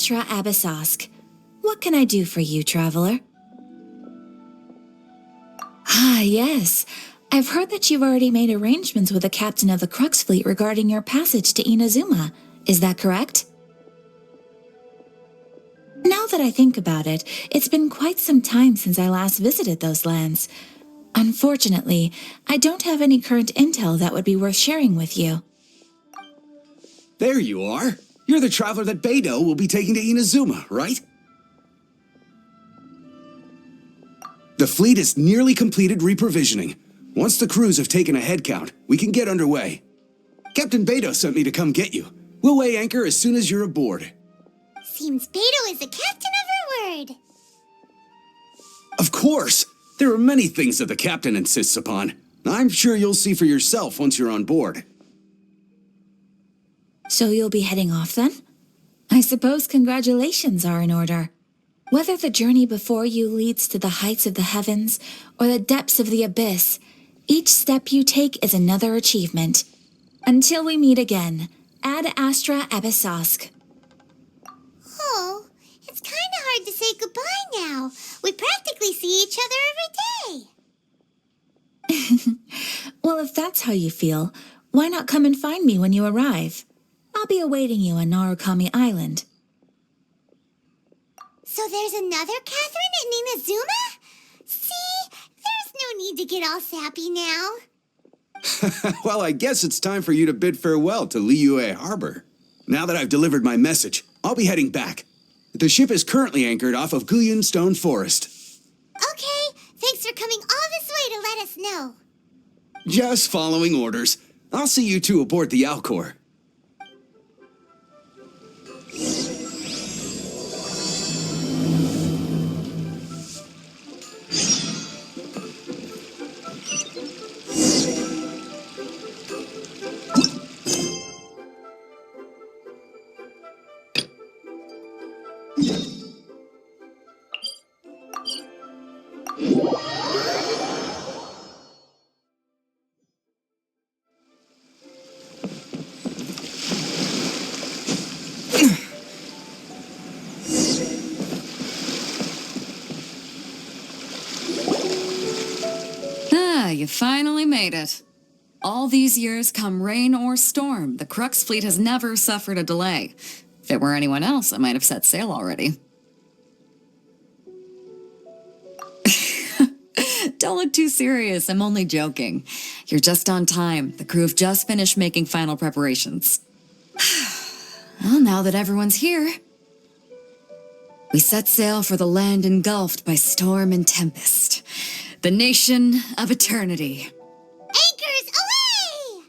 Astra Abyssosk. What can I do for you, traveler? Ah, yes. I've heard that you've already made arrangements with the captain of the Crux Fleet regarding your passage to Inazuma. Is that correct? Now that I think about it, it's been quite some time since I last visited those lands. Unfortunately, I don't have any current intel that would be worth sharing with you. There you are. You're the traveler that Beidou will be taking to Inazuma, right? The fleet is nearly completed reprovisioning. Once the crews have taken a head count, we can get underway. Captain Beidou sent me to come get you. We'll weigh anchor as soon as you're aboard. Seems Beidou is the captain of her word. Of course! There are many things that the captain insists upon. I'm sure you'll see for yourself once you're on board. So you'll be heading off then? I suppose congratulations are in order. Whether the journey before you leads to the heights of the heavens or the depths of the abyss, each step you take is another achievement. Until we meet again, Ad Astra Abyssosk. Oh, it's kind of hard to say goodbye now. We practically see each other every day. Well, if that's how you feel, why not come and find me when you arrive? I'll be awaiting you on Narukami Island. So there's another Catherine in Inazuma? See, there's no need to get all sappy now. Well, I guess it's time for you to bid farewell to Liyue Harbor. Now that I've delivered my message, I'll be heading back. The ship is currently anchored off of Guyan Stone Forest. Okay, thanks for coming all this way to let us know. Just following orders. I'll see you two aboard the Alcor. You finally made it. All these years, come rain or storm, the Crux fleet has never suffered a delay. If it were anyone else, I might have set sail already. Don't look too serious, I'm only joking. You're just on time. The crew have just finished making final preparations. Well, now that everyone's here, we set sail for the land engulfed by storm and tempest. The nation of eternity. Anchors away!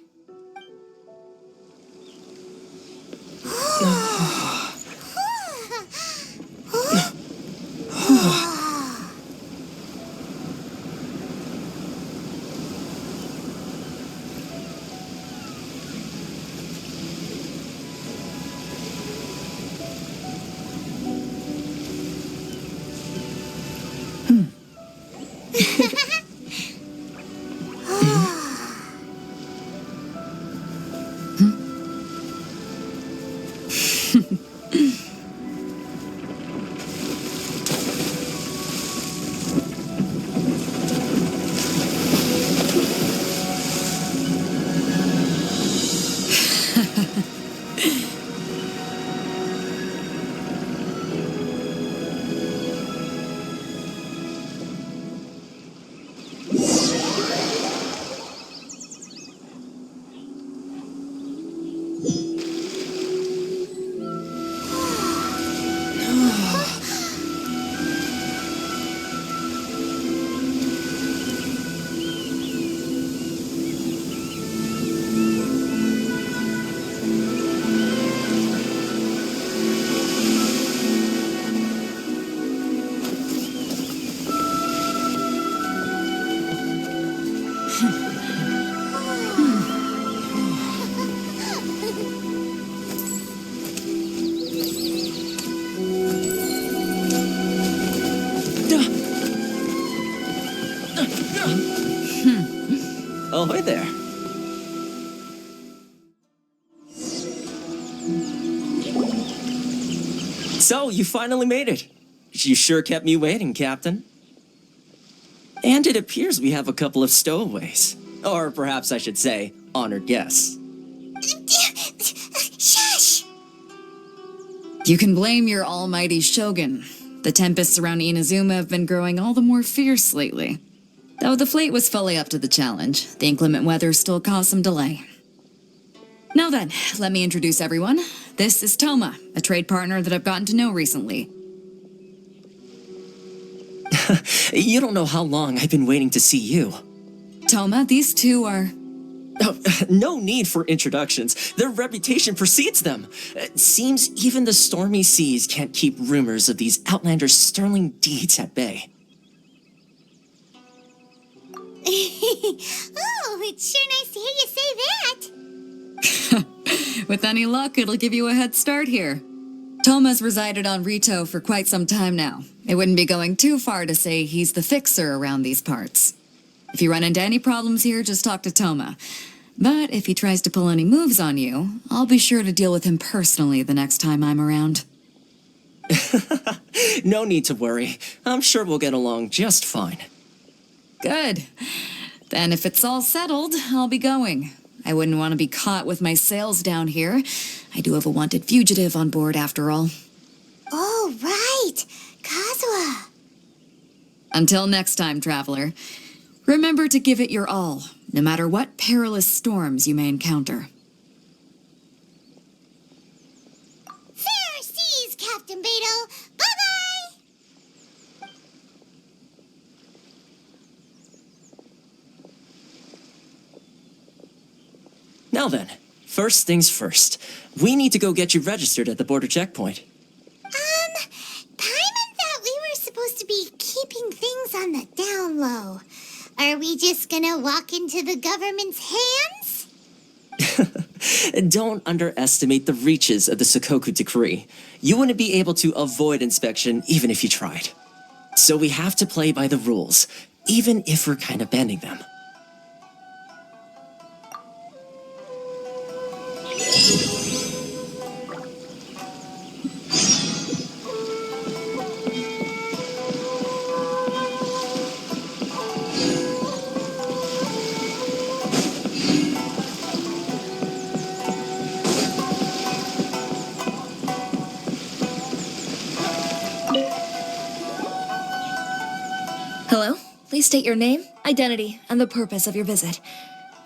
Ahoy there. So, you finally made it. You sure kept me waiting, Captain. And it appears we have a couple of stowaways. Or perhaps I should say, honored guests. Shush! You can blame your almighty Shogun. The tempests around Inazuma have been growing all the more fierce lately. Though the fleet was fully up to the challenge, the inclement weather still caused some delay. Now then, let me introduce everyone. This is Thoma, a trade partner that I've gotten to know recently. You don't know how long I've been waiting to see you. Thoma, these two are... Oh, no need for introductions. Their reputation precedes them. It seems even the stormy seas can't keep rumors of these Outlanders' sterling deeds at bay. Oh, it's sure nice to hear you say that. With any luck, it'll give you a head start here. Thoma's resided on Rito for quite some time now. It wouldn't be going too far to say he's the fixer around these parts. If you run into any problems here, just talk to Thoma. But if he tries to pull any moves on you, I'll be sure to deal with him personally the next time I'm around. No need to worry. I'm sure we'll get along just fine. Good. Then if it's all settled, I'll be going. I wouldn't want to be caught with my sails down here. I do have a wanted fugitive on board after all. Oh, right. Kazuha. Until next time, traveler. Remember to give it your all, no matter what perilous storms you may encounter. Fair seas, Captain Beidou. Bye-bye. Now then, first things first. We need to go get you registered at the border checkpoint. Paimon thought we were supposed to be keeping things on the down low. Are we just gonna walk into the government's hands? Don't underestimate the reaches of the Sakoku Decree. You wouldn't be able to avoid inspection even if you tried. So we have to play by the rules, even if we're kind of bending them. Hello? Please state your name, identity, and the purpose of your visit.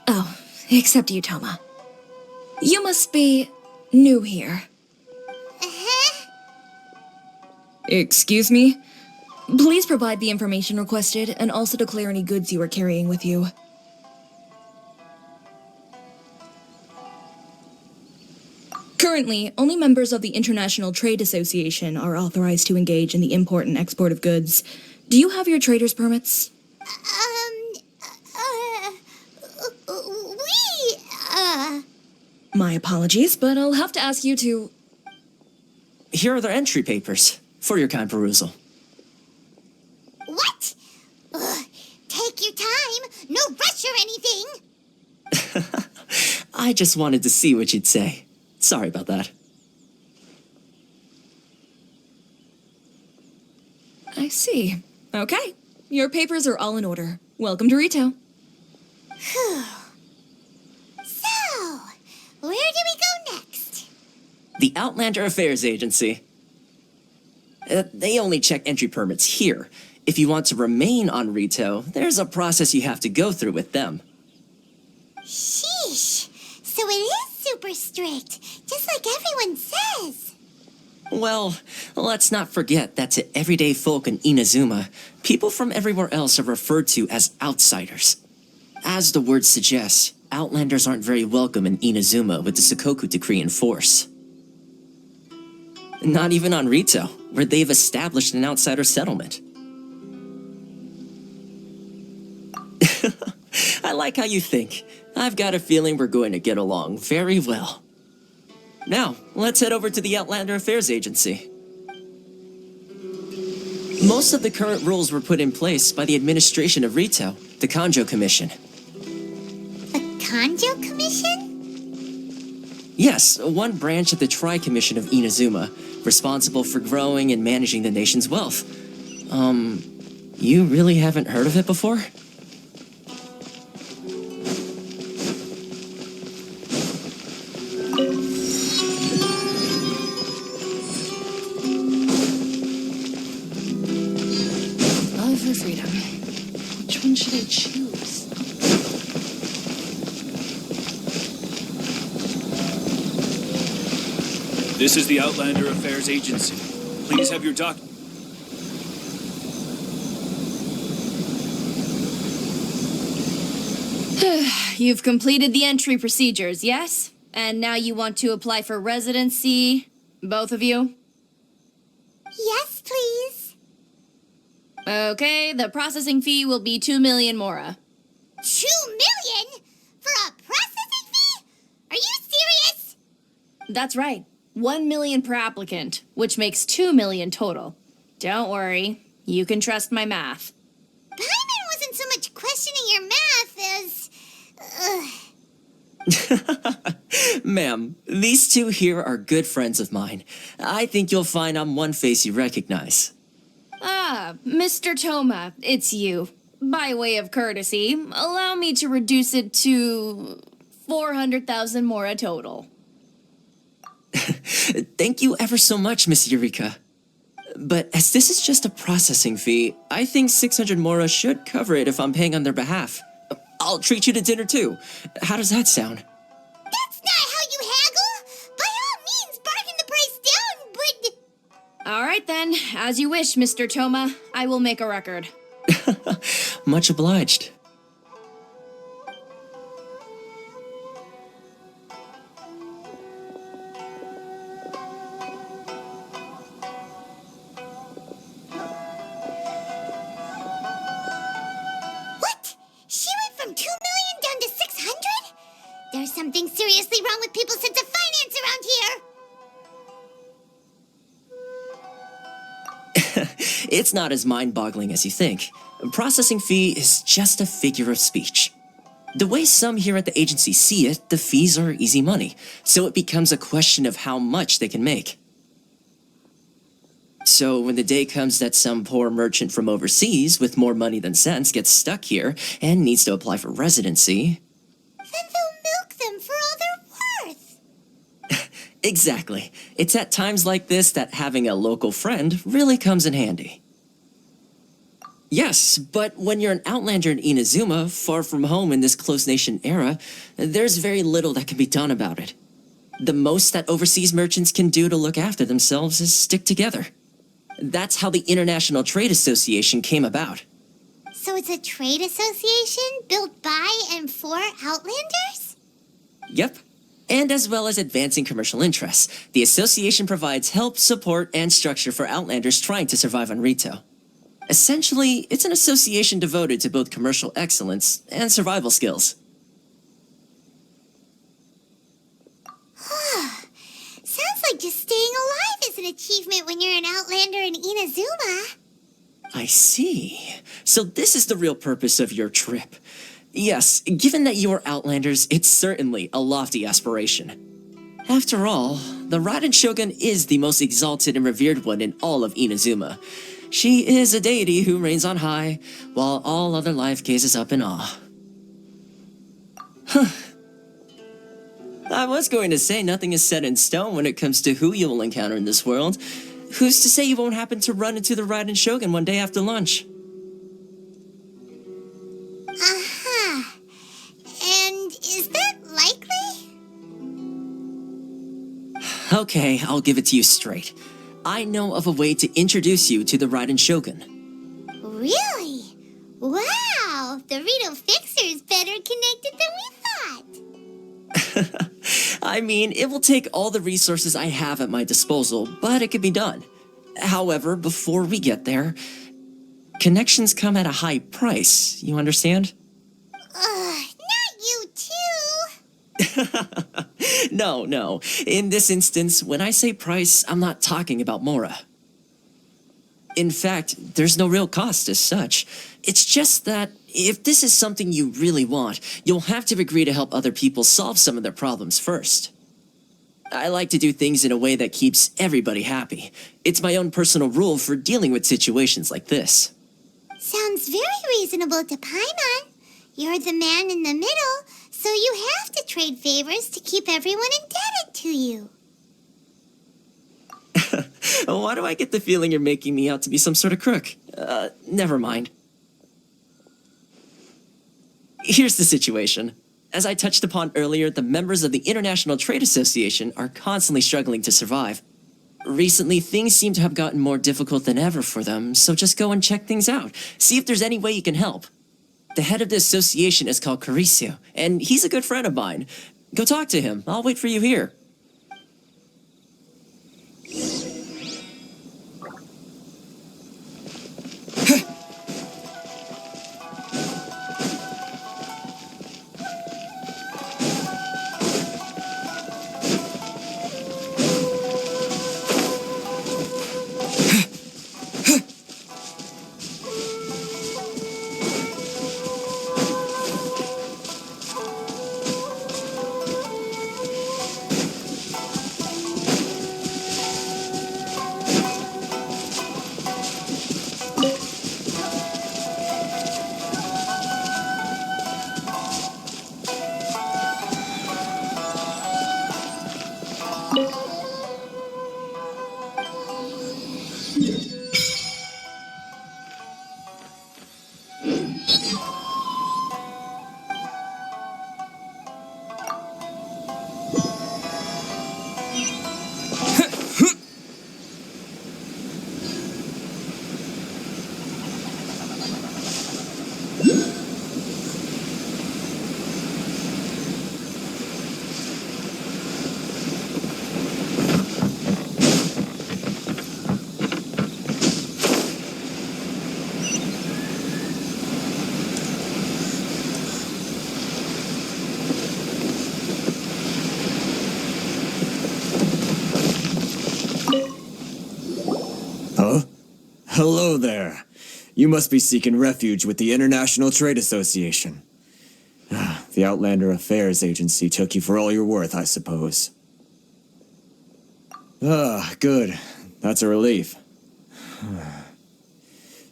Oh, except you, Thoma. You must be new here. Uh-huh. Excuse me? Please provide the information requested and also declare any goods you are carrying with you. Currently, only members of the International Trade Association are authorized to engage in the import and export of goods. Do you have your trader's permits? My apologies, but I'll have to ask you to... Here are the entry papers for your kind perusal. What? Take your time. No rush or anything. I just wanted to see what you'd say. Sorry about that. I see. Okay. Your papers are all in order. Welcome to Rito. Phew. So, where do we go next? The Outlander Affairs Agency. They only check entry permits here. If you want to remain on Rito, there's a process you have to go through with them. Sheesh. So it is super strict, just like everyone says. Well, let's not forget that to everyday folk in Inazuma, people from everywhere else are referred to as outsiders. As the word suggests, Outlanders aren't very welcome in Inazuma with the Sakoku Decree in force. Not even on Rito, where they've established an outsider settlement. I like how you think. I've got a feeling we're going to get along very well. Now, let's head over to the Outlander Affairs Agency. Most of the current rules were put in place by the administration of Rito, the Kanjou Commission. The Kanjou Commission? Yes, one branch of the Tri-Commission of Inazuma, responsible for growing and managing the nation's wealth. You really haven't heard of it before? Love for freedom. Which one should I choose? This is the Outlander Affairs Agency. Please have your doc... You've completed the entry procedures, yes? And now you want to apply for residency? Both of you? Yes, please. Okay, the processing fee will be 2 million mora. 2 million? For a processing fee? Are you serious? That's right. 1 million per applicant, which makes 2 million total. Don't worry, you can trust my math. Paimon wasn't so much questioning your math as... Ma'am, these two here are good friends of mine. I think you'll find I'm one face you recognize. Ah, Mr. Thoma, it's you. By way of courtesy, allow me to reduce it to 400,000 mora total. Thank you ever so much, Miss Eureka. But as this is just a processing fee, I think 600 mora should cover it if I'm paying on their behalf. I'll treat you to dinner too. How does that sound? That's not how you haggle! By all means, bargain the price down, but... All right then, as you wish, Mr. Thoma. I will make a record. Much obliged. What? She went from 2 million down to 600? There's something seriously wrong with people's sense of finance around here! It's not as mind-boggling as you think. A processing fee is just a figure of speech. The way some here at the agency see it, the fees are easy money, so it becomes a question of how much they can make. So when the day comes that some poor merchant from overseas with more money than sense gets stuck here and needs to apply for residency... Then they'll milk them for all they're worth. Exactly. It's at times like this that having a local friend really comes in handy. Yes, but when you're an outlander in Inazuma, far from home in this closed nation era, there's very little that can be done about it. The most that overseas merchants can do to look after themselves is stick together. That's how the International Trade Association came about. So it's a trade association built by and for Outlanders? Yep. And as well as advancing commercial interests, the association provides help, support, and structure for Outlanders trying to survive on Rito. Essentially, it's an association devoted to both commercial excellence and survival skills. Sounds like just staying alive is an achievement when you're an Outlander in Inazuma. I see. So this is the real purpose of your trip. Yes, given that you are Outlanders, it's certainly a lofty aspiration. After all, the Raiden Shogun is the most exalted and revered one in all of Inazuma. She is a deity who reigns on high, while all other life gazes up in awe. I was going to say nothing is set in stone when it comes to who you will encounter in this world. Who's to say you won't happen to run into the Raiden Shogun one day after lunch? Uh-huh. And is that likely? Okay, I'll give it to you straight. I know of a way to introduce you to the Raiden Shogun. Really? Wow! The Rito Fixer is better connected than we thought. I mean, it will take all the resources I have at my disposal, but it can be done. However, before we get there, connections come at a high price, you understand? Not you too! No. In this instance, when I say price, I'm not talking about Mora. In fact, there's no real cost as such. It's just that if this is something you really want, you'll have to agree to help other people solve some of their problems first. I like to do things in a way that keeps everybody happy. It's my own personal rule for dealing with situations like this. Sounds very reasonable to Paimon. You're the man in the middle, so you have to trade favors to keep everyone indebted to you. Why do I get the feeling you're making me out to be some sort of crook? Never mind. Here's the situation. As I touched upon earlier, the members of the International Trade Association are constantly struggling to survive. Recently, things seem to have gotten more difficult than ever for them, so just go and check things out. See if there's any way you can help. The head of the association is called Caricio, and he's a good friend of mine. Go talk to him. I'll wait for you here. Hello there. You must be seeking refuge with the International Trade Association. The Outlander Affairs Agency took you for all you're worth, I suppose. Good. That's a relief.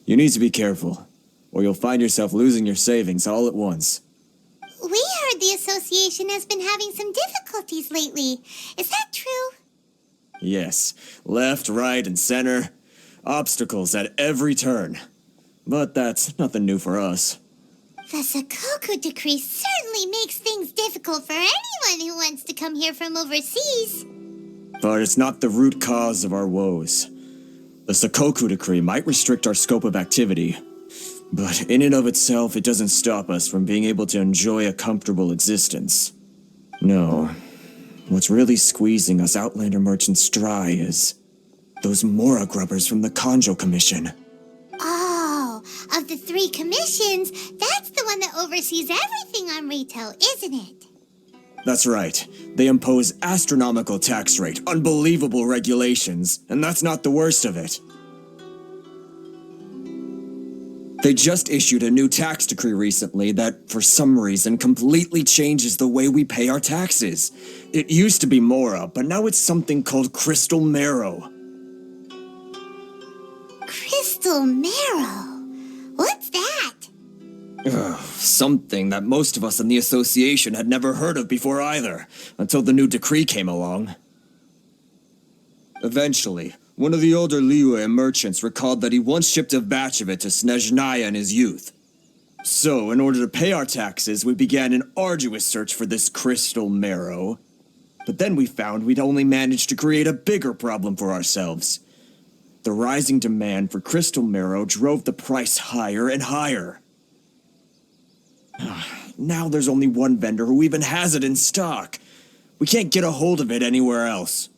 You need to be careful, or you'll find yourself losing your savings all at once. We heard the association has been having some difficulties lately. Is that true? Yes. Left, right, and center. Obstacles at every turn. But that's nothing new for us. The Sakoku Decree certainly makes things difficult for anyone who wants to come here from overseas. But it's not the root cause of our woes. The Sakoku Decree might restrict our scope of activity, but in and of itself, it doesn't stop us from being able to enjoy a comfortable existence. No. What's really squeezing us Outlander merchants dry is those Mora grubbers from the Kanjou Commission. Oh, of the 3 commissions, that's the one that oversees everything on retail, isn't it? That's right. They impose astronomical tax rate, unbelievable regulations, and that's not the worst of it. They just issued a new tax decree recently that, for some reason, completely changes the way we pay our taxes. It used to be Mora, but now it's something called Crystal Marrow. Crystal Marrow? What's that? Something that most of us in the association had never heard of before either, until the new decree came along. Eventually, one of the older Liyue merchants recalled that he once shipped a batch of it to Snezhnaya in his youth. So, in order to pay our taxes, we began an arduous search for this crystal marrow. But then we found we'd only managed to create a bigger problem for ourselves. The rising demand for crystal marrow drove the price higher and higher. Now there's only one vendor who even has it in stock. We can't get a hold of it anywhere else.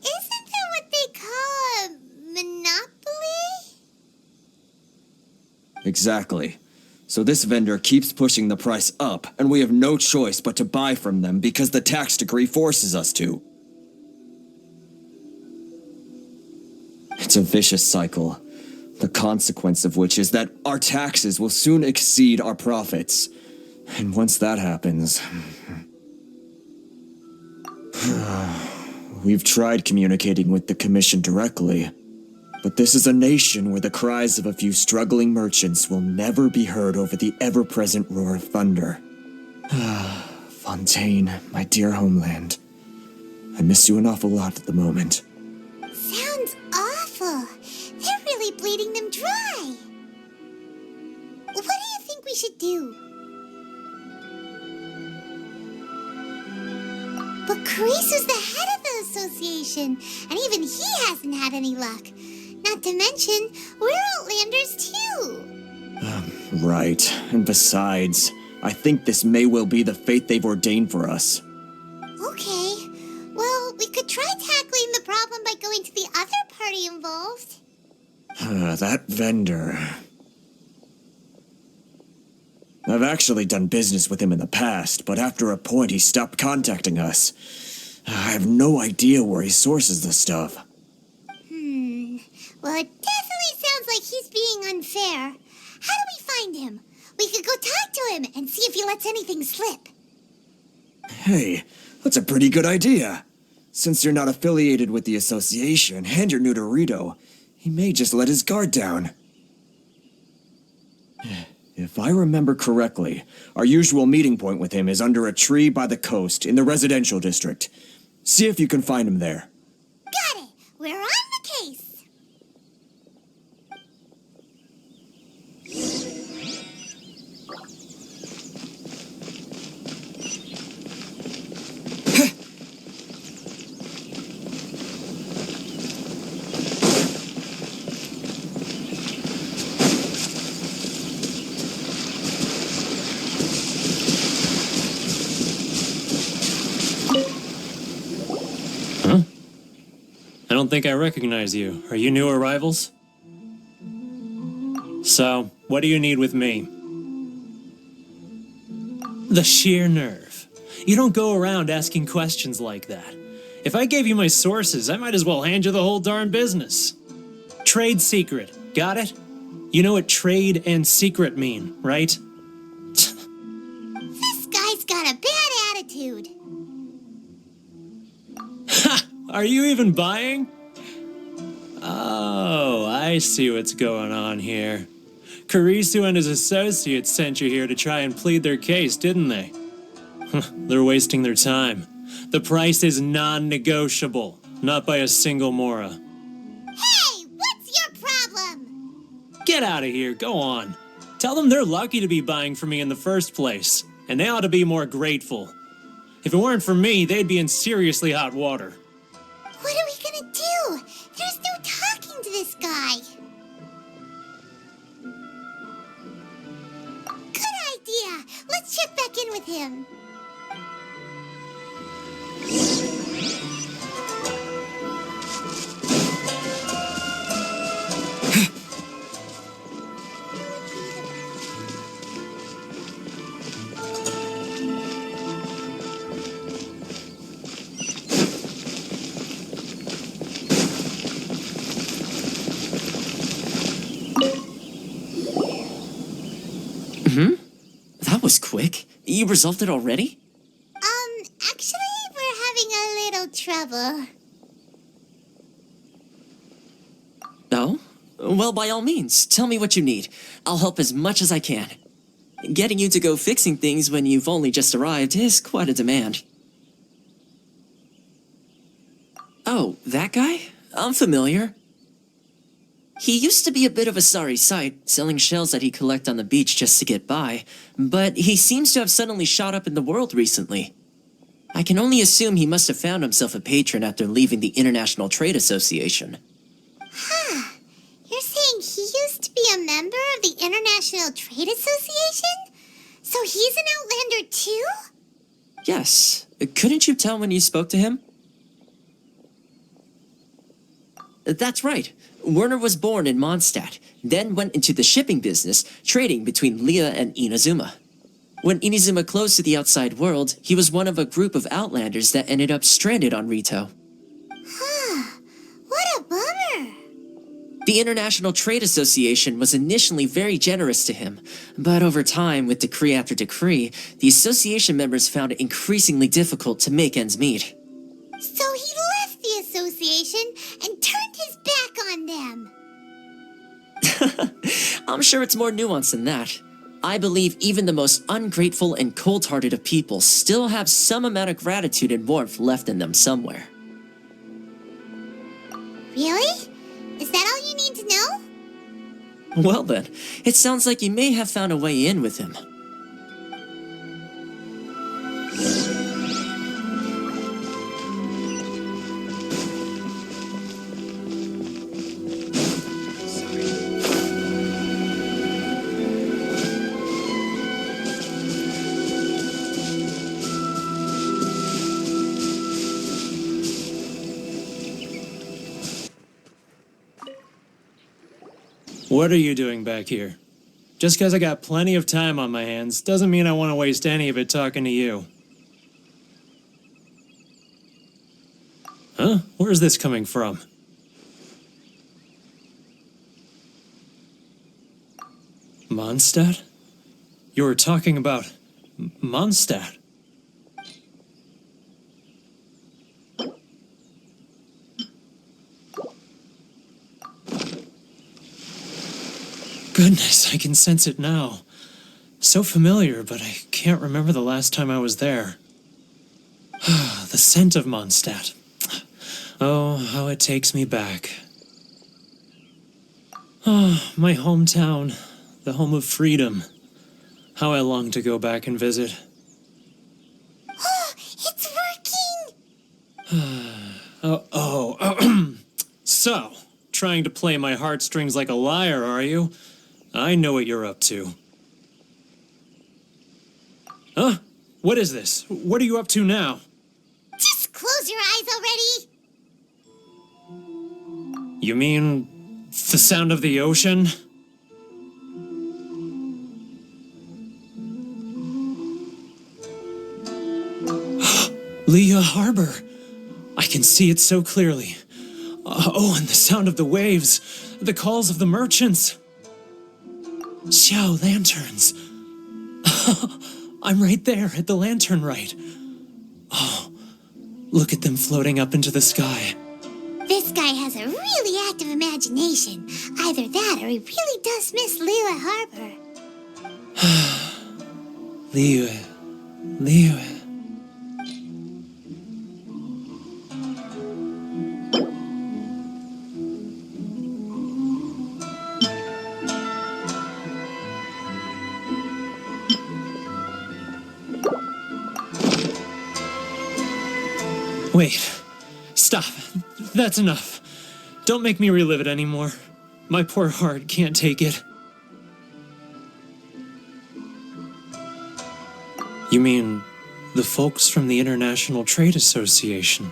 Isn't that what they call a monopoly? Exactly. So this vendor keeps pushing the price up, and we have no choice but to buy from them because the tax decree forces us to. It's a vicious cycle, the consequence of which is that our taxes will soon exceed our profits. And once that happens... We've tried communicating with the Commission directly, but this is a nation where the cries of a few struggling merchants will never be heard over the ever-present roar of thunder. Fontaine, my dear homeland. I miss you an awful lot at the moment. Sounds awful. They're really bleeding them dry. What do you think we should do? But Carisu's the head of the association, and even he hasn't had any luck. Not to mention, we're Outlanders too. Right. And besides, I think this may well be the fate they've ordained for us. Okay. Well, we could try tackling the problem by going to the other party involved. That vendor. I've actually done business with him in the past, but after a point he stopped contacting us. I have no idea where he sources the stuff. Well, it definitely sounds like he's being unfair. How do we find him? We could go talk to him and see if he lets anything slip. Hey, that's a pretty good idea. Since you're not affiliated with the association and you're new to Rito, he may just let his guard down. If I remember correctly, our usual meeting point with him is under a tree by the coast in the residential district. See if you can find him there. Got it. We're on the case. I don't think I recognize you. Are you new arrivals? So, what do you need with me? The sheer nerve. You don't go around asking questions like that. If I gave you my sources, I might as well hand you the whole darn business. Trade secret. Got it? You know what trade and secret mean, right? This guy's got a bad attitude. Ha! Are you even buying? Oh, I see what's going on here. Carisu and his associates sent you here to try and plead their case, didn't they? They're wasting their time. The price is non-negotiable, not by a single Mora. Hey, what's your problem? Get out of here, go on. Tell them they're lucky to be buying from me in the first place, and they ought to be more grateful. If it weren't for me, they'd be in seriously hot water. What are we gonna do? There's no talking to this guy. Good idea. Let's check back in with him. That was quick. You resolved it already? Actually, we're having a little trouble. Oh? Well, by all means, tell me what you need. I'll help as much as I can. Getting you to go fixing things when you've only just arrived is quite a demand. Oh, that guy? I'm familiar. He used to be a bit of a sorry sight, selling shells that he'd collect on the beach just to get by, but he seems to have suddenly shot up in the world recently. I can only assume he must have found himself a patron after leaving the International Trade Association. Huh. You're saying he used to be a member of the International Trade Association? So he's an Outlander too? Yes. Couldn't you tell when you spoke to him? That's right. Werner was born in Mondstadt, then went into the shipping business, trading between Leah and Inazuma. When Inazuma closed to the outside world, he was one of a group of Outlanders that ended up stranded on Rito. Huh. What a bummer. The International Trade Association was initially very generous to him, but over time, with decree after decree, the association members found it increasingly difficult to make ends meet. Association and turned his back on them. I'm sure it's more nuanced than that. I believe even the most ungrateful and cold-hearted of people still have some amount of gratitude and warmth left in them somewhere. Really? Is that all you need to know? Well then, it sounds like you may have found a way in with him. What are you doing back here? Just because I got plenty of time on my hands doesn't mean I want to waste any of it talking to you. Huh? Where's this coming from? Mondstadt? You were talking about Mondstadt. Goodness, I can sense it now. So familiar, but I can't remember the last time I was there. The scent of Mondstadt. Oh, how it takes me back. Oh, my hometown, the home of freedom. How I long to go back and visit. Oh, it's working! So, trying to play my heartstrings like a liar, are you? I know what you're up to. Huh? What is this? What are you up to now? Just close your eyes already! You mean the sound of the ocean? Leah Harbor. I can see it so clearly. Oh, and the sound of the waves, the calls of the merchants. Xiao lanterns. I'm right there at the lantern right. Oh, look at them floating up into the sky. This guy has a really active imagination. Either that or he really does miss Liyue Harbor. Liyue. Wait. Stop. That's enough. Don't make me relive it anymore. My poor heart can't take it. You mean the folks from the International Trade Association?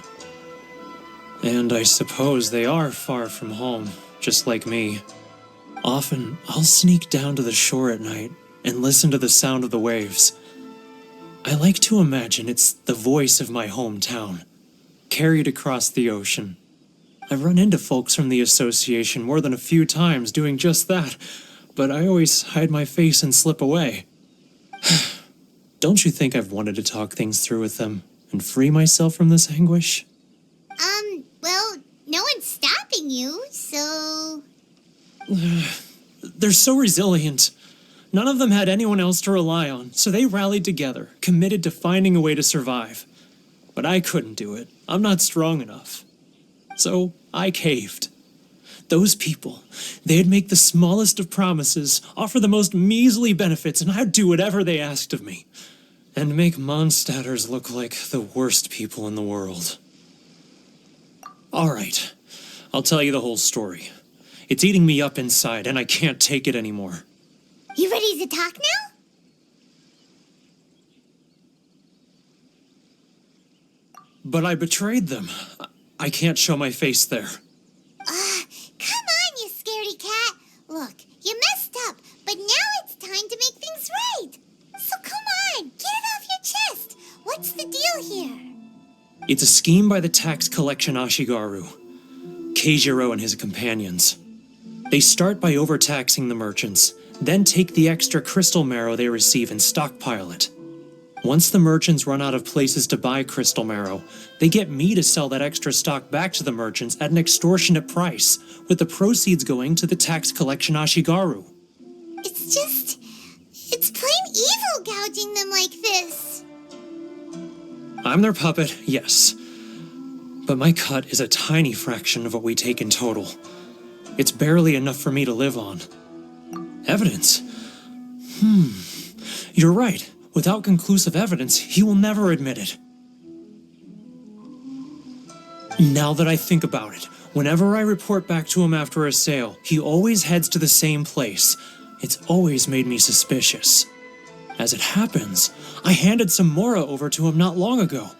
And I suppose they are far from home, just like me. Often, I'll sneak down to the shore at night and listen to the sound of the waves. I like to imagine it's the voice of my hometown, carried across the ocean. I've run into folks from the association more than a few times doing just that, but I always hide my face and slip away. Don't you think I've wanted to talk things through with them and free myself from this anguish? Well, no one's stopping you, so... They're so resilient. None of them had anyone else to rely on, so they rallied together, committed to finding a way to survive. But I couldn't do it. I'm not strong enough. So I caved. Those people, they'd make the smallest of promises, offer the most measly benefits, and I'd do whatever they asked of me. And make Mondstadters look like the worst people in the world. All right, I'll tell you the whole story. It's eating me up inside, and I can't take it anymore. You ready to talk now? But I betrayed them. I can't show my face there. Come on, you scaredy cat. Look, you messed up, but now it's time to make things right. So come on, get it off your chest. What's the deal here? It's a scheme by the tax collection Ashigaru, Keijiro and his companions. They start by overtaxing the merchants, then take the extra crystal marrow they receive and stockpile it. Once the merchants run out of places to buy crystal marrow, they get me to sell that extra stock back to the merchants at an extortionate price, with the proceeds going to the tax collection Ashigaru. It's plain evil gouging them like this. I'm their puppet, yes. But my cut is a tiny fraction of what we take in total. It's barely enough for me to live on. Evidence? You're right. Without conclusive evidence, he will never admit it. Now that I think about it, whenever I report back to him after a sale, he always heads to the same place. It's always made me suspicious. As it happens, I handed some Mora over to him not long ago.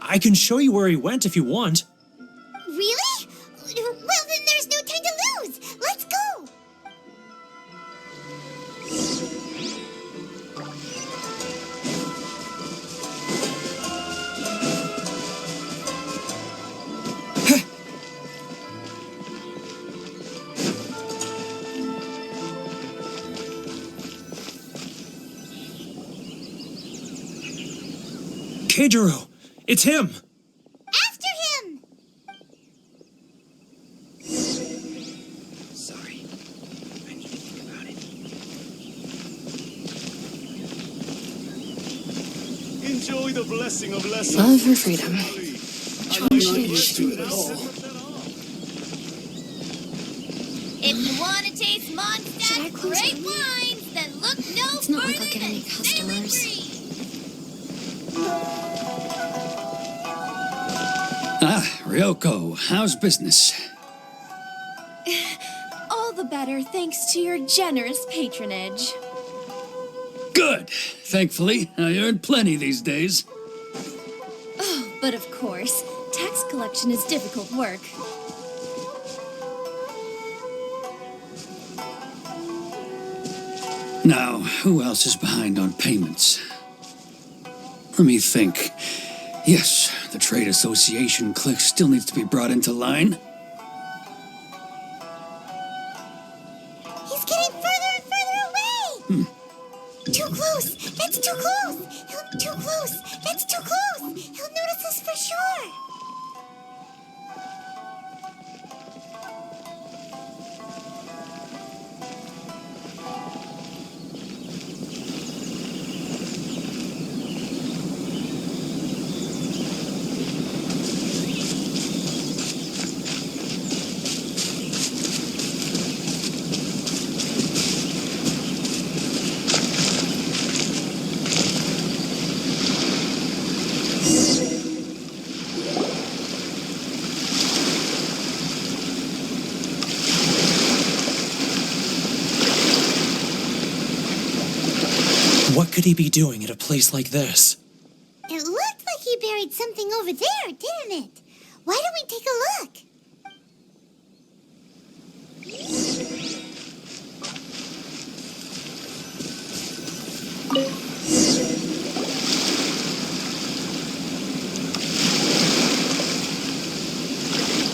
I can show you where he went if you want. Really? Well, then there's no time to lose. Let's go. Keijiro! It's him! After him! Sorry. I need to think about it. Enjoy the blessing of lessons. Love for freedom. If you want to taste Mondstadt's great wines, then look no further not like I'll get any than customers. Salem Green. Ryoko, how's business? All the better thanks to your generous patronage. Good. Thankfully, I earn plenty these days. Oh, but of course, tax collection is difficult work. Now, who else is behind on payments? Let me think. Yes, the Trade Association clique still needs to be brought into line. He's getting further and further away! Too close! That's too close! Too close! That's too close! He'll notice us for sure! What could he be doing at a place like this? It looked like he buried something over there, didn't it? Why don't we take a look?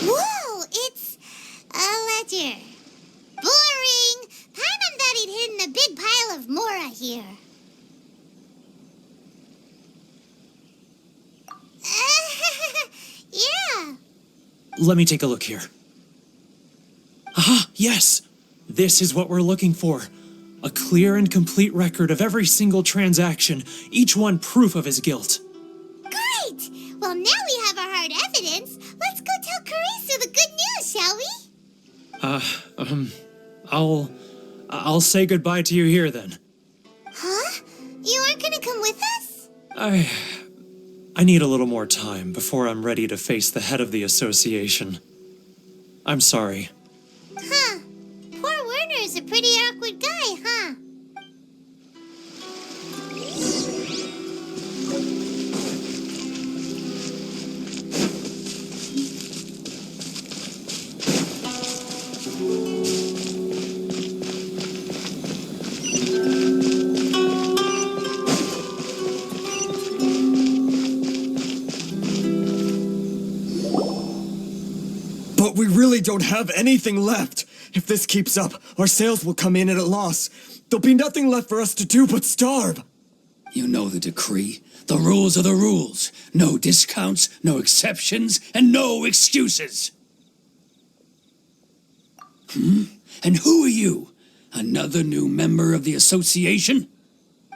Whoa, it's a ledger. Boring. Paimon thought he'd hidden a big pile of Mora here. Yeah. Let me take a look here. Aha, yes! This is what we're looking for. A clear and complete record of every single transaction, each one proof of his guilt. Great! Well, now we have our hard evidence. Let's go tell Karisu the good news, shall we? I'll say goodbye to you here then. Huh? You aren't gonna come with us? I need a little more time before I'm ready to face the head of the association. I'm sorry. Huh. Poor Werner's a pretty awkward guy, huh? But we really don't have anything left. If this keeps up, our sales will come in at a loss. There'll be nothing left for us to do but starve. You know the decree. The rules are the rules. No discounts, no exceptions, and no excuses. And who are you? Another new member of the association?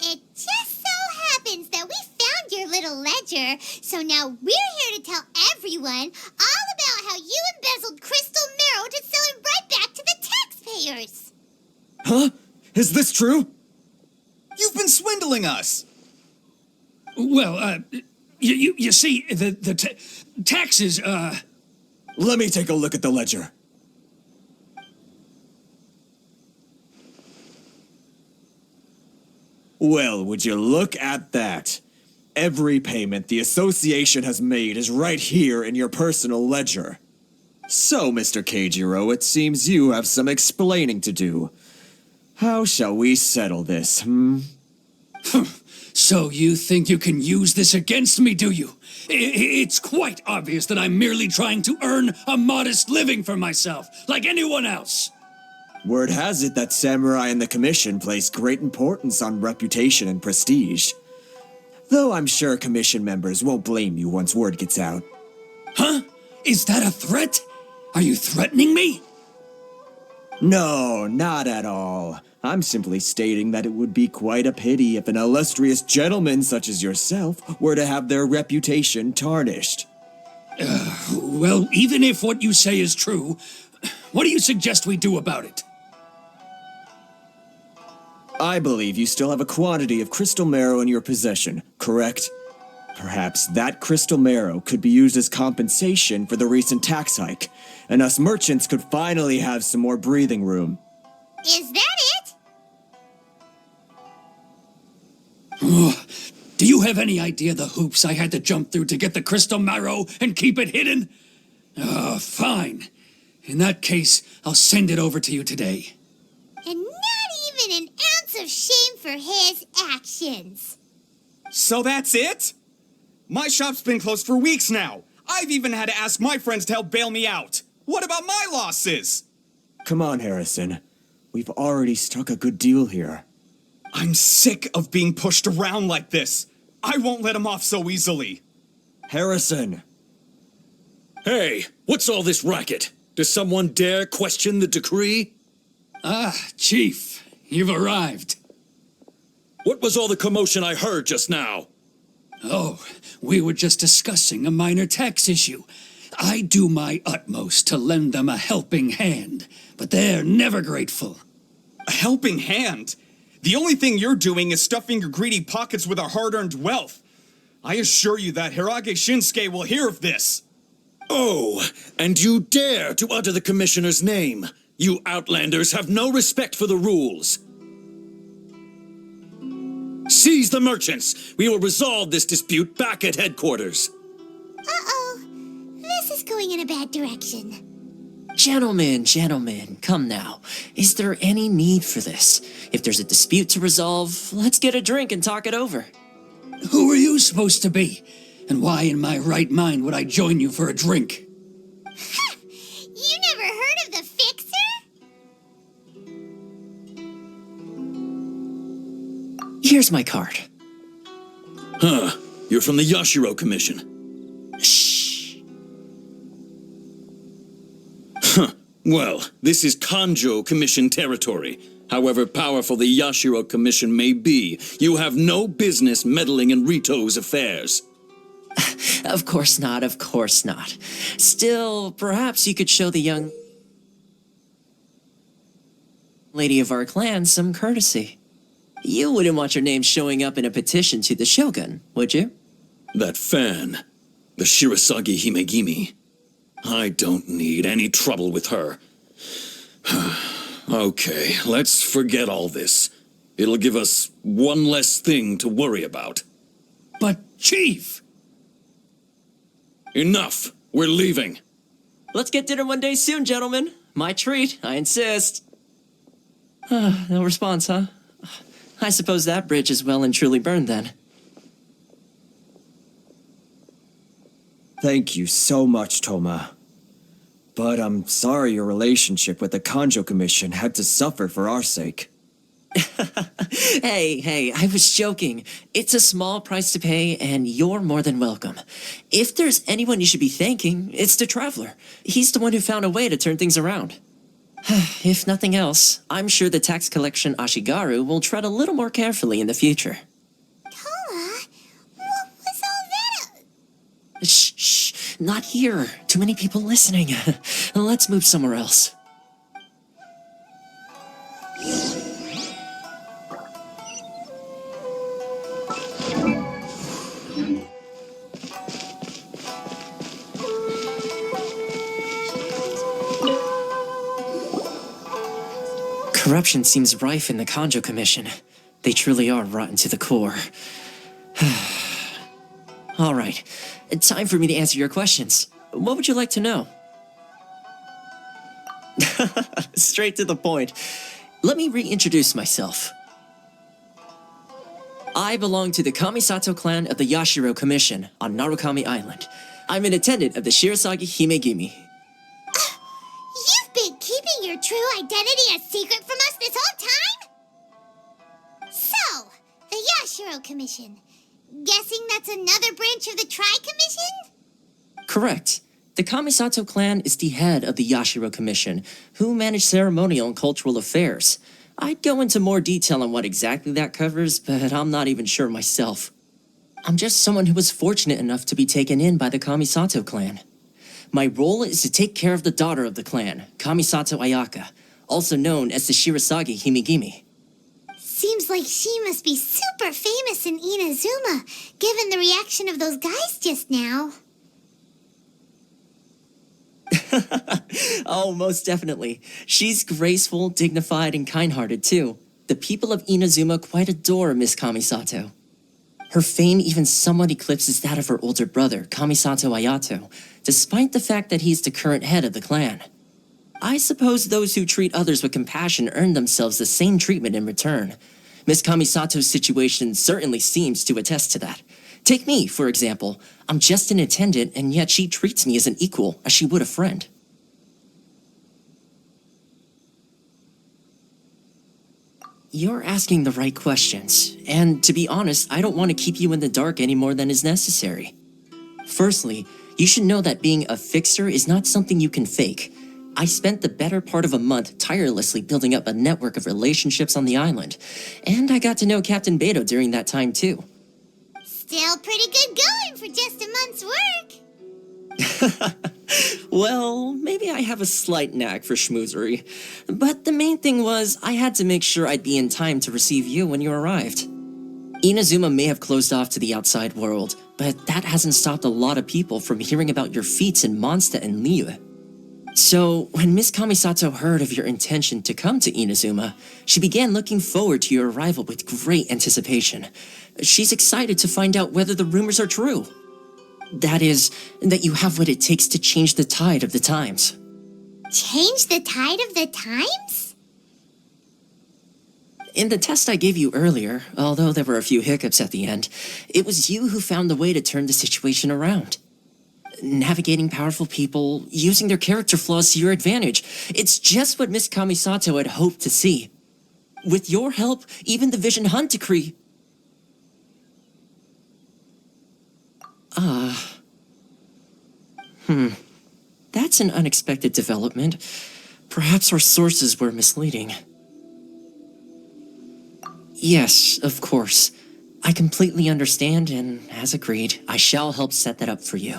It just so happens that we found your little ledger, so now we're here to tell everyone all about how you embezzled crystal marrow to sell it right back to the taxpayers. Huh? Is this true? You've been swindling us! Well, you see, the taxes, Let me take a look at the ledger. Well, would you look at that? Every payment the association has made is right here in your personal ledger. So, Mr. Keijiro, it seems you have some explaining to do. How shall we settle this, So you think you can use this against me, do you? It's quite obvious that I'm merely trying to earn a modest living for myself, like anyone else. Word has it that samurai and the commission place great importance on reputation and prestige. Though I'm sure commission members won't blame you once word gets out. Huh? Is that a threat? Are you threatening me? No, not at all. I'm simply stating that it would be quite a pity if an illustrious gentleman such as yourself were to have their reputation tarnished. Well, even if what you say is true, what do you suggest we do about it? I believe you still have a quantity of crystal marrow in your possession, correct? Perhaps that crystal marrow could be used as compensation for the recent tax hike, and us merchants could finally have some more breathing room. Is that it? Do you have any idea the hoops I had to jump through to get the crystal marrow and keep it hidden? Fine. In that case, I'll send it over to you today. And not even an ounce of shame for his actions. So that's it? My shop's been closed for weeks now. I've even had to ask my friends to help bail me out. What about my losses? Come on, Harrison. We've already struck a good deal here. I'm sick of being pushed around like this. I won't let him off so easily. Harrison! Hey, what's all this racket? Does someone dare question the decree? Chief, you've arrived. What was all the commotion I heard just now? Oh, we were just discussing a minor tax issue. I do my utmost to lend them a helping hand, but they're never grateful. A helping hand? The only thing you're doing is stuffing your greedy pockets with our hard-earned wealth. I assure you that Hirage Shinsuke will hear of this. Oh, and you dare to utter the commissioner's name. You outlanders have no respect for the rules. Seize the merchants. We will resolve this dispute back at headquarters. Uh-oh. This is going in a bad direction. Gentlemen, come now. Is there any need for this? If there's a dispute to resolve, let's get a drink and talk it over. Who are you supposed to be? And why in my right mind would I join you for a drink? You never heard of the Fixer? Here's my card. Huh. You're from the Yashiro Commission. Shh. Huh. Well, this is Kanjou Commission territory. However powerful the Yashiro Commission may be, you have no business meddling in Rito's affairs. Of course not. Still, perhaps you could show the young lady of our clan some courtesy. You wouldn't want your name showing up in a petition to the Shogun, would you? That fan, the Shirasagi Himegimi. I don't need any trouble with her. Okay, let's forget all this. It'll give us one less thing to worry about. But, Chief! Enough! We're leaving. Let's get dinner one day soon, gentlemen. My treat, I insist. No response, huh? I suppose that bridge is well and truly burned then. Thank you so much, Thoma. But I'm sorry your relationship with the Kanjou Commission had to suffer for our sake. Hey, I was joking. It's a small price to pay, and you're more than welcome. If there's anyone you should be thanking, it's the Traveler. He's the one who found a way to turn things around. If nothing else, I'm sure the tax collection Ashigaru will tread a little more carefully in the future. Thoma, what was all that? Shh, not here. Too many people listening. Let's move somewhere else. Corruption seems rife in the Kanjou Commission. They truly are rotten to the core. All right, time for me to answer your questions. What would you like to know? Straight to the point. Let me reintroduce myself. I belong to the Kamisato clan of the Yashiro Commission on Narukami Island. I'm an attendant of the Shirasagi Himegimi. You've been keeping your true identity a secret from us this whole time? So, the Yashiro Commission. Guessing that's another branch of the Tri-Commission? Correct. The Kamisato clan is the head of the Yashiro Commission, who manage ceremonial and cultural affairs. I'd go into more detail on what exactly that covers, but I'm not even sure myself. I'm just someone who was fortunate enough to be taken in by the Kamisato clan. My role is to take care of the daughter of the clan, Kamisato Ayaka, also known as the Shirasagi Himegimi. Seems like she must be super famous in Inazuma, given the reaction of those guys just now. Oh, most definitely. She's graceful, dignified, and kind-hearted, too. The people of Inazuma quite adore Miss Kamisato. Her fame even somewhat eclipses that of her older brother, Kamisato Ayato, despite the fact that he's the current head of the clan. I suppose those who treat others with compassion earn themselves the same treatment in return. Miss Kamisato's situation certainly seems to attest to that. Take me, for example. I'm just an attendant, and yet she treats me as an equal, as she would a friend. You're asking the right questions, and to be honest, I don't want to keep you in the dark any more than is necessary. Firstly, you should know that being a fixer is not something you can fake. I spent the better part of a month tirelessly building up a network of relationships on the island, and I got to know Captain Beidou during that time too. Still pretty good going for just a month's work. Well, maybe I have a slight knack for schmoozery, but the main thing was I had to make sure I'd be in time to receive you when you arrived. Inazuma may have closed off to the outside world, but that hasn't stopped a lot of people from hearing about your feats in Mondstadt and Liyue. So, when Miss Kamisato heard of your intention to come to Inazuma, she began looking forward to your arrival with great anticipation. She's excited to find out whether the rumors are true. That is, that you have what it takes to change the tide of the times. Change the tide of the times? In the test I gave you earlier, although there were a few hiccups at the end, it was you who found the way to turn the situation around. Navigating powerful people, using their character flaws to your advantage. It's just what Miss Kamisato had hoped to see. With your help, even the Vision Hunt Decree... That's an unexpected development. Perhaps our sources were misleading. Yes, of course. I completely understand, and as agreed, I shall help set that up for you.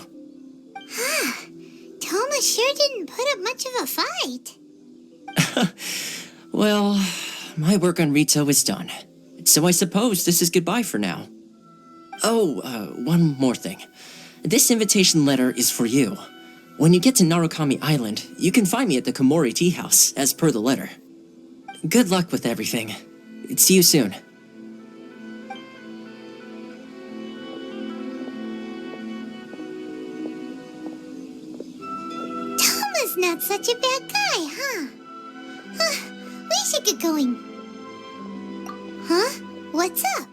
Thoma sure didn't put up much of a fight. Well, my work on Rito is done. So I suppose this is goodbye for now. Oh, one more thing. This invitation letter is for you. When you get to Narukami Island, you can find me at the Komori Tea House, as per the letter. Good luck with everything. See you soon. Thoma's not such a bad guy, huh? We should get going. Huh? What's up?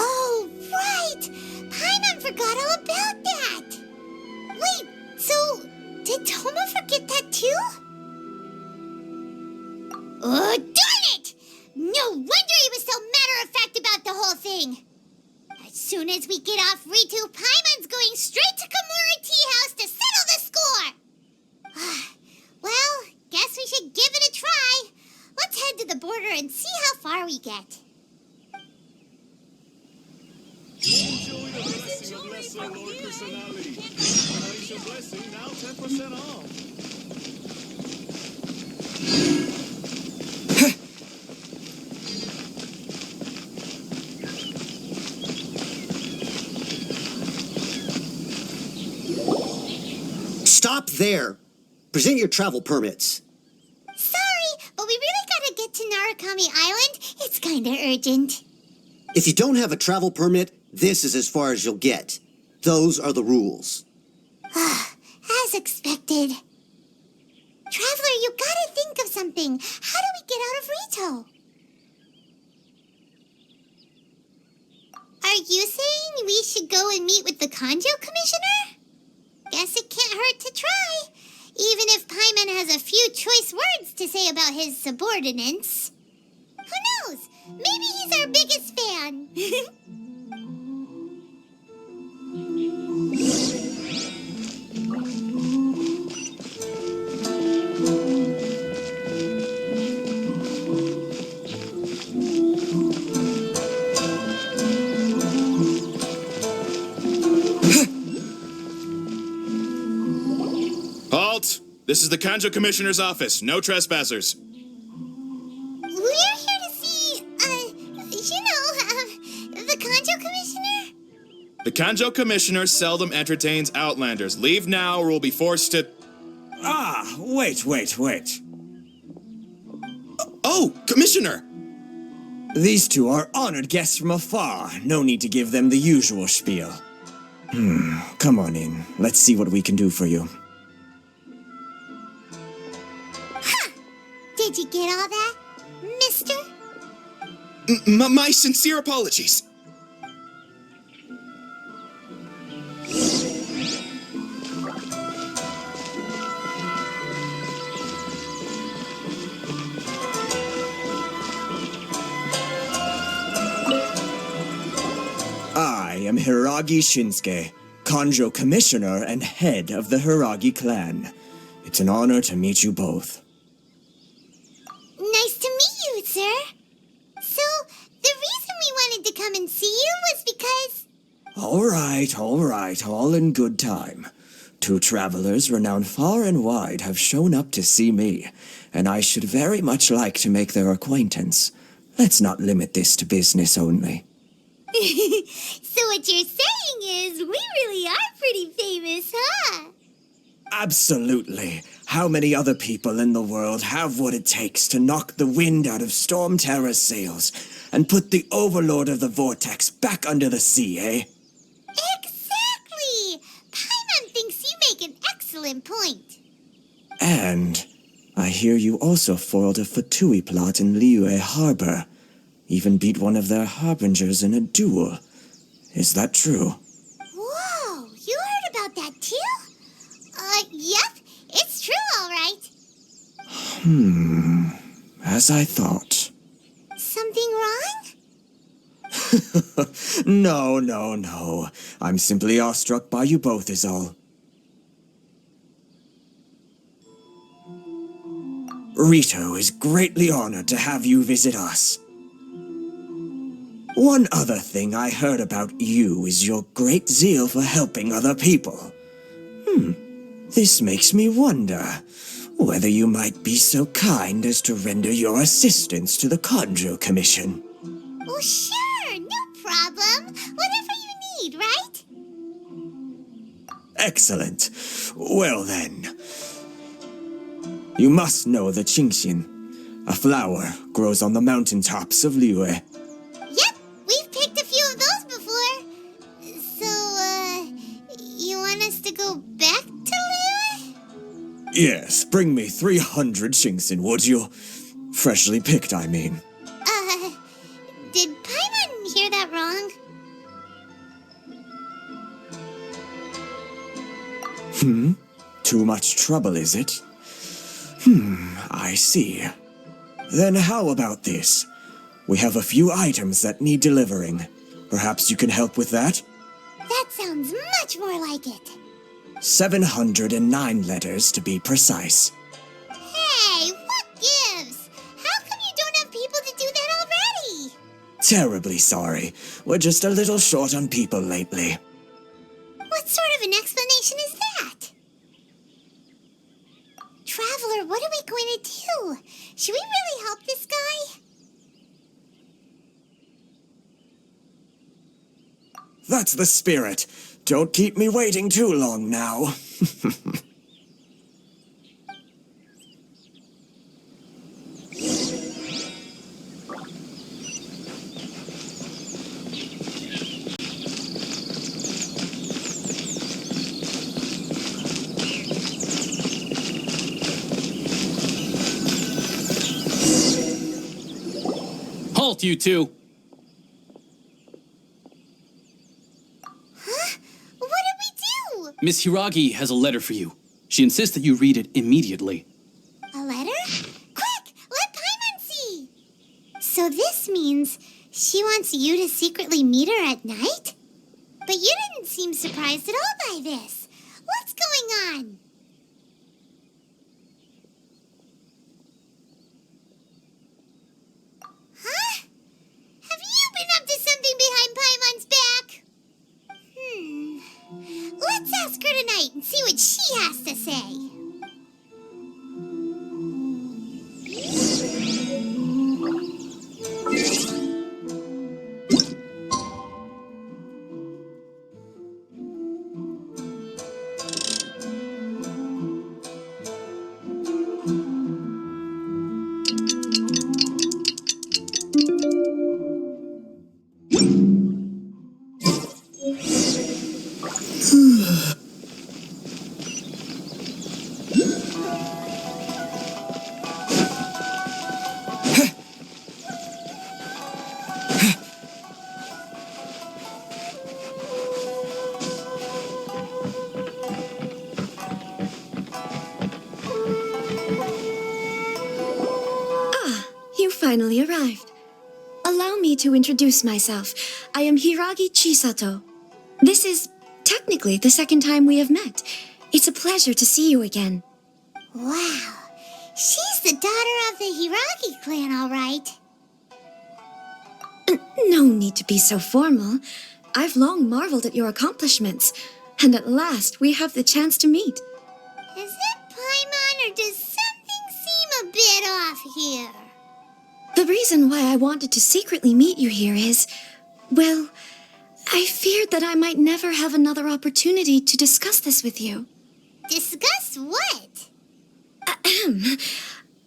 Oh, right! Paimon forgot all about that! Wait, so did Thoma forget that too? Oh, darn it! No wonder he was so matter-of-fact about the whole thing. As soon as we get off Ritu, Paimon's going straight to Kamura Tea House to settle the score! Well, guess we should give it a try. Let's head to the border and see how far we get. Enjoy the blessing of Lesser Lord Personality. Place your blessing, now 10% off. Stop there! Present your travel permits. Sorry, but we really gotta get to Narukami Island. It's kinda urgent. If you don't have a travel permit, this is as far as you'll get. Those are the rules. As expected. Traveler, you gotta think of something. How do we get out of Rito? Are you saying we should go and meet with the Kanjou Commissioner? Guess it can't hurt to try. Even if Paimon has a few choice words to say about his subordinates. Who knows? Maybe he's our biggest fan. Halt! This is the Kanjou Commissioner's office. No trespassers. We're here to see, the Kanjou Commissioner? The Kanjou Commissioner seldom entertains Outlanders. Leave now or we'll be forced to... Ah, wait. Oh, Commissioner! These two are honored guests from afar. No need to give them the usual spiel. Come on in. Let's see what we can do for you. Did you get all that, mister? My sincere apologies. I am Hiragi Shinsuke, Kanjou Commissioner and head of the Hiragi clan. It's an honor to meet you both. Nice to meet you, sir. So, the reason we wanted to come and see you was because... All right, all in good time. Two travelers renowned far and wide have shown up to see me, and I should very much like to make their acquaintance. Let's not limit this to business only. So what you're saying is, we really are pretty famous, huh? Absolutely. How many other people in the world have what it takes to knock the wind out of Storm Terror's sails and put the Overlord of the Vortex back under the sea, eh? Exactly! Paimon thinks you make an excellent point. And I hear you also foiled a Fatui plot in Liyue Harbor. Even beat one of their harbingers in a duel. Is that true? Whoa, you heard about that too? Yep, it's true, all right. As I thought. Something wrong? No. I'm simply awestruck by you both is all. Rito is greatly honored to have you visit us. One other thing I heard about you is your great zeal for helping other people. This makes me wonder whether you might be so kind as to render your assistance to the Kanjou Commission. Oh, sure, no problem. Whatever you need, right? Excellent. Well then, you must know the Qingxin. A flower grows on the mountaintops of Liyue. Yep, we've picked a few of those before. So, you want us to go back to Liyue? Yes, bring me 300 Qingxin, would you? Freshly picked, I mean. Did Paimon hear that wrong? Too much trouble, is it? I see. Then how about this? We have a few items that need delivering. Perhaps you can help with that? That sounds much more like it. 709 letters to be precise. Hey, what gives? How come you don't have people to do that already? Terribly sorry. We're just a little short on people lately. What sort of an explanation is that? Traveler, what are we going to do? Should we really help this guy? That's the spirit. Don't keep me waiting too long now. Halt, you two! Miss Hiragi has a letter for you. She insists that you read it immediately. A letter? Quick, let Paimon see! So this means she wants you to secretly meet her at night? But you didn't seem surprised at all by this. What's going on? Huh? Have you been up to something behind Paimon's back? Let's ask her tonight and see what she has to say. Finally arrived. Allow me to introduce myself. I am Hiragi Chisato. This is technically the second time we have met. It's a pleasure to see you again. Wow, she's the daughter of the Hiragi clan, all right. No need to be so formal. I've long marveled at your accomplishments, and at last we have the chance to meet. Is it Paimon, or does something seem a bit off here? The reason why I wanted to secretly meet you here is, well, I feared that I might never have another opportunity to discuss this with you. Discuss what?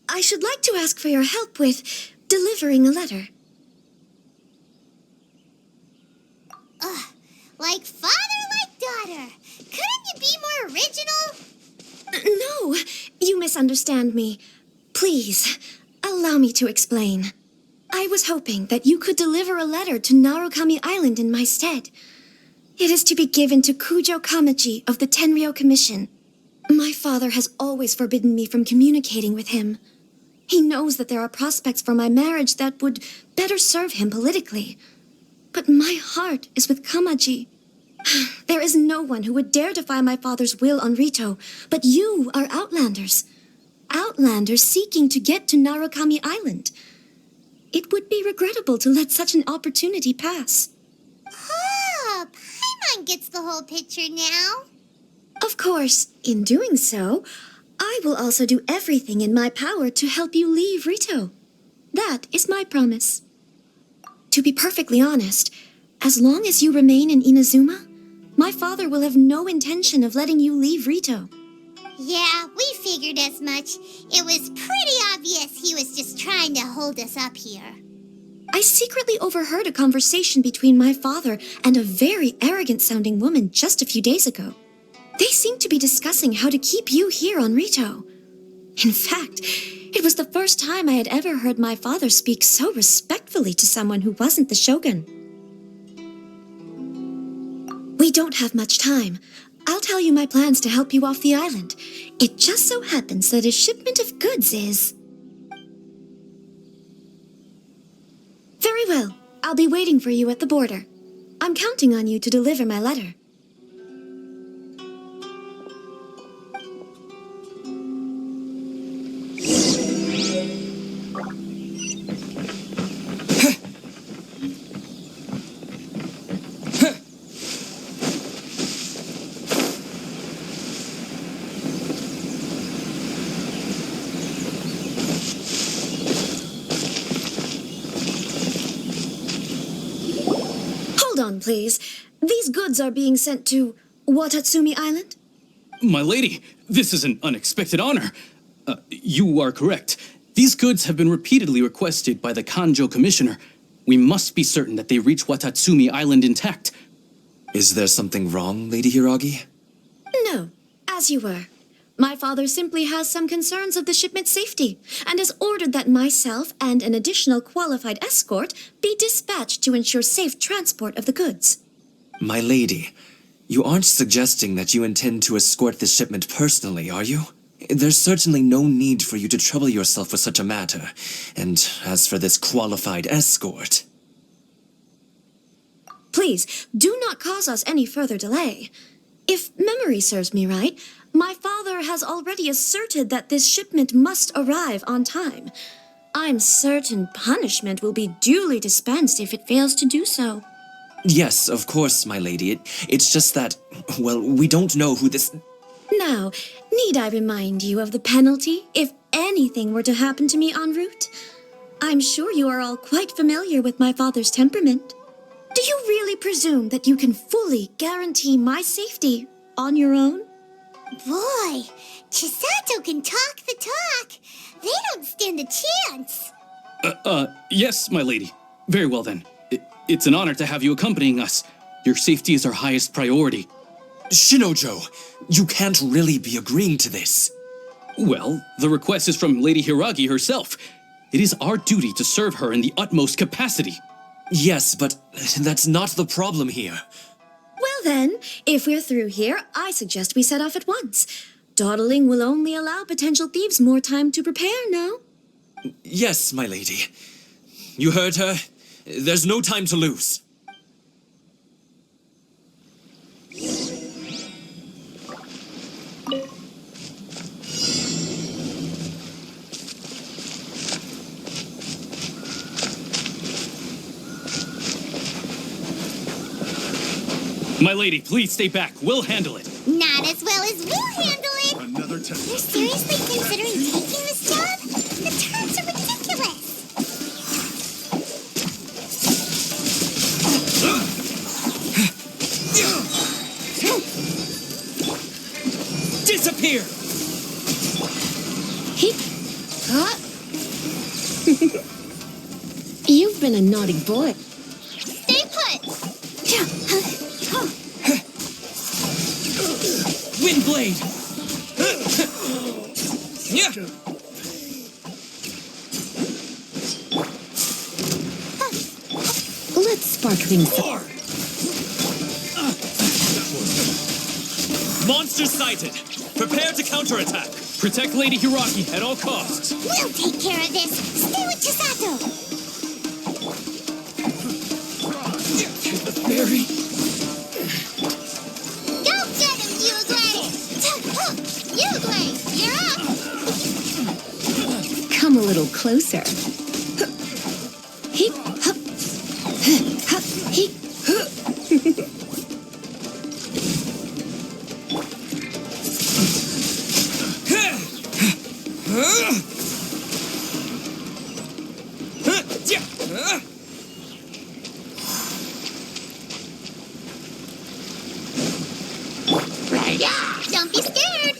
I should like to ask for your help with delivering a letter. Like father, like daughter. Couldn't you be more original? No, you misunderstand me. Please, allow me to explain. I was hoping that you could deliver a letter to Narukami Island in my stead. It is to be given to Kujo Kamaji of the Tenryou Commission. My father has always forbidden me from communicating with him. He knows that there are prospects for my marriage that would better serve him politically. But my heart is with Kamaji. There is no one who would dare defy my father's will on Rito, but you are Outlanders. Outlanders seeking to get to Narukami Island. It would be regrettable to let such an opportunity pass. Oh, Paimon gets the whole picture now. Of course, in doing so, I will also do everything in my power to help you leave Rito. That is my promise. To be perfectly honest, as long as you remain in Inazuma, my father will have no intention of letting you leave Rito. Yeah, we figured as much. It was pretty obvious he was just trying to hold us up here. I secretly overheard a conversation between my father and a very arrogant-sounding woman just a few days ago. They seemed to be discussing how to keep you here on Rito. In fact, it was the first time I had ever heard my father speak so respectfully to someone who wasn't the Shogun. We don't have much time. I'll tell you my plans to help you off the island. It just so happens that a shipment of goods is... I'll be waiting for you at the border. I'm counting on you to deliver my letter. Hold on, please. These goods are being sent to Watatsumi Island? My lady, this is an unexpected honor. You are correct. These goods have been repeatedly requested by the Kanjou Commissioner. We must be certain that they reach Watatsumi Island intact. Is there something wrong, Lady Hiragi? No, as you were. My father simply has some concerns of the shipment's safety and has ordered that myself and an additional qualified escort be dispatched to ensure safe transport of the goods. My lady, you aren't suggesting that you intend to escort this shipment personally, are you? There's certainly no need for you to trouble yourself with such a matter. And as for this qualified escort... Please, do not cause us any further delay. If memory serves me right, my father has already asserted that this shipment must arrive on time. I'm certain punishment will be duly dispensed if it fails to do so. Yes, of course, my lady. It's just that, well, we don't know who this... Now, need I remind you of the penalty if anything were to happen to me en route? I'm sure you are all quite familiar with my father's temperament. Do you really presume that you can fully guarantee my safety on your own? Boy, Chisato can talk the talk. They don't stand a chance. Yes, my lady. Very well then. It's an honor to have you accompanying us. Your safety is our highest priority. Shinojo, you can't really be agreeing to this. Well, the request is from Lady Hiragi herself. It is our duty to serve her in the utmost capacity. Yes, but that's not the problem here. Well then, if we're through here, I suggest we set off at once. Dawdling will only allow potential thieves more time to prepare, no? Yes, my lady. You heard her. There's no time to lose. My lady, please stay back. We'll handle it. Not as well as we'll handle it. Another test. You're seriously considering taking this job? The terms are ridiculous. Disappear! You've been a naughty boy. Stay put. Windblade! Let's spark things up. Monster sighted! Prepare to counterattack! Protect Lady Hiragi at all costs! We'll take care of this. Stay with Chisato. The fairy. Go get him, Yuglei! Yuglei, you're up! Come a little closer. Heep, hup. Hup, heep. Don't be scared.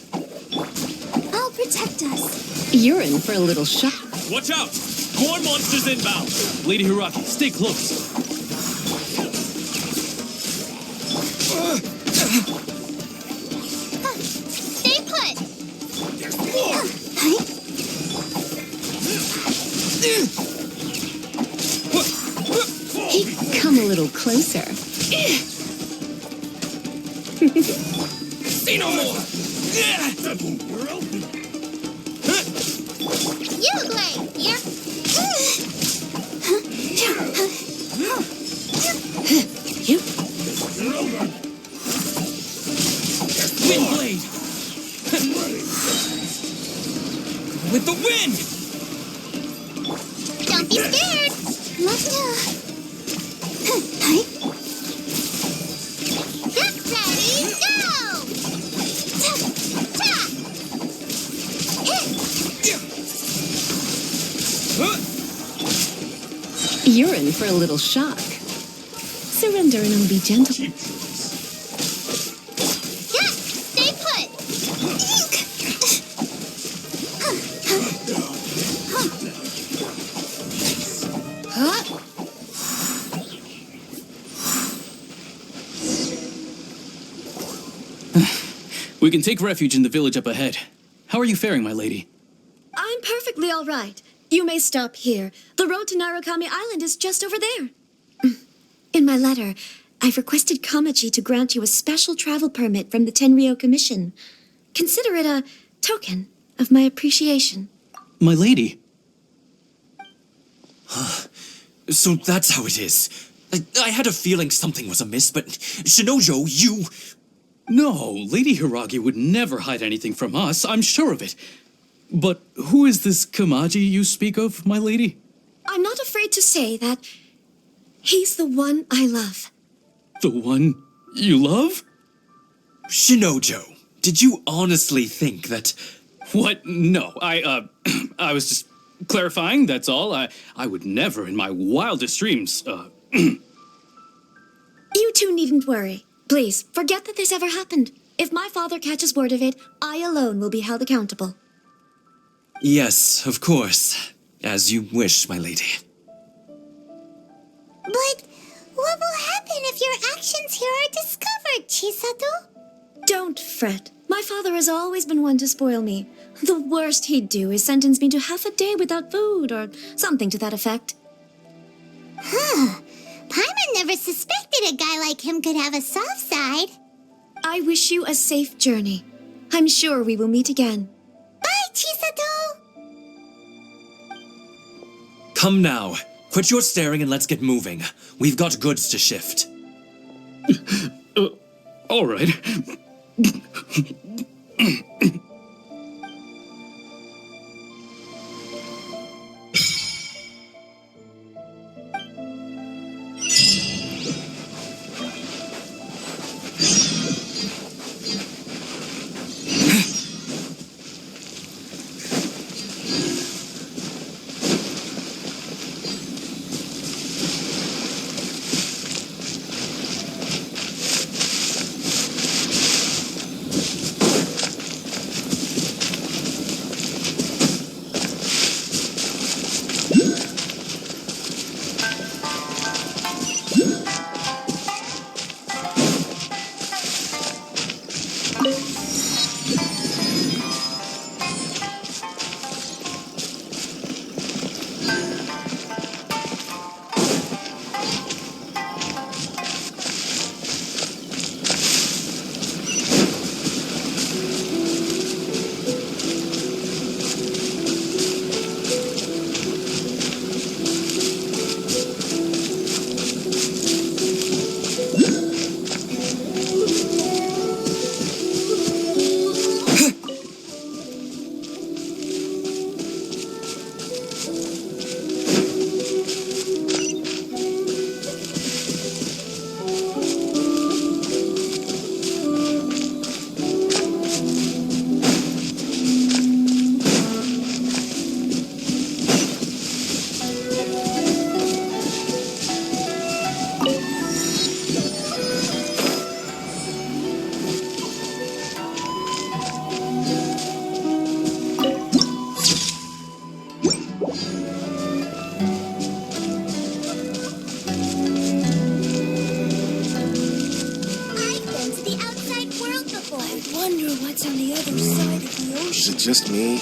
I'll protect us. You're in for a little shock. Watch out! More monsters inbound! Lady Hiragi, stay close. Stay put. Come a little closer. Say no more! Yuglei, you're... be scared. Let's go. Hi. Get ready, go! Ta, ta. You're in for a little shock. Surrender and be gentle. Yeah, stay put. We can take refuge in the village up ahead. How are you faring, my lady? I'm perfectly all right. You may stop here. The road to Narukami Island is just over there. In my letter, I've requested Kamachi to grant you a special travel permit from the Tenryou Commission. Consider it a token of my appreciation. My lady? So that's how it is. I had a feeling something was amiss, but Shinojo, you... No, Lady Hiragi would never hide anything from us, I'm sure of it. But who is this Kamaji you speak of, my lady? I'm not afraid to say that he's the one I love. The one you love? Shinojo, did you honestly think that... What? No, I was just clarifying, that's all. I would never in my wildest dreams, You two needn't worry. Please, forget that this ever happened. If my father catches word of it, I alone will be held accountable. Yes, of course. As you wish, my lady. But what will happen if your actions here are discovered, Chisato? Don't fret. My father has always been one to spoil me. The worst he'd do is sentence me to half a day without food or something to that effect. Huh. Paimon never suspected a guy like him could have a soft side. I wish you a safe journey. I'm sure we will meet again. Bye, Chisato! Come now. Quit your staring and let's get moving. We've got goods to shift. All right. Is it just me?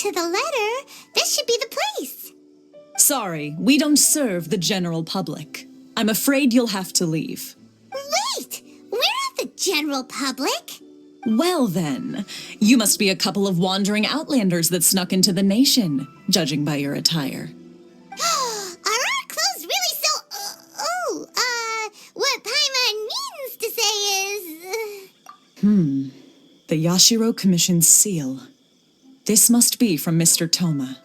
to the letter, this should be the place. Sorry, we don't serve the general public. I'm afraid you'll have to leave. Wait! We're not the general public. Well then, you must be a couple of wandering outlanders that snuck into the nation, judging by your attire. Are our clothes really so... what Paimon means to say is... The Yashiro Commission seal. This must be from Mr. Thoma.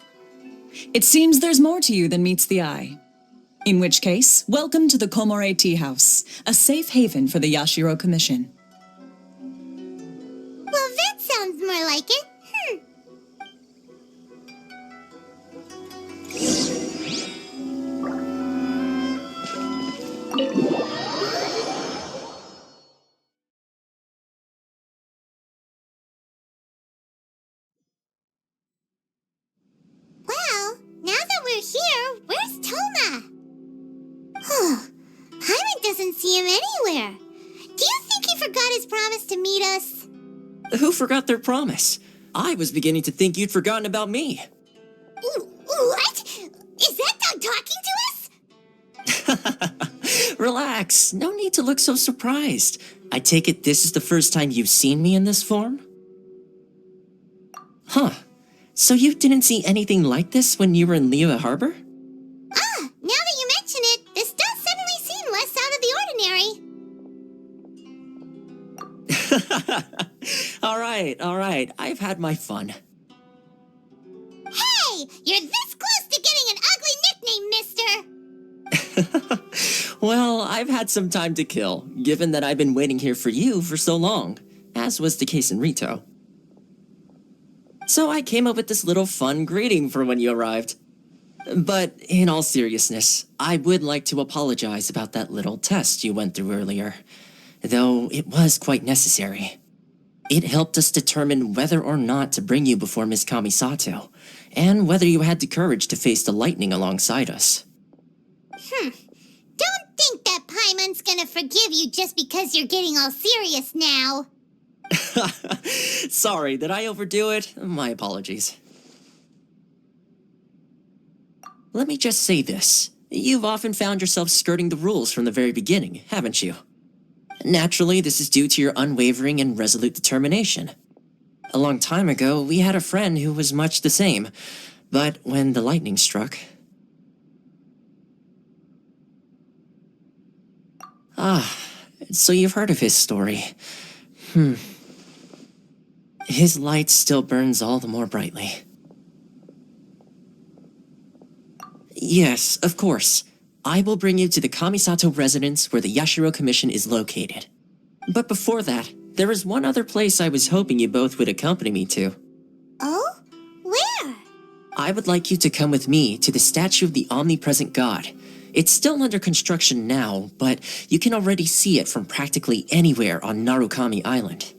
It seems there's more to you than meets the eye. In which case, welcome to the Komore Tea House, a safe haven for the Yashiro Commission. Well, that sounds more like it. Well, now that we're here, where's Thoma? Paimon doesn't see him anywhere. Do you think he forgot his promise to meet us? Who forgot their promise? I was beginning to think you'd forgotten about me. What? Is that dog talking to us? Relax. No need to look so surprised. I take it this is the first time you've seen me in this form? Huh. So you didn't see anything like this when you were in Liyue Harbor? Now that you mention it, this does suddenly seem less out of the ordinary. All right. I've had my fun. Hey! You're this close to getting an ugly nickname, mister! Well, I've had some time to kill, given that I've been waiting here for you for so long, as was the case in Rito. So I came up with this little fun greeting for when you arrived. But in all seriousness, I would like to apologize about that little test you went through earlier, though it was quite necessary. It helped us determine whether or not to bring you before Miss Kamisato, and whether you had the courage to face the lightning alongside us. Don't think that Paimon's gonna forgive you just because you're getting all serious now. Sorry, did I overdo it? My apologies. Let me just say this. You've often found yourself skirting the rules from the very beginning, haven't you? Naturally, this is due to your unwavering and resolute determination. A long time ago, we had a friend who was much the same, but when the lightning struck... so you've heard of his story. His light still burns all the more brightly. Yes, of course. I will bring you to the Kamisato residence where the Yashiro Commission is located. But before that, there is one other place I was hoping you both would accompany me to. Oh? Where? I would like you to come with me to the statue of the omnipresent god. It's still under construction now, but you can already see it from practically anywhere on Narukami Island.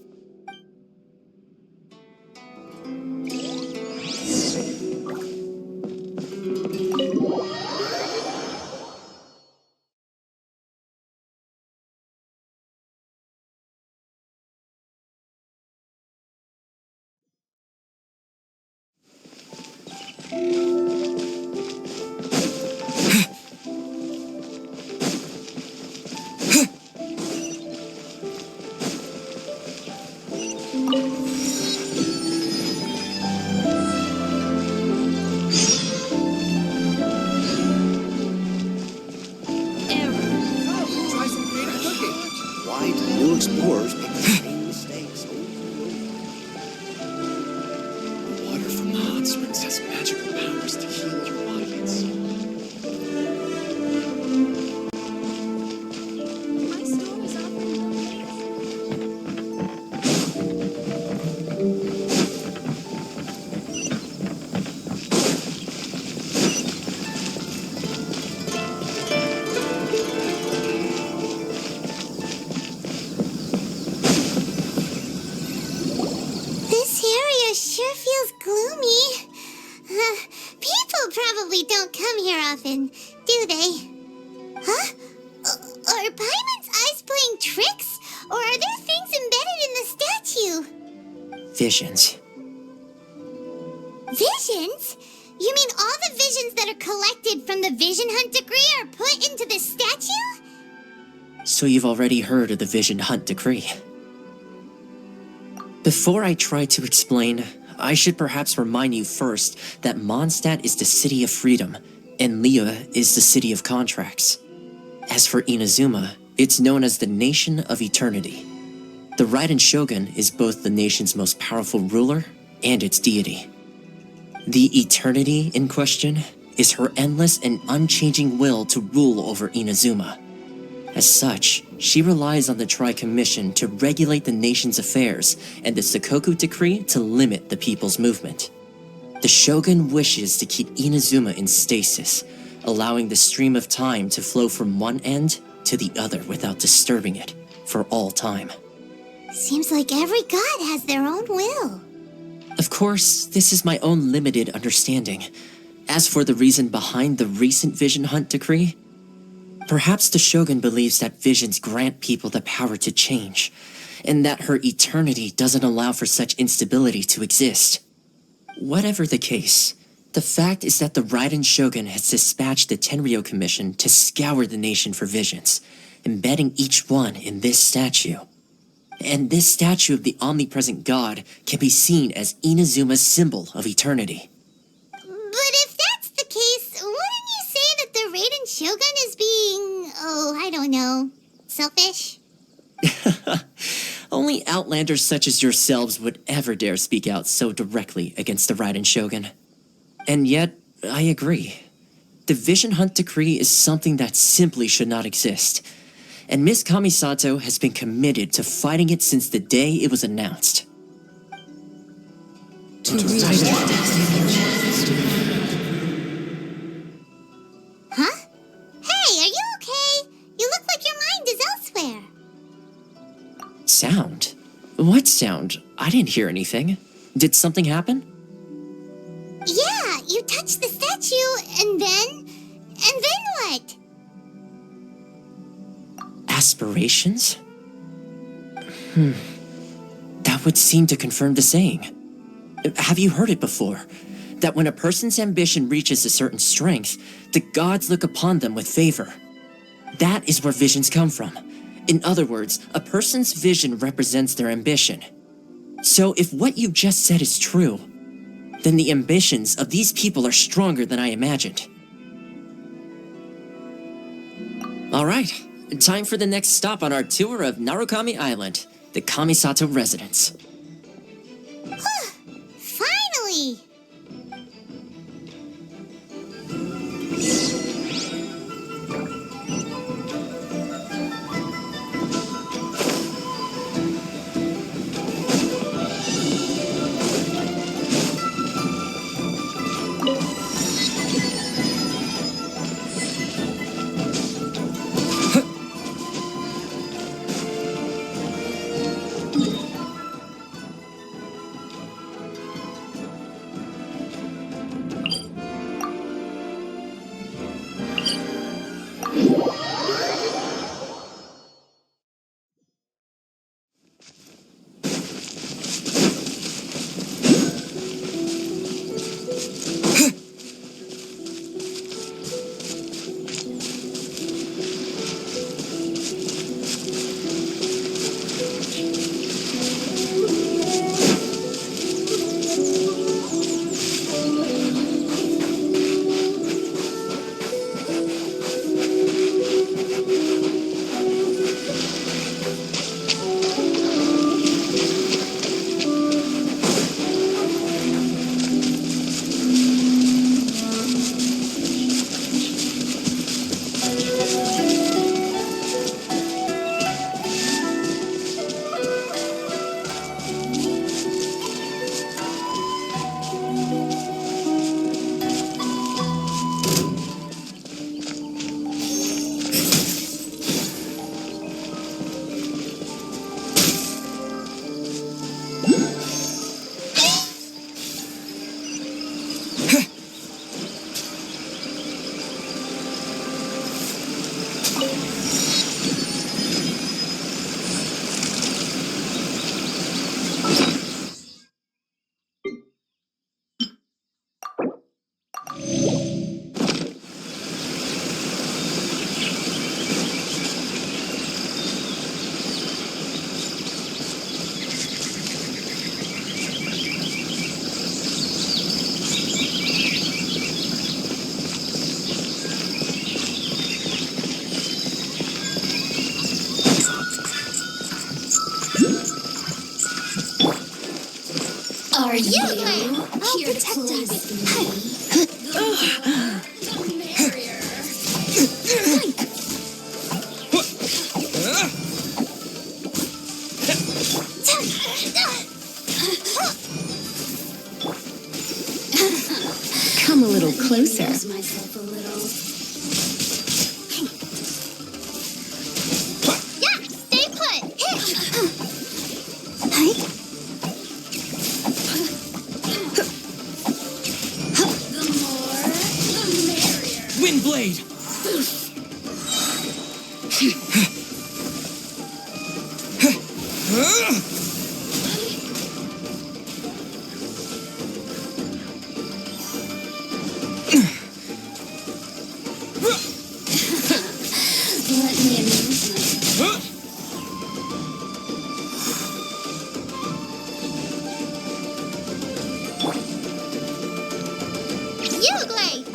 New explorers make the same mistakes over and over. Water from the hot springs has magical powers to heal your audience. My store is sure feels gloomy. People probably don't come here often, do they? Huh? Are Paimon's eyes playing tricks? Or are there things embedded in the statue? Visions. Visions? You mean all the visions that are collected from the Vision Hunt Decree are put into this statue? So you've already heard of the Vision Hunt Decree. Before I try to explain, I should perhaps remind you first that Mondstadt is the city of freedom, and Liyue is the city of contracts. As for Inazuma, it's known as the Nation of Eternity. The Raiden Shogun is both the nation's most powerful ruler and its deity. The Eternity in question is her endless and unchanging will to rule over Inazuma. As such, she relies on the Tri-Commission to regulate the nation's affairs and the Sakoku Decree to limit the people's movement. The Shogun wishes to keep Inazuma in stasis, allowing the stream of time to flow from one end to the other without disturbing it for all time. Seems like every god has their own will. Of course, this is my own limited understanding. As for the reason behind the recent Vision Hunt Decree, perhaps the Shogun believes that visions grant people the power to change, and that her eternity doesn't allow for such instability to exist. Whatever the case, the fact is that the Raiden Shogun has dispatched the Tenryou Commission to scour the nation for visions, embedding each one in this statue. And this statue of the omnipresent god can be seen as Inazuma's symbol of eternity. But if that's the case, wouldn't you say that the Raiden Shogun is being, I don't know, selfish? Only outlanders such as yourselves would ever dare speak out so directly against the Raiden Shogun. And yet, I agree. The Vision Hunt Decree is something that simply should not exist. And Miss Kamisato has been committed to fighting it since the day it was announced. Huh? Hey, are you okay? You look like your mind is elsewhere. Sound? What sound? I didn't hear anything. Did something happen? Yeah, you touched the statue, and then what? Aspirations? That would seem to confirm the saying. Have you heard it before? That when a person's ambition reaches a certain strength, the gods look upon them with favor. That is where visions come from. In other words, a person's vision represents their ambition. So if what you just said is true, then the ambitions of these people are stronger than I imagined. All right, time for the next stop on our tour of Narukami Island, the Kamisato residence. Finally! Here to protect Come a little closer. Yeah, stay put. Windblade!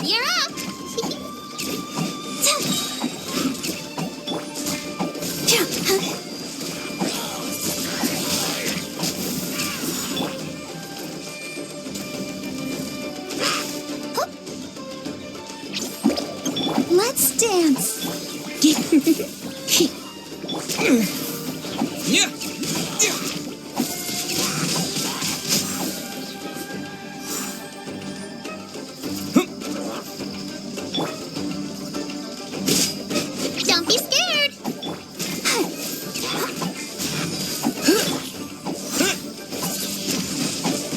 You're up. Let's dance. Don't be scared.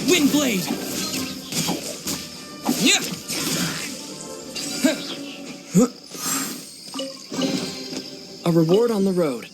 Windblade! A reward on the road.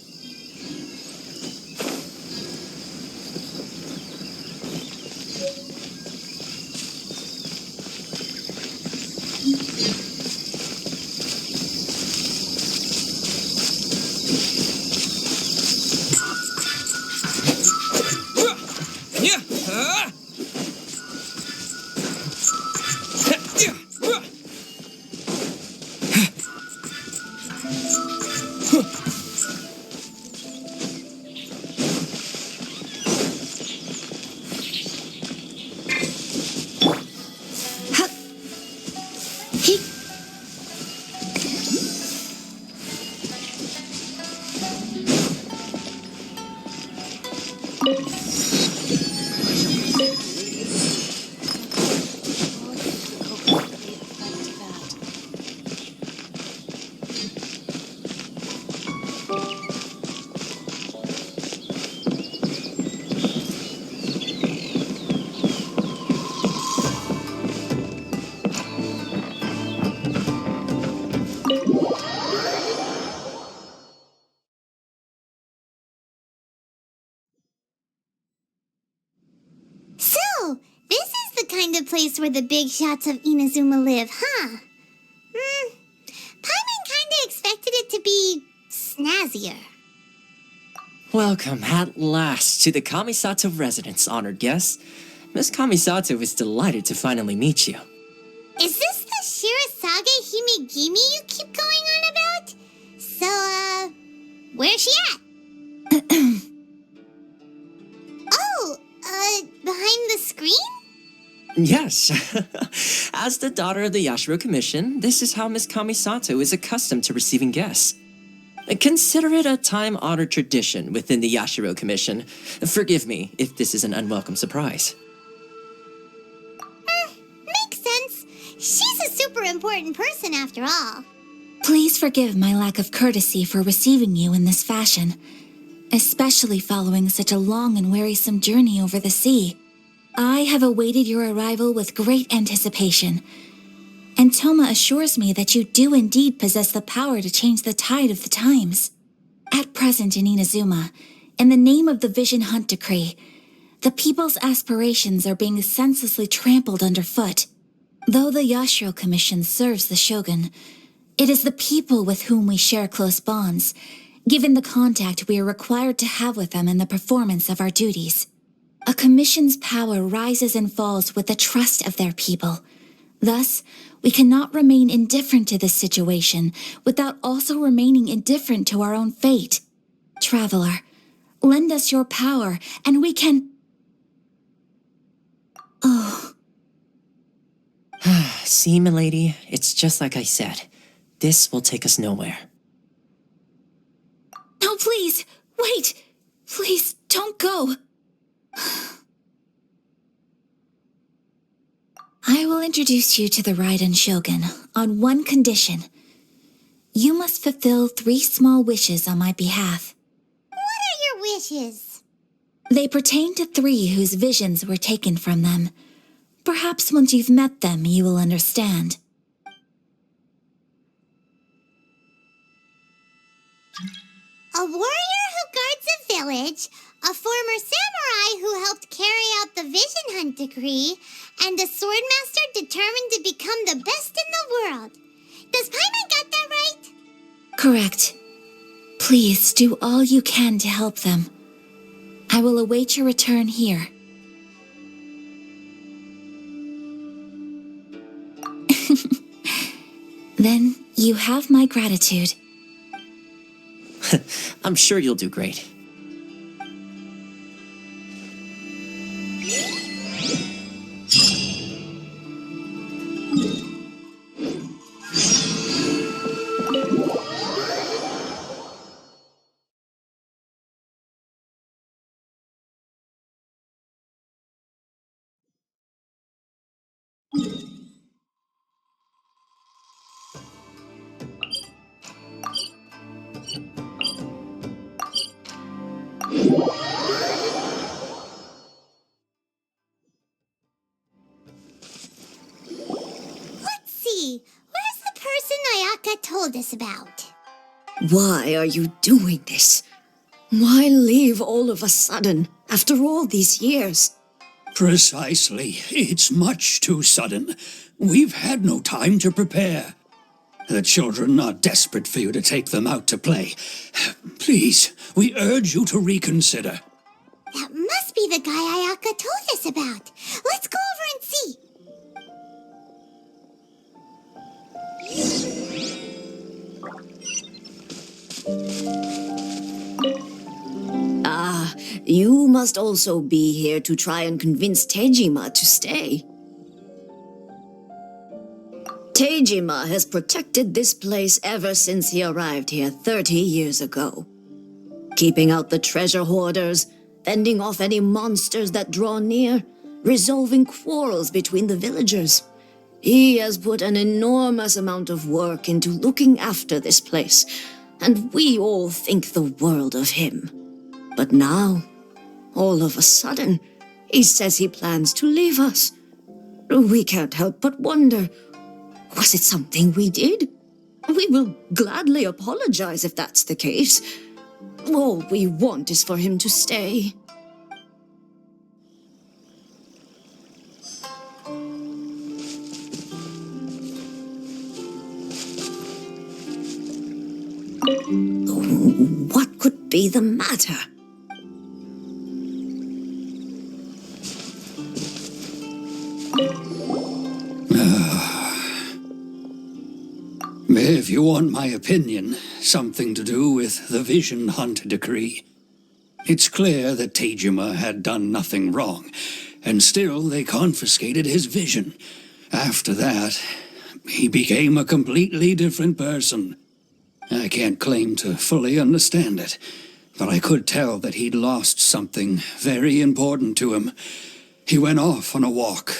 So, this is the kind of place where the big shots of Inazuma live, huh? Paimon kinda expected it to be snazzier. Welcome at last to the Kamisato residence, honored guests. Miss Kamisato is delighted to finally meet you. Is this the Shirazage Himegimi you keep going on about? So, where's she at? Behind the screen? Yes. As the daughter of the Yashiro Commission, this is how Miss Kamisato is accustomed to receiving guests. Consider it a time-honored tradition within the Yashiro Commission. Forgive me if this is an unwelcome surprise. Makes sense. She's a super important person after all. Please forgive my lack of courtesy for receiving you in this fashion, especially following such a long and wearisome journey over the sea. I have awaited your arrival with great anticipation, and Thoma assures me that you do indeed possess the power to change the tide of the times. At present in Inazuma, in the name of the Vision Hunt Decree, the people's aspirations are being senselessly trampled underfoot. Though the Yashiro Commission serves the Shogun, it is the people with whom we share close bonds, given the contact we are required to have with them in the performance of our duties. A commission's power rises and falls with the trust of their people. Thus, we cannot remain indifferent to this situation without also remaining indifferent to our own fate. Traveler, lend us your power, and we can... See, milady, it's just like I said. This will take us nowhere. No, please, wait! Please, don't go! I will introduce you to the Raiden Shogun on one condition. You must fulfill 3 small wishes on my behalf. What are your wishes? They pertain to 3 whose visions were taken from them. Perhaps once you've met them, you will understand. A warrior who guards a village, a former samurai who helped carry out the Vision Hunt Decree, and a swordmaster determined to become the best in the world. Does Paimon got that right? Correct. Please do all you can to help them. I will await your return here. Then you have my gratitude. I'm sure you'll do great. Let's see. Where's the person Ayaka told us about? Why are you doing this? Why leave all of a sudden, after all these years? Precisely. It's much too sudden. We've had no time to prepare. The children are desperate for you to take them out to play. Please, we urge you to reconsider. That must be the guy Ayaka told us about. Let's go over and see. Ah, you must also be here to try and convince Tejima to stay. Tejima has protected this place ever since he arrived here 30 years ago. Keeping out the treasure hoarders, fending off any monsters that draw near, resolving quarrels between the villagers. He has put an enormous amount of work into looking after this place, and we all think the world of him. But now, all of a sudden, he says he plans to leave us. We can't help but wonder, was it something we did? We will gladly apologize if that's the case. All we want is for him to stay. What could be the matter? If you want my opinion, something to do with the Vision Hunt Decree. It's clear that Tejima had done nothing wrong, and still they confiscated his vision. After that, he became a completely different person. I can't claim to fully understand it, but I could tell that he'd lost something very important to him. He went off on a walk,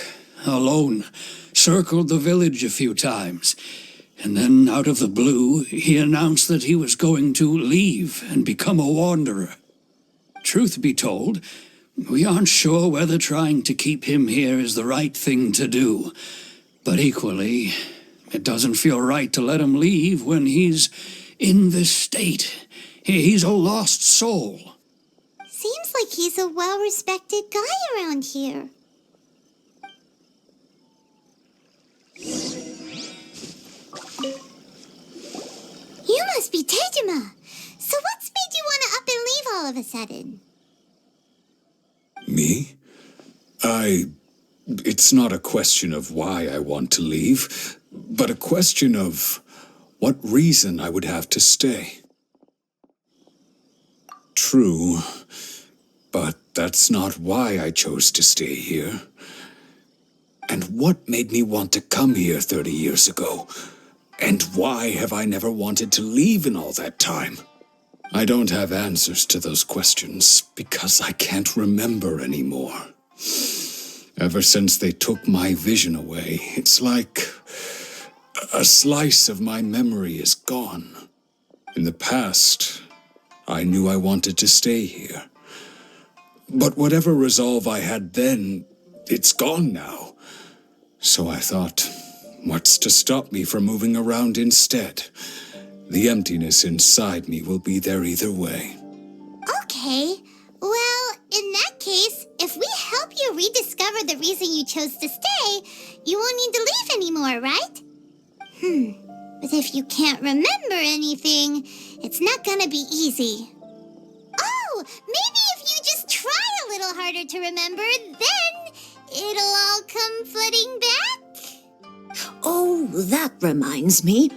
alone, circled the village a few times, and then, out of the blue, he announced that he was going to leave and become a wanderer. Truth be told, we aren't sure whether trying to keep him here is the right thing to do. But equally, it doesn't feel right to let him leave when he's in this state. He's a lost soul. Seems like he's a well-respected guy around here. You must be Tejima. So what's made you want to up and leave all of a sudden? Me? It's not a question of why I want to leave, but a question of what reason I would have to stay. True, but that's not why I chose to stay here. And what made me want to come here 30 years ago? And why have I never wanted to leave in all that time? I don't have answers to those questions because I can't remember anymore. Ever since they took my vision away, it's like a slice of my memory is gone. In the past, I knew I wanted to stay here. But whatever resolve I had then, it's gone now. So I thought, what's to stop me from moving around instead? The emptiness inside me will be there either way. Okay. Well, in that case, if we help you rediscover the reason you chose to stay, you won't need to leave anymore, right? But if you can't remember anything, it's not gonna be easy. Oh, maybe if you just try a little harder to remember, then it'll all come flooding back? Oh, that reminds me.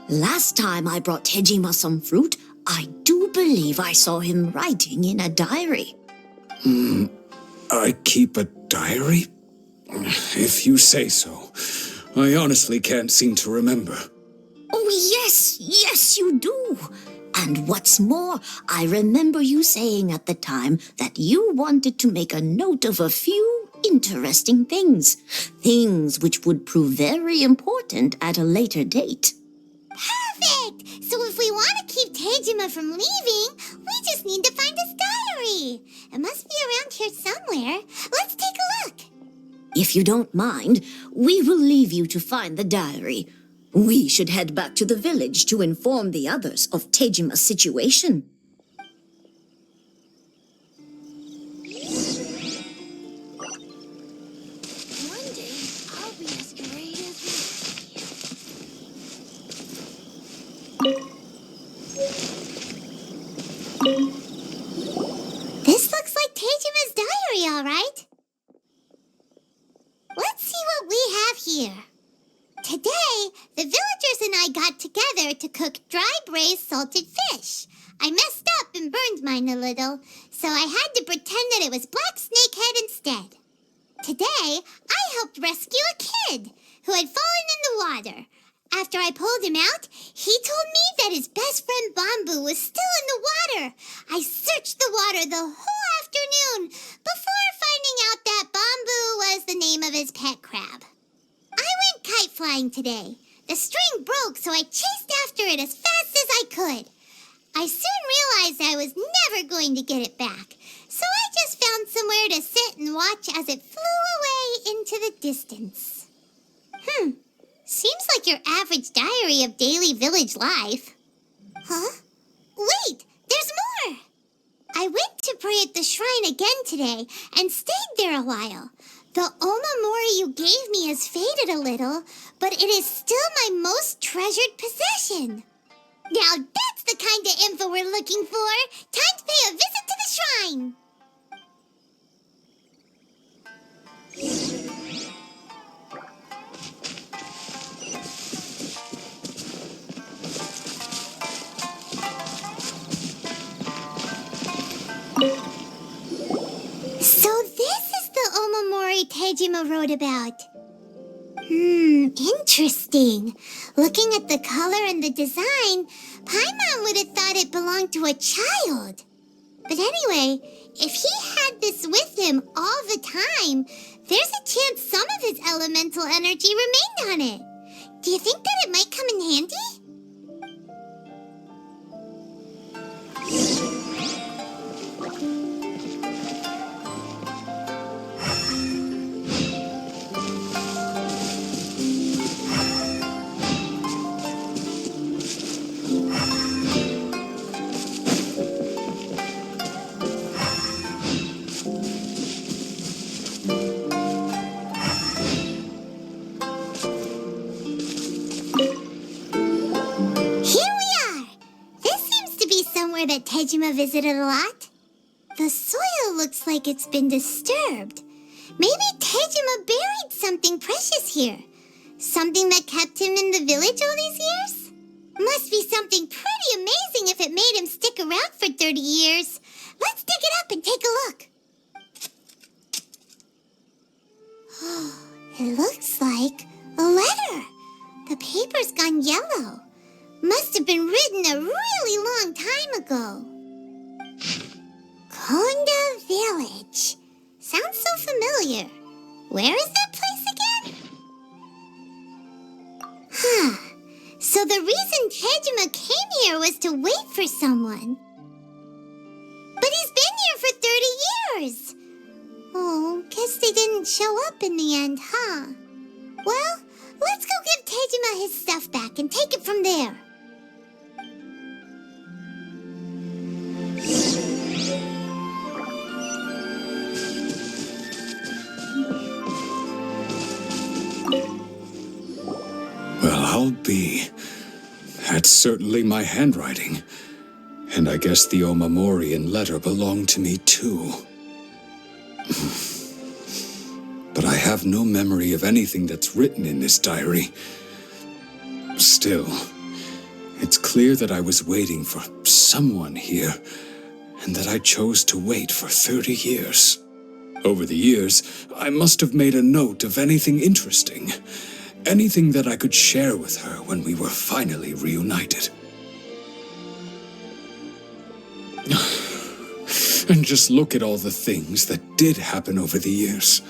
Last time I brought Tejima some fruit, I do believe I saw him writing in a diary. I keep a diary? If you say so. I honestly can't seem to remember. Oh, yes, you do. And what's more, I remember you saying at the time that you wanted to make a note of a few interesting things. Things which would prove very important at a later date. Perfect! So if we want to keep Tejima from leaving, we just need to find his diary. It must be around here somewhere. Let's take a look. If you don't mind, we will leave you to find the diary. We should head back to the village to inform the others of Tejima's situation. One day, I'll be as great as This looks like Tejima's diary, all right. Let's see what we have here. Today, the villagers and I got together to cook dry braised salted fish. I messed up and burned mine a little, so I had to pretend that it was black snakehead instead. Today, I helped rescue a kid who had fallen in the water. After I pulled him out, he told me that his best friend Bamboo was still in the water. I searched the water the whole afternoon before finding out that Bamboo was the name of his pet crab. I went kite flying today. The string broke, so I chased after it as fast as I could. I soon realized I was never going to get it back, so I just found somewhere to sit and watch as it flew away into the distance. Seems like your average diary of daily village life. Huh? Wait, there's more! I went to pray at the shrine again today and stayed there a while. The omamori you gave me has faded a little, but it is still my most treasured possession. Now that's the kind of info we're looking for. Time to pay a visit to the shrine. So this is the omamori Tejima wrote about. Interesting. Looking at the color and the design, Paimon would have thought it belonged to a child. But anyway, if he had this with him all the time, there's a chance some of his elemental energy remained on it. Do you think that it might come in handy? That Tejima visited a lot. The soil looks like it's been disturbed. Maybe Tejima buried something precious here. Something that kept him in the village all these years? Must be something pretty amazing if it made him stick around for 30 years. Let's dig it up and take a look. It looks like a letter. The paper's gone yellow. Must have been written a really long time ago. Konda Village. Sounds so familiar. Where is that place again? Huh. So the reason Tejima came here was to wait for someone. But he's been here for 30 years. Oh, guess they didn't show up in the end, huh? Well, let's go give Tejima his stuff back and take it from there. Well, I'll be. That's certainly my handwriting. And I guess the Omamorian letter belonged to me too. But I have no memory of anything that's written in this diary. Still, it's clear that I was waiting for someone here, and that I chose to wait for 30 years. Over the years, I must have made a note of anything interesting, anything that I could share with her when we were finally reunited. And just look at all the things that did happen over the years.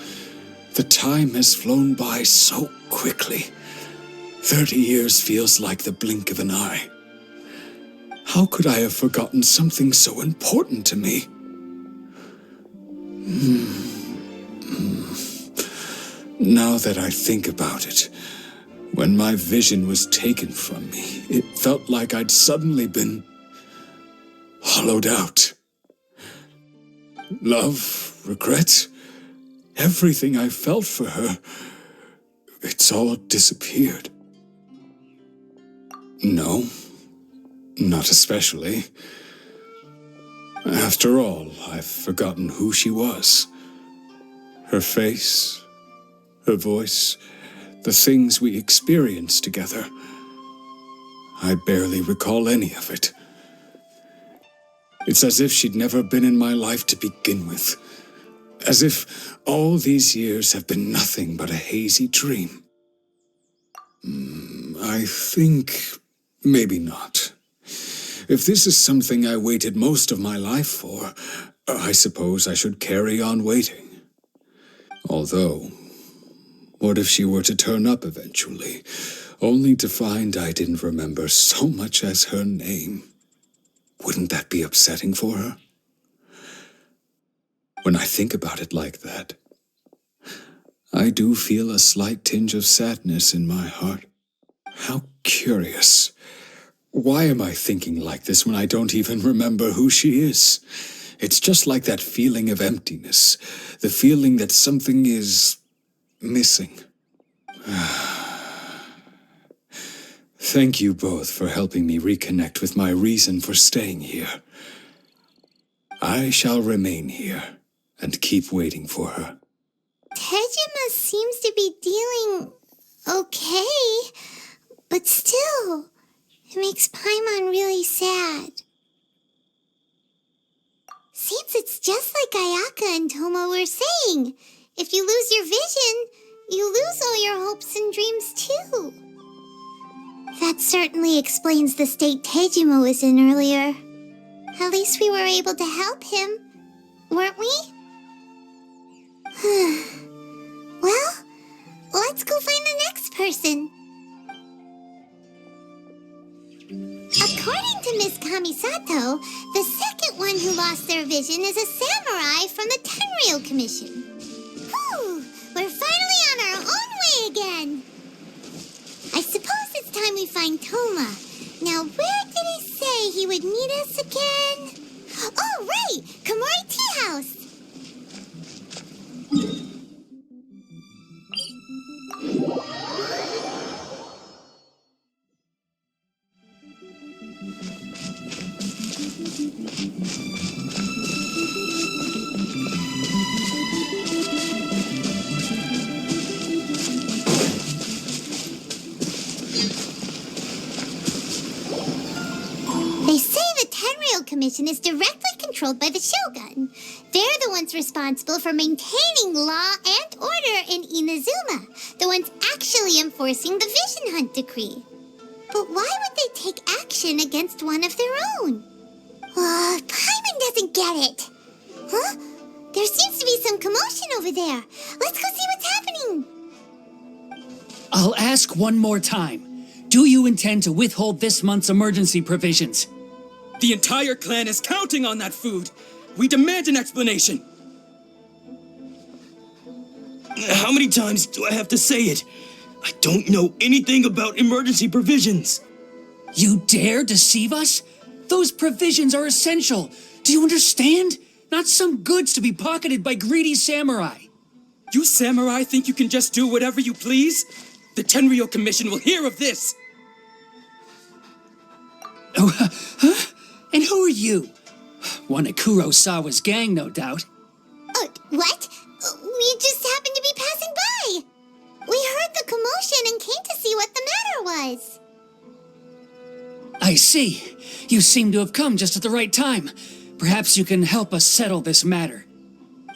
The time has flown by so quickly. 30 years feels like the blink of an eye. How could I have forgotten something so important to me? Now that I think about it, when my vision was taken from me, it felt like I'd suddenly been hollowed out. Love, regret, everything I felt for her, it's all disappeared. No, not especially. After all, I've forgotten who she was. Her face, her voice, the things we experienced together. I barely recall any of it. It's as if she'd never been in my life to begin with. As if all these years have been nothing but a hazy dream. I think maybe not. If this is something I waited most of my life for, I suppose I should carry on waiting. Although, what if she were to turn up eventually, only to find I didn't remember so much as her name? Wouldn't that be upsetting for her? When I think about it like that, I do feel a slight tinge of sadness in my heart. How curious. Why am I thinking like this when I don't even remember who she is? It's just like that feeling of emptiness, the feeling that something is missing. Thank you both for helping me reconnect with my reason for staying here. I shall remain here and keep waiting for her. Tejima seems to be dealing okay, but still, it makes Paimon really sad. Seems it's just like Ayaka and Thoma were saying. If you lose your vision, you lose all your hopes and dreams too. That certainly explains the state Tejima was in earlier. At least we were able to help him, weren't we? Well, let's go find the next person. According to Miss Kamisato, the second one who lost their vision is a samurai from the Tenryou Commission. Whew, we're finally on our own way again. I suppose it's time we find Thoma. Now, where did he say he would meet us again? Oh, right! Komori Tea House! They say the Tenryou Commission is directly controlled by the Shogun. They're the ones responsible for maintaining law and order in Inazuma. the ones actually enforcing the Vision Hunt Decree. But why would they take action against one of their own? Paimon doesn't get it. Huh? There seems to be some commotion over there. Let's go see what's happening. I'll ask one more time. Do you intend to withhold this month's emergency provisions? The entire clan is counting on that food. We demand an explanation. How many times do I have to say it? I don't know anything about emergency provisions. You dare deceive us? Those provisions are essential. Do you understand? Not some goods to be pocketed by greedy samurai. You samurai think you can just do whatever you please? The Tenryou Commission will hear of this. Oh, huh? And who are you? One of Kurosawa's gang, no doubt. What? We just happened to be passing by. We heard the commotion and came to see what the matter was. I see. You seem to have come just at the right time. Perhaps you can help us settle this matter.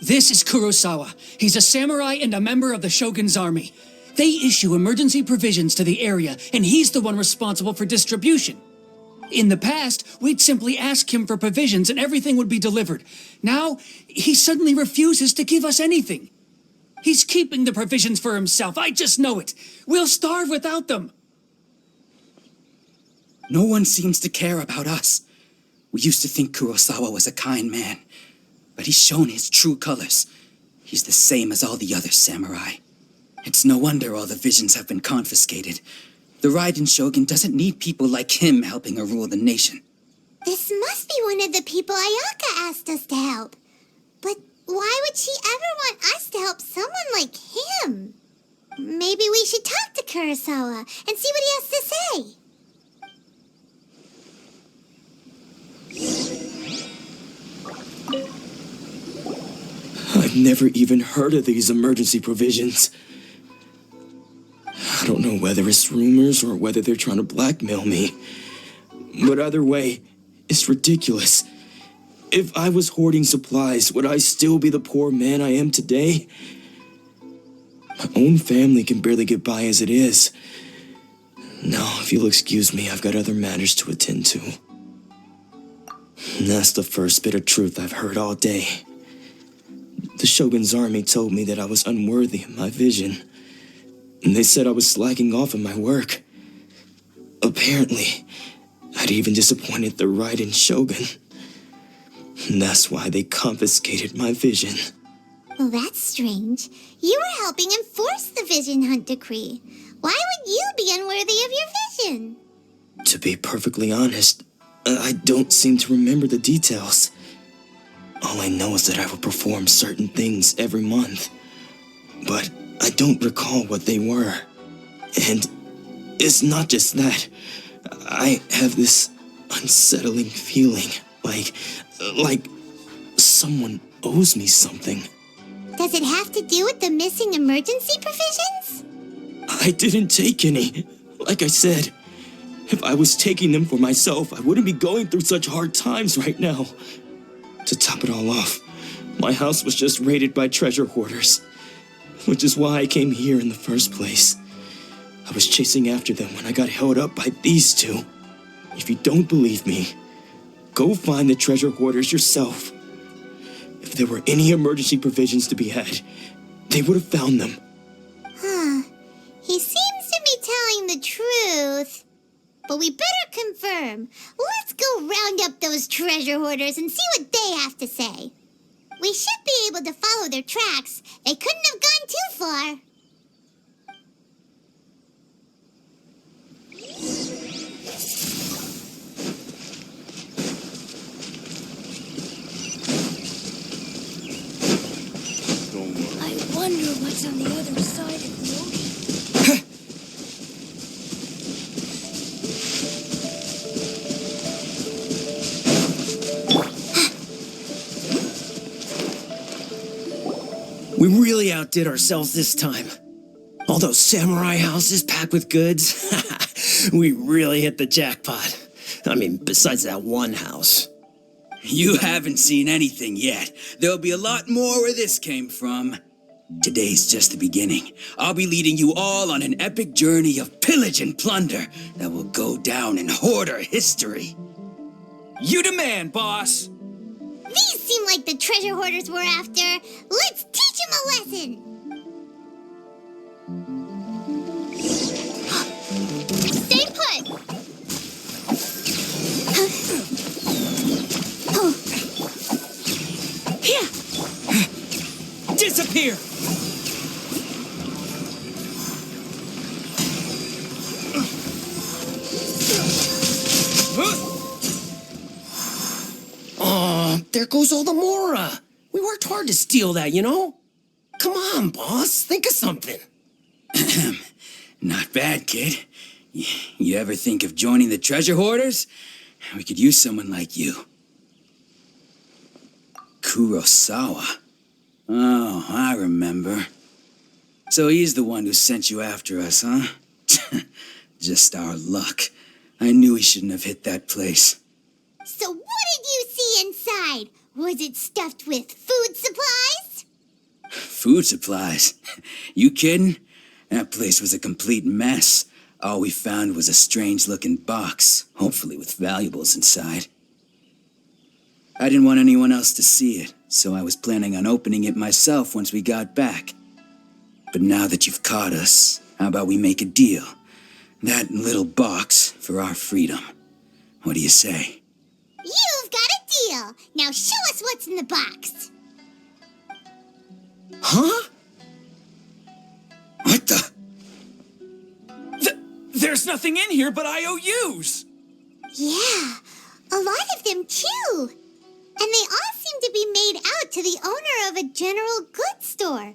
This is Kurosawa. He's a samurai and a member of the Shogun's army. They issue emergency provisions to the area, and he's the one responsible for distribution. In the past, we'd simply ask him for provisions and everything would be delivered. Now, he suddenly refuses to give us anything. He's keeping the provisions for himself. I just know it. We'll starve without them. No one seems to care about us. We used to think Kurosawa was a kind man, but he's shown his true colors. He's the same as all the other samurai. It's no wonder all the visions have been confiscated. The Raiden Shogun doesn't need people like him helping her rule the nation. This must be one of the people Ayaka asked us to help. But why would she ever want us to help someone like him? Maybe we should talk to Kurosawa and see what he has to say. I've never even heard of these emergency provisions. I don't know whether it's rumors or whether they're trying to blackmail me. But either way, it's ridiculous. If I was hoarding supplies, would I still be the poor man I am today? My own family can barely get by as it is. Now, if you'll excuse me, I've got other matters to attend to. And that's the first bit of truth I've heard all day. The Shogun's army told me that I was unworthy of my vision. And they said I was slacking off in my work. Apparently, I'd even disappointed the Raiden Shogun. And that's why they confiscated my vision. Well, that's strange. You were helping enforce the Vision Hunt Decree. Why would you be unworthy of your vision? To be perfectly honest, I don't seem to remember the details. All I know is that I would perform certain things every month. But I don't recall what they were. And it's not just that. I have this unsettling feeling, like someone owes me something. Does it have to do with the missing emergency provisions? I didn't take any. Like I said, if I was taking them for myself, I wouldn't be going through such hard times right now. To top it all off, my house was just raided by treasure hoarders, which is why I came here in the first place. I was chasing after them when I got held up by these two. If you don't believe me, go find the treasure hoarders yourself. If there were any emergency provisions to be had, they would have found them. Huh. He seems to be telling the truth. But we better confirm. Let's go round up those treasure hoarders and see what they have to say. We should be able to follow their tracks. They couldn't have gone too far. I wonder what's on the other side of the ocean. We really outdid ourselves this time. All those samurai houses packed with goods. We really hit the jackpot. I mean, besides that one house. You haven't seen anything yet. There'll be a lot more where this came from. Today's just the beginning. I'll be leading you all on an epic journey of pillage and plunder that will go down in Hoarder history. You demand, boss! These seem like the treasure hoarders we're after. Let's teach them a lesson! Stay put! Here! Disappear! Oh, there goes all the Mora. We worked hard to steal that, you know? Come on, boss. Think of something. Not bad, kid. You ever think of joining the treasure hoarders? We could use someone like you. Kurosawa. Oh, I remember. So he's the one who sent you after us, huh? Just our luck. I knew he shouldn't have hit that place. So what did you see inside? Was it stuffed with food supplies? Food supplies? You kidding? That place was a complete mess. All we found was a strange-looking box, hopefully with valuables inside. I didn't want anyone else to see it, so I was planning on opening it myself once we got back. But now that you've caught us, how about we make a deal? That little box for our freedom. What do you say? You've got a deal. Now show us what's in the box. Huh? What the? There's nothing in here but IOUs! Yeah, a lot of them too. And they all seem to be made out to the owner of a general goods store,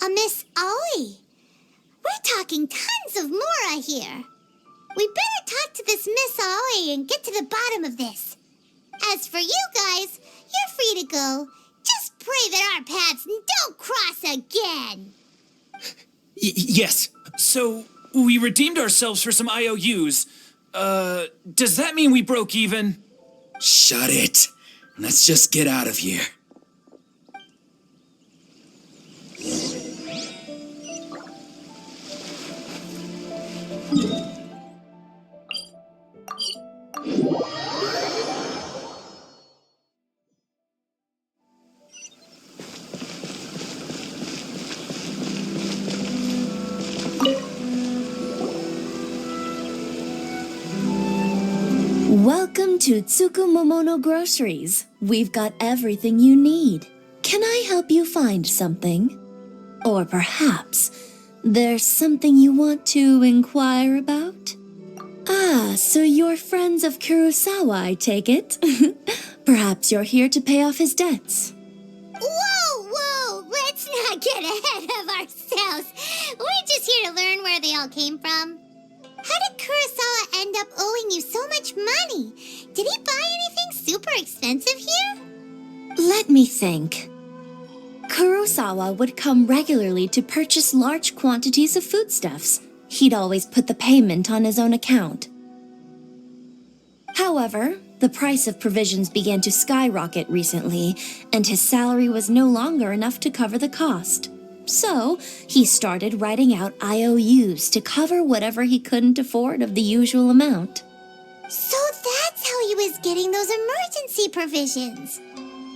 a Miss Aoi. We're talking tons of Mora here. We better talk to this Miss Aoi and get to the bottom of this. As for you guys, you're free to go. Just pray that our paths don't cross again. Yes. So, we redeemed ourselves for some IOUs. Does that mean we broke even? Shut it. Let's just get out of here. Welcome to Tsukumomono Groceries. We've got everything you need. Can I help you find something? Or perhaps there's something you want to inquire about? Ah, so you're friends of Kurosawa, I take it. Perhaps you're here to pay off his debts. Whoa! Let's not get ahead of ourselves. We're just here to learn where they all came from. How did Kurosawa end up owing you so much money? Did he buy anything super expensive here? Let me think. Kurosawa would come regularly to purchase large quantities of foodstuffs. He'd always put the payment on his own account. However, the price of provisions began to skyrocket recently, and his salary was no longer enough to cover the cost. So, he started writing out IOUs to cover whatever he couldn't afford of the usual amount. So that's how he was getting those emergency provisions.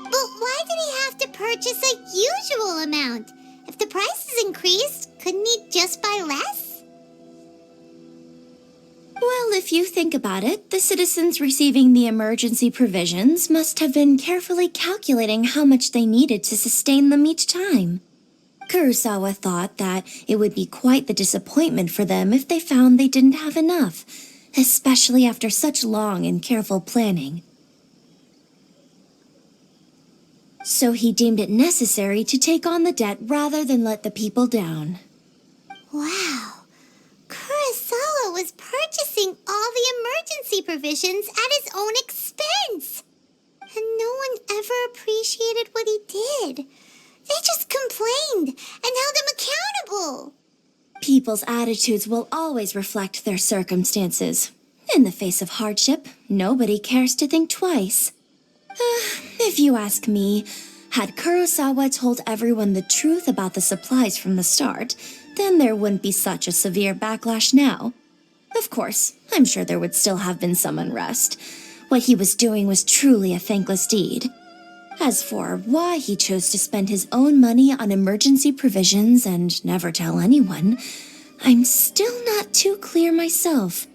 But why did he have to purchase a usual amount? If the prices increased, couldn't he just buy less? Well, if you think about it, the citizens receiving the emergency provisions must have been carefully calculating how much they needed to sustain them each time. Kurosawa thought that it would be quite the disappointment for them if they found they didn't have enough, especially after such long and careful planning. So he deemed it necessary to take on the debt rather than let the people down. Wow. Kurosawa was purchasing all the emergency provisions at his own expense. And no one ever appreciated what he did. They just complained and held him accountable. People's attitudes will always reflect their circumstances. In the face of hardship, nobody cares to think twice. If you ask me, Had Kurosawa told everyone the truth about the supplies from the start, then there wouldn't be such a severe backlash now. Of course, I'm sure there would still have been some unrest. What he was doing was truly a thankless deed. As for why he chose to spend his own money on emergency provisions and never tell anyone, I'm still not too clear myself.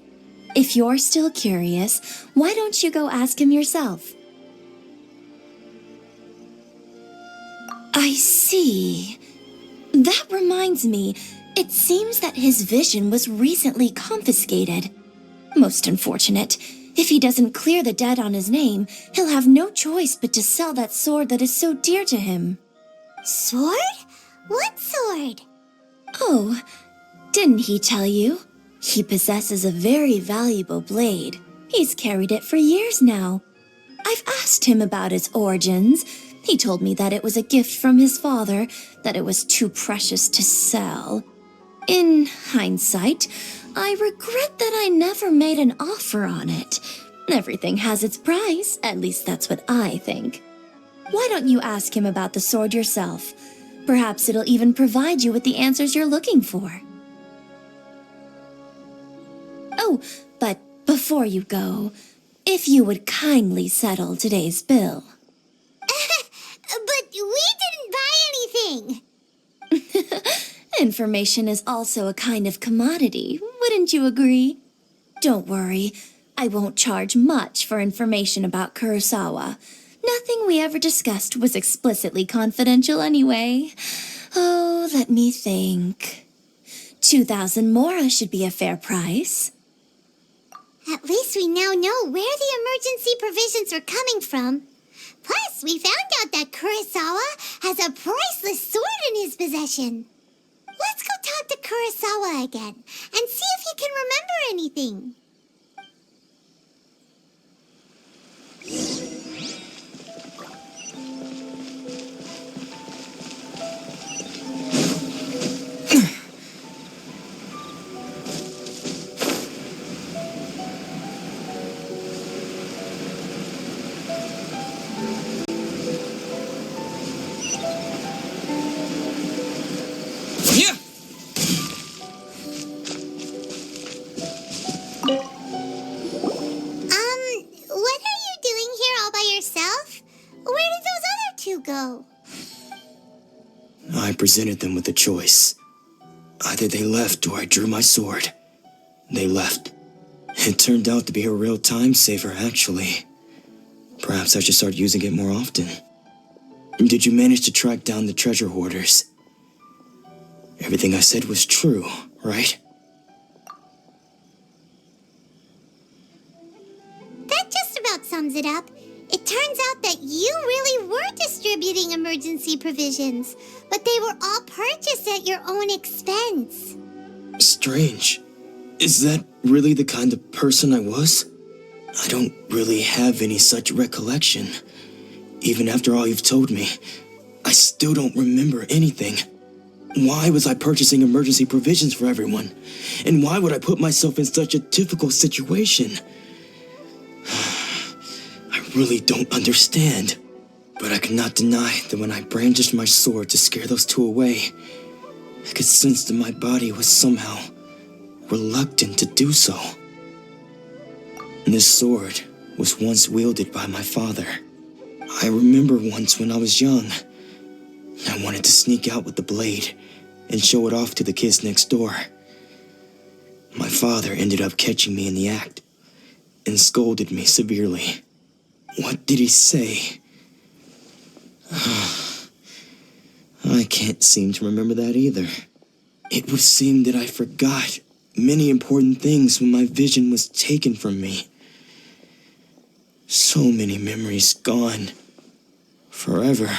If you're still curious, why don't you go ask him yourself? I see. That reminds me, it seems that his vision was recently confiscated. Most unfortunate. If he doesn't clear the debt on his name, he'll have no choice but to sell that sword that is so dear to him. Sword? What sword? Oh, didn't he tell you? He possesses a very valuable blade. He's carried it for years now. I've asked him about its origins. He told me that it was a gift from his father, that it was too precious to sell. In hindsight, I regret that I never made an offer on it. Everything has its price, at least that's what I think. Why don't you ask him about the sword yourself? Perhaps it'll even provide you with the answers you're looking for. Oh, but before you go, if you would kindly settle today's bill. But we didn't buy anything! Information is also a kind of commodity, wouldn't you agree? Don't worry, I won't charge much for information about Kurosawa. Nothing we ever discussed was explicitly confidential anyway. Oh, let me think. 2,000 mora should be a fair price. At least we now know where the emergency provisions are coming from. Plus, we found out that Kurosawa has a priceless sword in his possession. Let's go talk to Kurosawa again and see if he can remember anything. What are you doing here all by yourself? Where did those other two go? I presented them with a choice. Either they left or I drew my sword. They left. It turned out to be a real time saver, actually. Perhaps I should start using it more often. Did you manage to track down the treasure hoarders? Everything I said was true, right? That just about sums it up. It turns out that you really were distributing emergency provisions, but they were all purchased at your own expense. Strange. Is that really the kind of person I was? I don't really have any such recollection. Even after all you've told me, I still don't remember anything. Why was I purchasing emergency provisions for everyone? And why would I put myself in such a difficult situation? I really don't understand. But I cannot deny that when I brandished my sword to scare those two away, I could sense that my body was somehow reluctant to do so. And this sword was once wielded by my father. I remember once when I was young, I wanted to sneak out with the blade and show it off to the kids next door. My father ended up catching me in the act and scolded me severely. What did he say? I can't seem to remember that either. It would seem that I forgot many important things when my vision was taken from me. So many memories gone. Forever.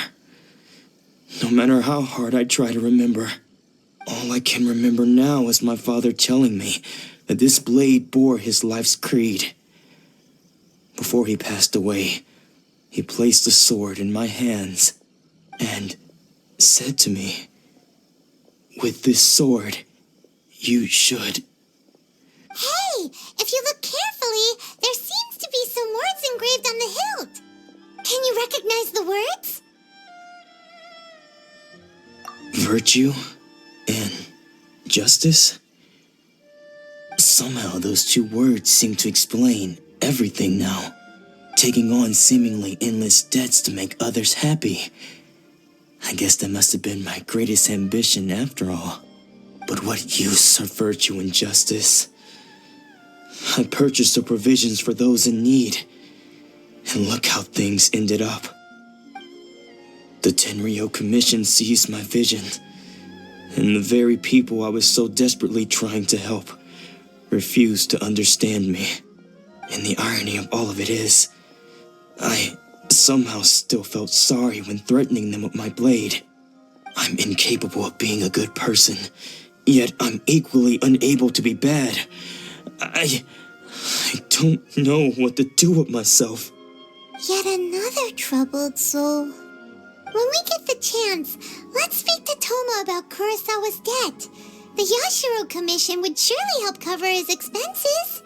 No matter how hard I try to remember, all I can remember now is my father telling me that this blade bore his life's creed. Before he passed away, he placed the sword in my hands and said to me, "With this sword, you should..." Hey, if you look carefully, there seems to be some words engraved on the hilt. Can you recognize the words? Virtue and justice? Somehow those two words seem to explain everything now. Taking on seemingly endless debts to make others happy. I guess that must have been my greatest ambition after all. But what use are virtue and justice? I purchased the provisions for those in need, and look how things ended up. The Tenryou Commission seized my vision, and the very people I was so desperately trying to help refused to understand me. And the irony of all of it is, I somehow still felt sorry when threatening them with my blade. I'm incapable of being a good person, yet I'm equally unable to be bad. I don't know what to do with myself. Yet another troubled soul. When we get the chance, let's speak to Thoma about Kurosawa's debt. The Yashiro Commission would surely help cover his expenses.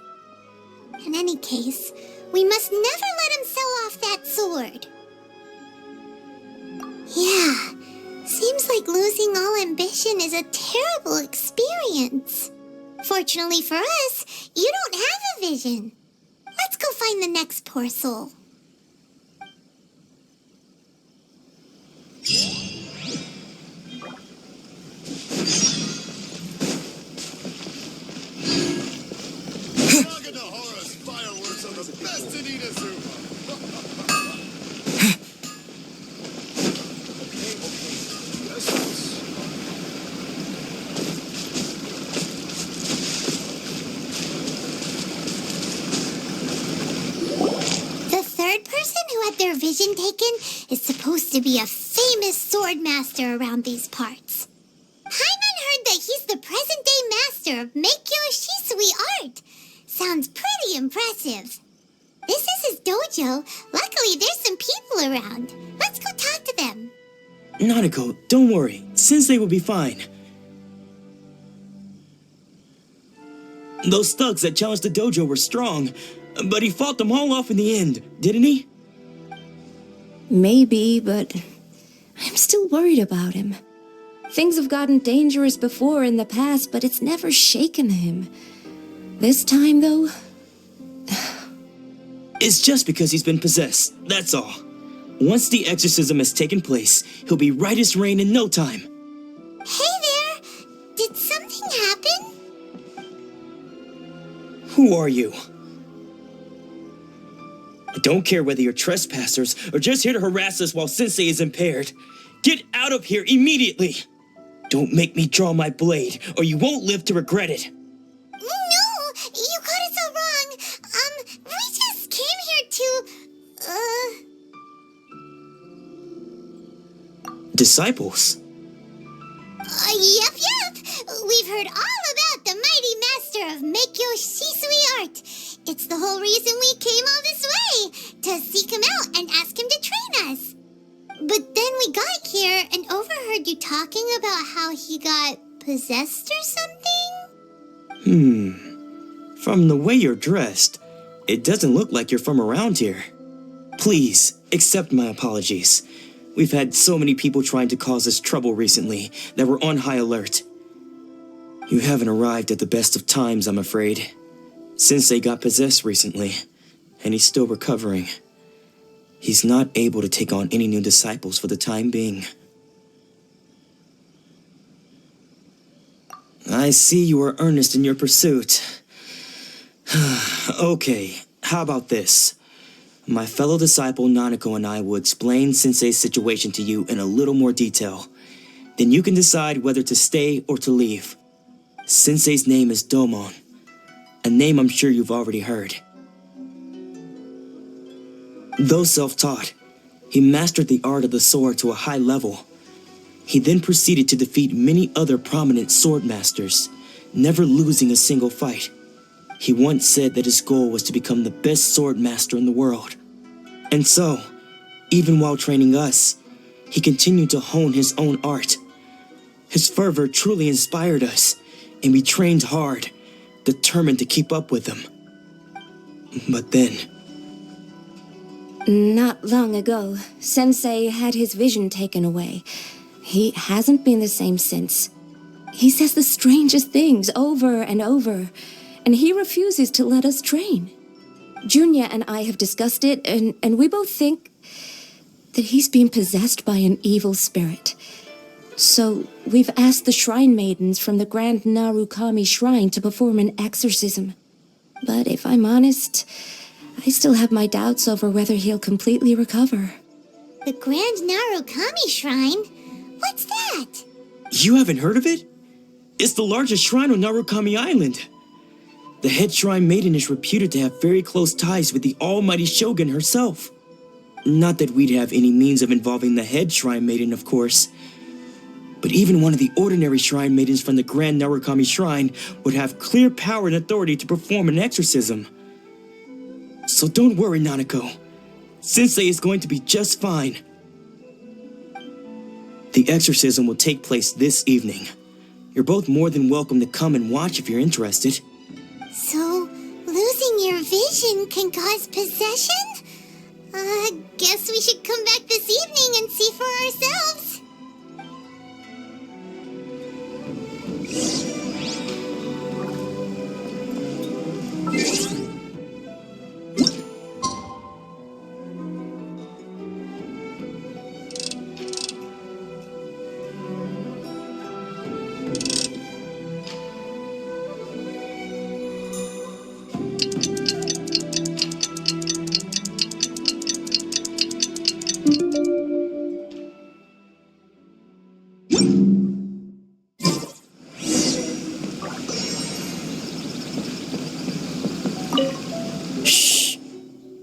In any case, we must never let him sell off that sword. Yeah, seems like losing all ambition is a terrible experience. Fortunately for us, you don't have a vision. Let's go find the next poor soul. Fireworks are the best in Inazuma. The third person who had their vision taken is supposed to be a famous sword master around these parts. Hyman heard that he's the present-day master of Meikyo Shisui art. Sounds pretty impressive. This is his dojo. Luckily, there's some people around. Let's go talk to them. Nanako, don't worry. Sensei will be fine. Those thugs that challenged the dojo were strong, but he fought them all off in the end, didn't he? Maybe, but I'm still worried about him. Things have gotten dangerous before in the past, but it's never shaken him. This time, though... It's just because he's been possessed, that's all. Once the exorcism has taken place, he'll be right as rain in no time. Hey there! Did something happen? Who are you? I don't care whether you're trespassers or just here to harass us while Sensei is impaired. Get out of here immediately! Don't make me draw my blade, or you won't live to regret it. No! You got it so wrong! We just came here to... Disciples? Yep. We've heard all about the mighty master of Meikyo Shisui art. It's the whole reason we came all this way, to seek him out and ask him to train us. But then we got here and overheard you talking about how he got possessed or something? From the way you're dressed, it doesn't look like you're from around here. Please, accept my apologies. We've had so many people trying to cause us trouble recently that we're on high alert. You haven't arrived at the best of times, I'm afraid. Sensei got possessed recently, and he's still recovering. He's not able to take on any new disciples for the time being. I see you are earnest in your pursuit. Okay, how about this? My fellow disciple Nanako and I will explain Sensei's situation to you in a little more detail. Then you can decide whether to stay or to leave. Sensei's name is Domon, a name I'm sure you've already heard. Though self-taught, he mastered the art of the sword to a high level. He then proceeded to defeat many other prominent sword masters, never losing a single fight. He once said that his goal was to become the best sword master in the world. And so, even while training us, he continued to hone his own art. His fervor truly inspired us, and we trained hard, determined to keep up with him. But then... Not long ago, Sensei had his vision taken away, He hasn't been the same since. He says the strangest things over and over, and he refuses to let us train. Junya and I have discussed it, and we both think that he's been possessed by an evil spirit. So we've asked the shrine maidens from the Grand Narukami Shrine to perform an exorcism. But if I'm honest, I still have my doubts over whether he'll completely recover. The Grand Narukami Shrine? What's that? You haven't heard of it? It's the largest shrine on Narukami Island. The head shrine maiden is reputed to have very close ties with the almighty Shogun herself. Not that we'd have any means of involving the head shrine maiden, of course. But even one of the ordinary shrine maidens from the Grand Narukami Shrine would have clear power and authority to perform an exorcism. So don't worry, Nanako. Sensei is going to be just fine. The exorcism will take place this evening. You're both more than welcome to come and watch if you're interested. So, losing your vision can cause possession? Guess we should come back this evening and see for ourselves.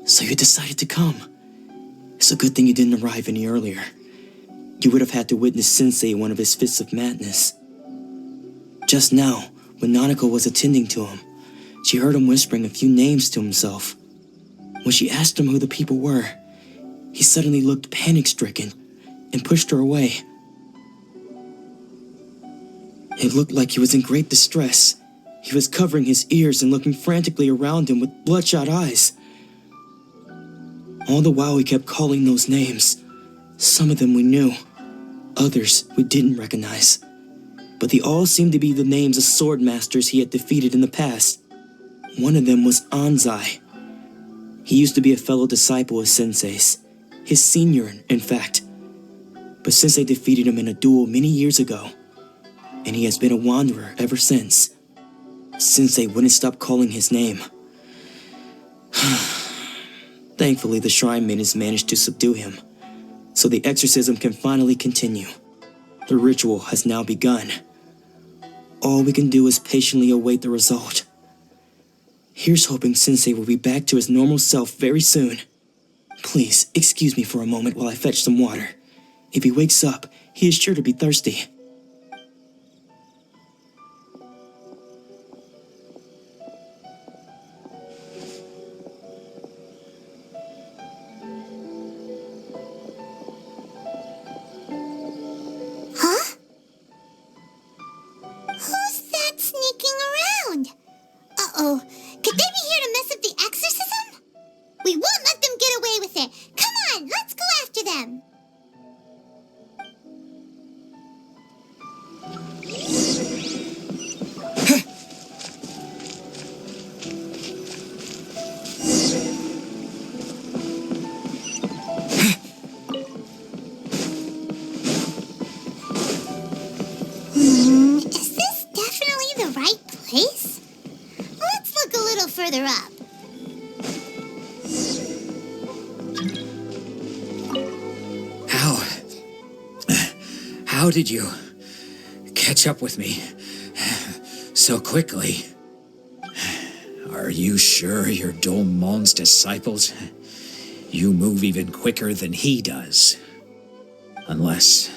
So you decided to come. It's a good thing you didn't arrive any earlier. You would have had to witness Sensei in one of his fits of madness. Just now, when Nanako was attending to him, she heard him whispering a few names to himself. When she asked him who the people were, he suddenly looked panic-stricken and pushed her away. It looked like he was in great distress. He was covering his ears and looking frantically around him with bloodshot eyes. All the while he kept calling those names. Some of them we knew, others we didn't recognize. But they all seemed to be the names of sword masters he had defeated in the past. One of them was Anzai. He used to be a fellow disciple of Sensei's, his senior, in fact. But Sensei defeated him in a duel many years ago, and he has been a wanderer ever since. Sensei wouldn't stop calling his name. Thankfully, the shrine maidens managed to subdue him, so the exorcism can finally continue. The ritual has now begun. All we can do is patiently await the result. Here's hoping Sensei will be back to his normal self very soon. Please, excuse me for a moment while I fetch some water. If he wakes up, he is sure to be thirsty. Could they be here to mess up the exorcism? We won't let them get away with it. Come on, let's go after them. Is this definitely the right place? Let's look a little further up. How did you catch up with me so quickly? Are you sure you're Domon's disciples? You move even quicker than he does. Unless,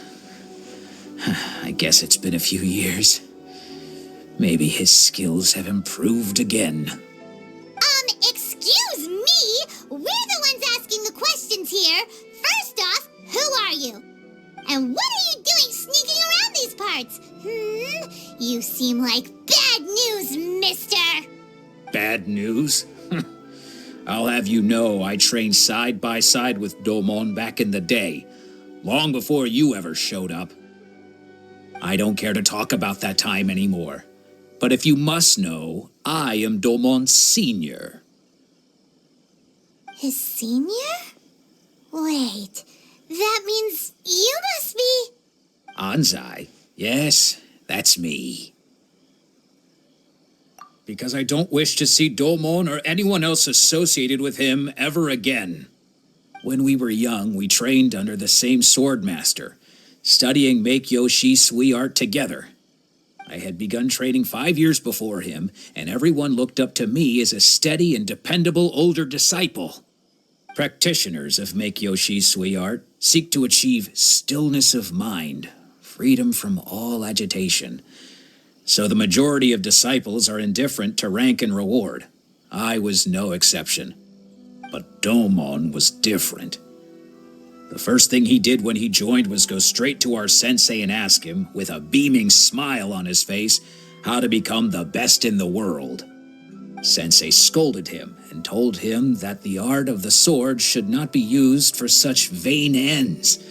I guess it's been a few years. Maybe his skills have improved again. Excuse me? We're the ones asking the questions here. First off, who are you? And what are you doing sneaking around these parts? You seem like bad news, mister. Bad news? I'll have you know I trained side by side with Domon back in the day, long before you ever showed up. I don't care to talk about that time anymore. But if you must know, I am Domon's senior. His senior? Wait, that means you must be... Anzai. Yes, that's me. Because I don't wish to see Domon or anyone else associated with him ever again. When we were young, we trained under the same swordmaster, studying Make-Yoshi Sui art together. I had begun training 5 years before him, and everyone looked up to me as a steady and dependable older disciple. Practitioners of Make-Yoshi Sui art seek to achieve stillness of mind, freedom from all agitation. So the majority of disciples are indifferent to rank and reward. I was no exception. But Domon was different. The first thing he did when he joined was go straight to our sensei and ask him, with a beaming smile on his face, how to become the best in the world. Sensei scolded him and told him that the art of the sword should not be used for such vain ends.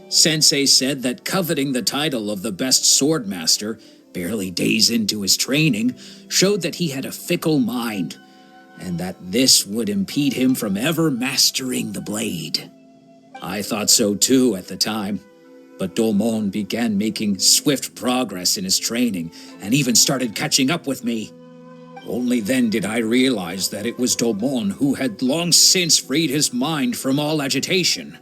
Sensei said that coveting the title of the best swordmaster, barely days into his training, showed that he had a fickle mind, and that this would impede him from ever mastering the blade. I thought so too at the time, but Domon began making swift progress in his training and even started catching up with me. Only then did I realize that it was Domon who had long since freed his mind from all agitation.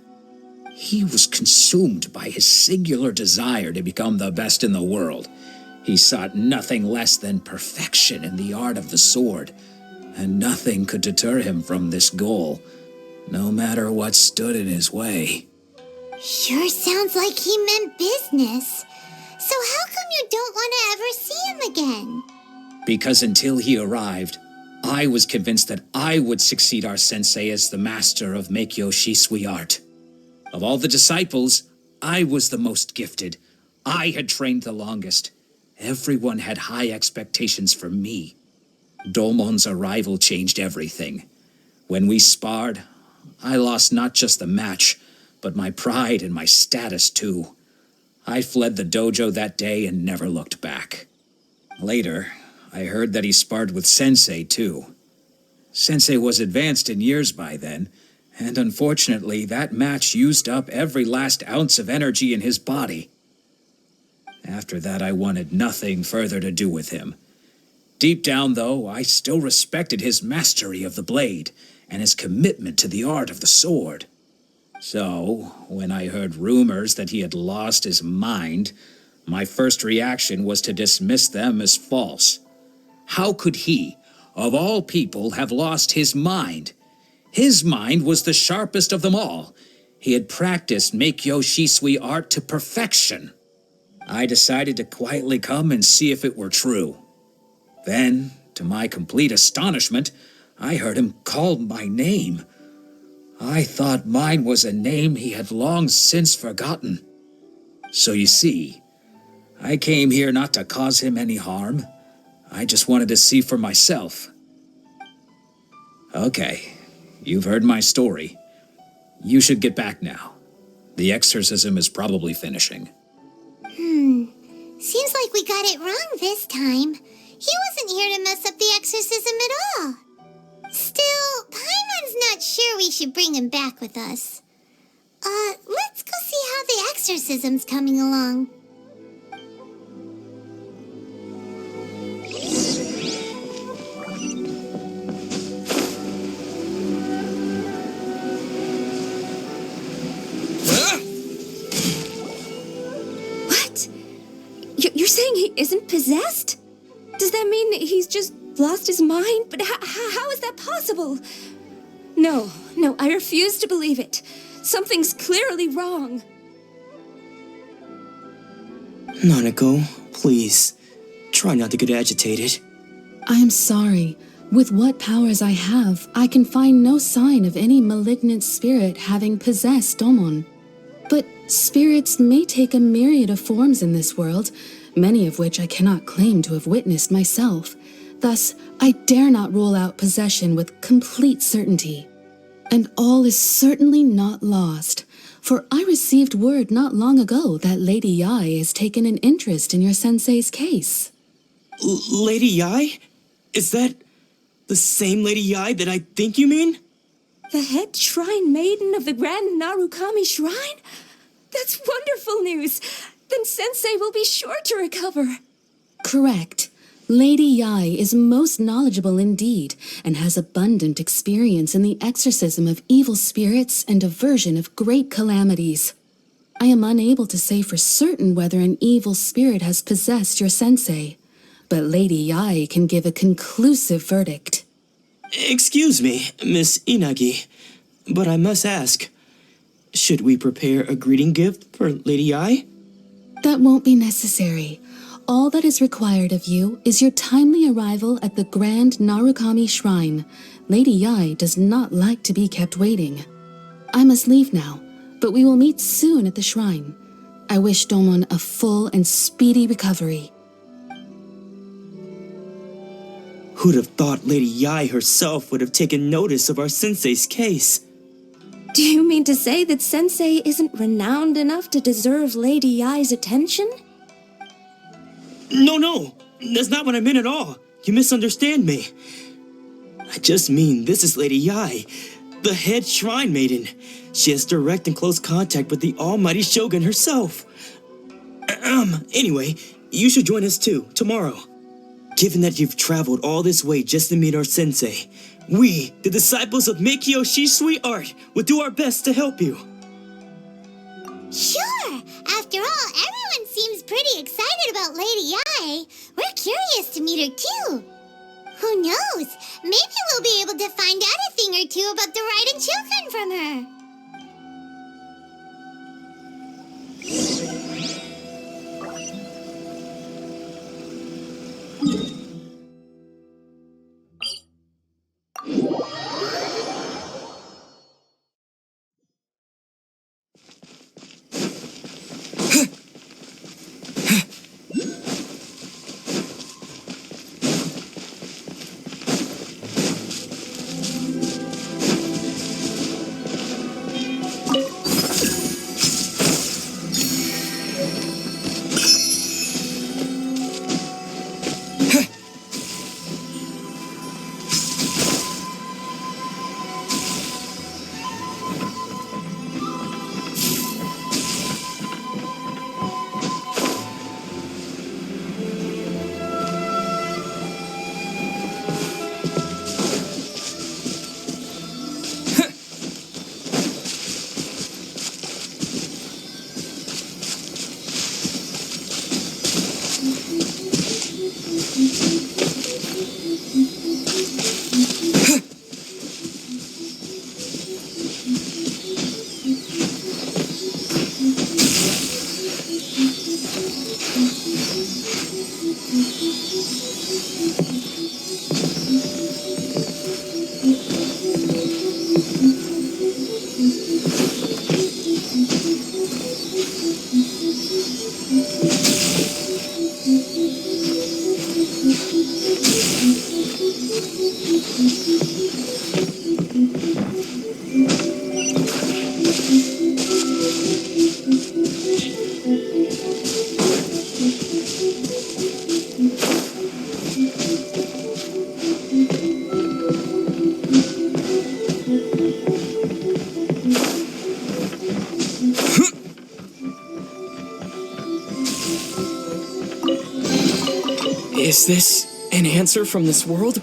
He was consumed by his singular desire to become the best in the world. He sought nothing less than perfection in the art of the sword, and nothing could deter him from this goal, no matter what stood in his way. Sure sounds like he meant business. So how come you don't want to ever see him again? Because until he arrived, I was convinced that I would succeed our sensei as the master of Make-Yoshi Sui art. Of all the disciples, I was the most gifted. I had trained the longest. Everyone had high expectations for me. Domon's arrival changed everything. When we sparred, I lost not just the match, but my pride and my status too. I fled the dojo that day and never looked back. Later, I heard that he sparred with Sensei too. Sensei was advanced in years by then, and unfortunately that match used up every last ounce of energy in his body. After that, I wanted nothing further to do with him. Deep down, though, I still respected his mastery of the blade and his commitment to the art of the sword. So, when I heard rumors that he had lost his mind, my first reaction was to dismiss them as false. How could he, of all people, have lost his mind? His mind was the sharpest of them all. He had practiced Make-Yoshi Sui art to perfection. I decided to quietly come and see if it were true. Then, to my complete astonishment, I heard him call my name. I thought mine was a name he had long since forgotten. So you see, I came here not to cause him any harm. I just wanted to see for myself. Okay, you've heard my story. You should get back now. The exorcism is probably finishing. Seems like we got it wrong this time. He wasn't here to mess up the exorcism at all. Still, Paimon's not sure we should bring him back with us. Let's go see how the exorcism's coming along. You're saying he isn't possessed? Does that mean he's just lost his mind? But how is that possible? No, I refuse to believe it. Something's clearly wrong. Nanako, please, try not to get agitated. I am sorry. With what powers I have, I can find no sign of any malignant spirit having possessed Domon. But spirits may take a myriad of forms in this world, many of which I cannot claim to have witnessed myself. Thus, I dare not rule out possession with complete certainty. And all is certainly not lost, For I received word not long ago that Lady Yai has taken an interest in your sensei's case. Lady Yai? Is that the same Lady Yai that I think you mean? The head shrine maiden of the Grand Narukami Shrine? That's wonderful news! Then Sensei will be sure to recover. Correct. Lady Yai is most knowledgeable indeed, and has abundant experience in the exorcism of evil spirits and aversion of great calamities. I am unable to say for certain whether an evil spirit has possessed your sensei, but Lady Yai can give a conclusive verdict. Excuse me, Miss Inagi, but I must ask, should we prepare a greeting gift for Lady Yai? That won't be necessary. All that is required of you is your timely arrival at the Grand Narukami Shrine. Lady Yai does not like to be kept waiting. I must leave now, but we will meet soon at the shrine. I wish Domon a full and speedy recovery. Who'd have thought Lady Yai herself would have taken notice of our sensei's case? Do you mean to say that Sensei isn't renowned enough to deserve Lady Yai's attention? No, that's not what I meant at all. You misunderstand me. I just mean this is Lady Yai, the head shrine maiden. She has direct and close contact with the almighty Shogun herself. Anyway, you should join us too, tomorrow. Given that you've traveled all this way just to meet our sensei, we, the disciples of Meikyo Shisui Art, will do our best to help you. Sure! After all, everyone seems pretty excited about Lady Yai. We're curious to meet her too. Who knows? Maybe we'll be able to find out a thing or two about the Raiden Shogun from her. Is this an answer from this world?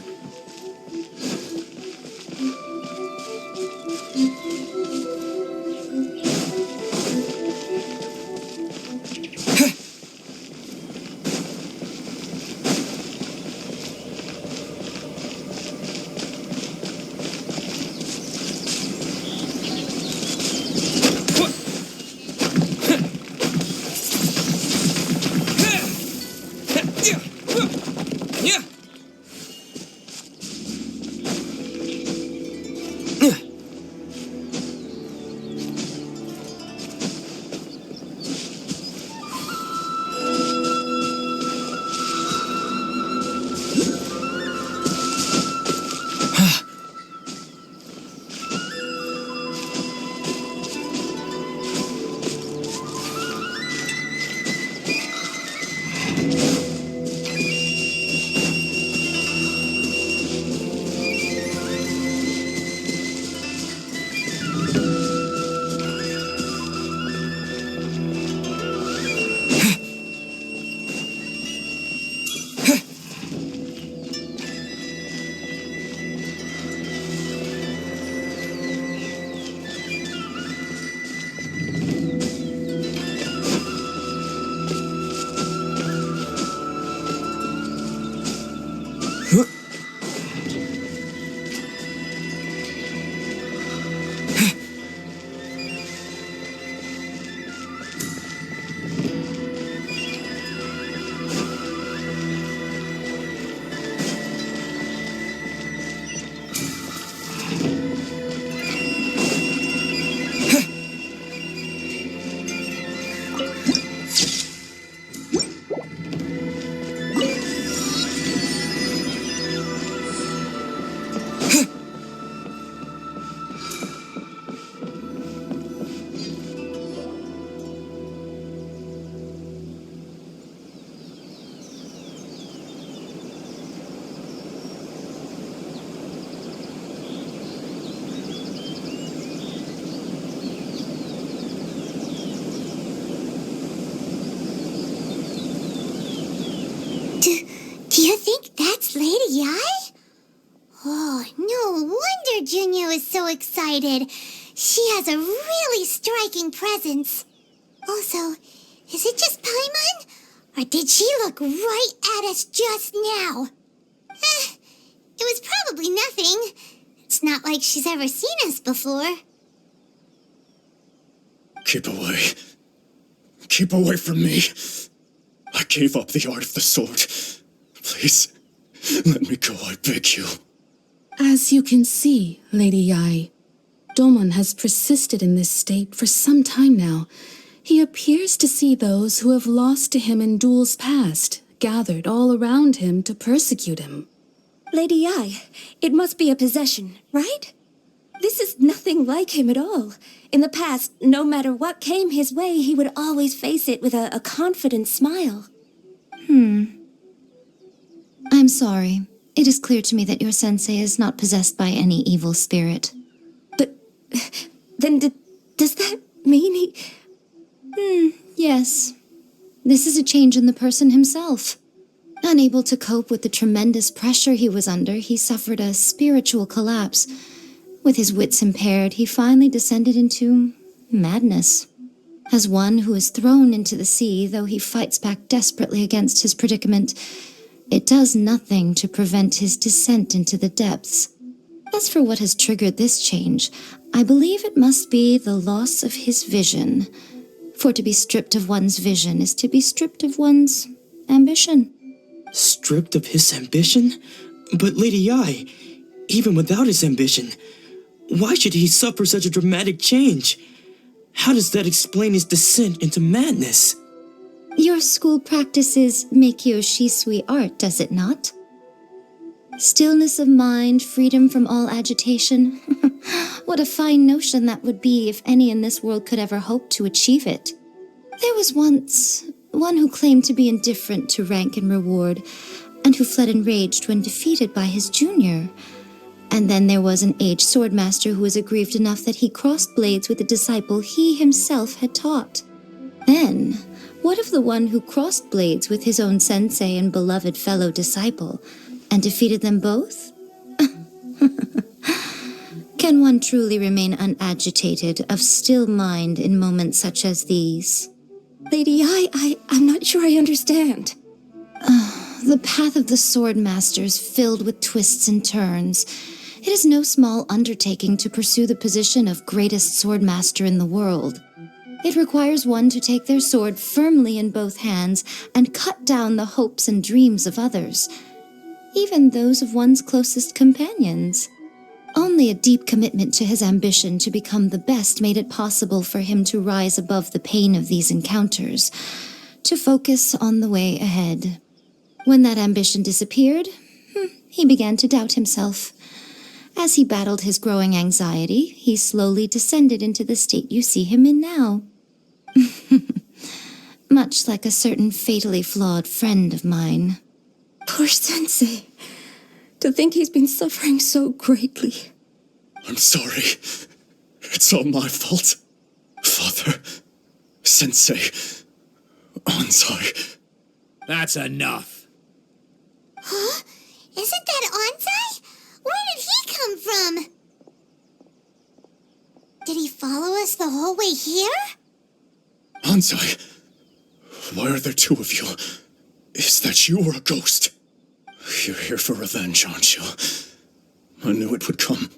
wonder Junyo is so excited. She has a really striking presence. Also, is it just Paimon? Or did she look right at us just now? It was probably nothing. It's not like she's ever seen us before. Keep away. Keep away from me. I gave up the art of the sword. Please, let me go, I beg you. As you can see, Lady Yai, Domon has persisted in this state for some time now. He appears to see those who have lost to him in duels past, gathered all around him to persecute him. Lady Yai, it must be a possession, right? This is nothing like him at all. In the past, no matter what came his way, he would always face it with a confident smile. I'm sorry. It is clear to me that your sensei is not possessed by any evil spirit. But then does that mean he... Yes. This is a change in the person himself. Unable to cope with the tremendous pressure he was under, he suffered a spiritual collapse. With his wits impaired, he finally descended into madness. As one who is thrown into the sea, though he fights back desperately against his predicament, it does nothing to prevent his descent into the depths. As for what has triggered this change, I believe it must be the loss of his vision. For to be stripped of one's vision is to be stripped of one's ambition. Stripped of his ambition? But Lady Yai, even without his ambition, why should he suffer such a dramatic change? How does that explain his descent into madness? Your school practices Meikyo Shisui art, does it not? Stillness of mind, freedom from all agitation. What a fine notion that would be if any in this world could ever hope to achieve it. There was once one who claimed to be indifferent to rank and reward, and who fled enraged when defeated by his junior. And then there was an aged swordmaster who was aggrieved enough that he crossed blades with a disciple he himself had taught. Then, what of the one who crossed blades with his own sensei and beloved fellow disciple, and defeated them both? Can one truly remain unagitated, of still mind in moments such as these? Lady I'm not sure I understand. The path of the sword master is filled with twists and turns. It is no small undertaking to pursue the position of greatest sword master in the world. It requires one to take their sword firmly in both hands and cut down the hopes and dreams of others, even those of one's closest companions. Only a deep commitment to his ambition to become the best made it possible for him to rise above the pain of these encounters, to focus on the way ahead. When that ambition disappeared, he began to doubt himself. As he battled his growing anxiety, he slowly descended into the state you see him in now. Much like a certain fatally flawed friend of mine. Poor sensei. To think he's been suffering so greatly. I'm sorry. It's all my fault. Father, Sensei, Ansai. That's enough. Huh? Isn't that Ansai? Where did he come from? Did he follow us the whole way here? Ansai, why are there two of you? Is that you or a ghost? You're here for revenge, aren't you? I knew it would come.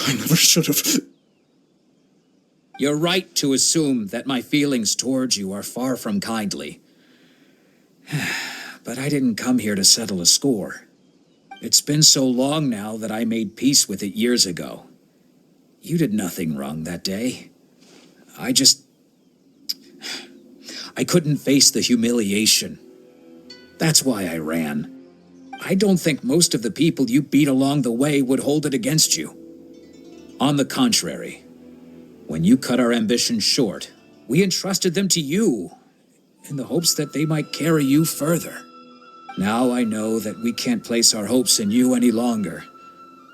I never should have. You're right to assume that my feelings towards you are far from kindly. But I didn't come here to settle a score. It's been so long now that I made peace with it years ago. You did nothing wrong that day. I couldn't face the humiliation. That's why I ran. I don't think most of the people you beat along the way would hold it against you. On the contrary, when you cut our ambitions short, we entrusted them to you in the hopes that they might carry you further. Now I know that we can't place our hopes in you any longer,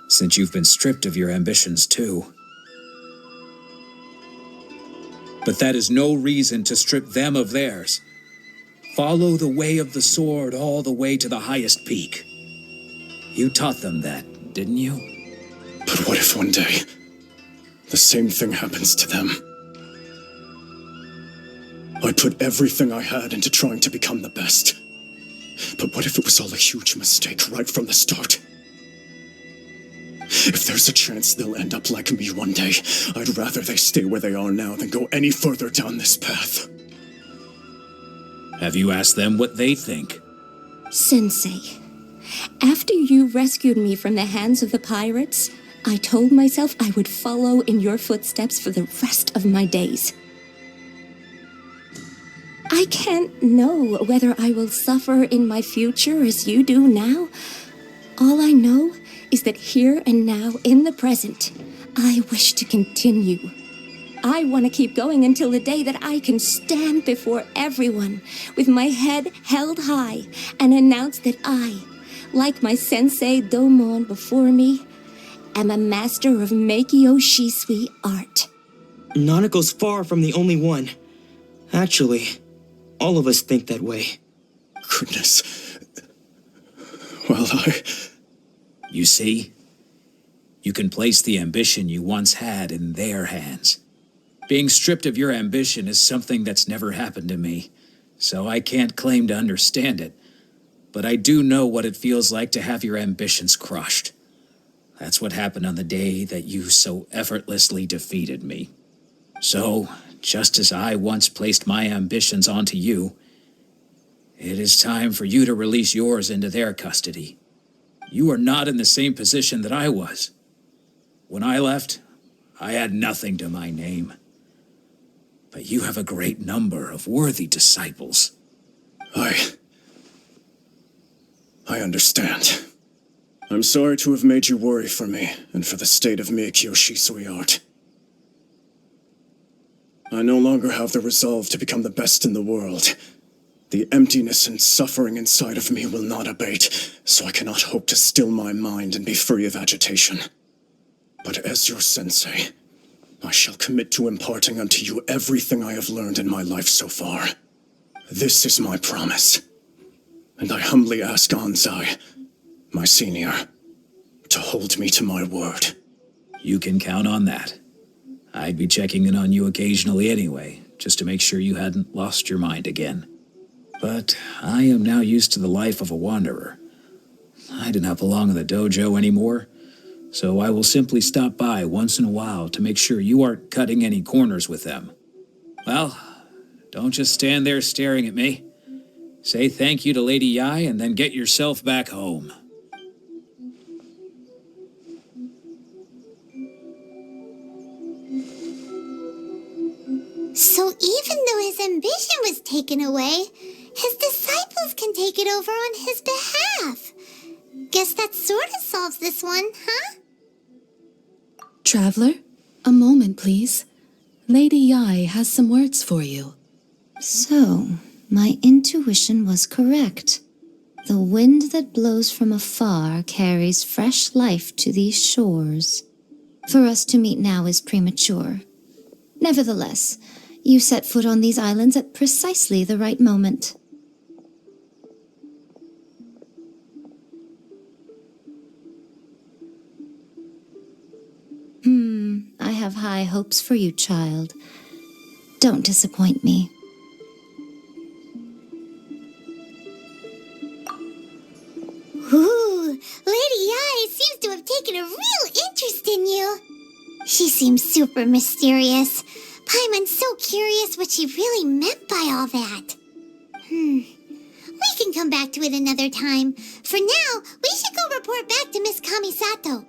since you've been stripped of your ambitions too. But that is no reason to strip them of theirs. Follow the way of the sword all the way to the highest peak. You taught them that, didn't you? But what if one day, the same thing happens to them? I put everything I had into trying to become the best. But what if it was all a huge mistake right from the start? If there's a chance they'll end up like me one day, I'd rather they stay where they are now than go any further down this path. Have you asked them what they think? Sensei, after you rescued me from the hands of the pirates, I told myself I would follow in your footsteps for the rest of my days. I can't know whether I will suffer in my future as you do now. All I know is that here and now, in the present, I wish to continue. I want to keep going until the day that I can stand before everyone with my head held high and announce that I, like my sensei Domon before me, am a master of Meikyo Shisui art. Nanako's far from the only one. Actually, all of us think that way. Goodness. Well, You see? You can place the ambition you once had in their hands. Being stripped of your ambition is something that's never happened to me, so I can't claim to understand it. But I do know what it feels like to have your ambitions crushed. That's what happened on the day that you so effortlessly defeated me. So, just as I once placed my ambitions onto you, it is time for you to release yours into their custody. You are not in the same position that I was. When I left, I had nothing to my name. But you have a great number of worthy disciples. I understand. I'm sorry to have made you worry for me and for the state of Meikyo Shisui art. I no longer have the resolve to become the best in the world. The emptiness and suffering inside of me will not abate, so I cannot hope to still my mind and be free of agitation. But as your sensei, I shall commit to imparting unto you everything I have learned in my life so far. This is my promise. And I humbly ask Anzai, my senior, to hold me to my word. You can count on that. I'd be checking in on you occasionally anyway, just to make sure you hadn't lost your mind again. But I am now used to the life of a wanderer. I do not belong in the dojo anymore, so I will simply stop by once in a while to make sure you aren't cutting any corners with them. Well, don't just stand there staring at me. Say thank you to Lady Yai and then get yourself back home. So even though his ambition was taken away, his disciples can take it over on his behalf. Guess that sort of solves this one, huh? Traveler, a moment, please. Lady Yai has some words for you. So, my intuition was correct. The wind that blows from afar carries fresh life to these shores. For us to meet now is premature. Nevertheless, you set foot on these islands at precisely the right moment. I have high hopes for you, child. Don't disappoint me. Ooh, Lady Yai seems to have taken a real interest in you. She seems super mysterious. Paimon's so curious what she really meant by all that. We can come back to it another time. For now, we should go report back to Miss Kamisato.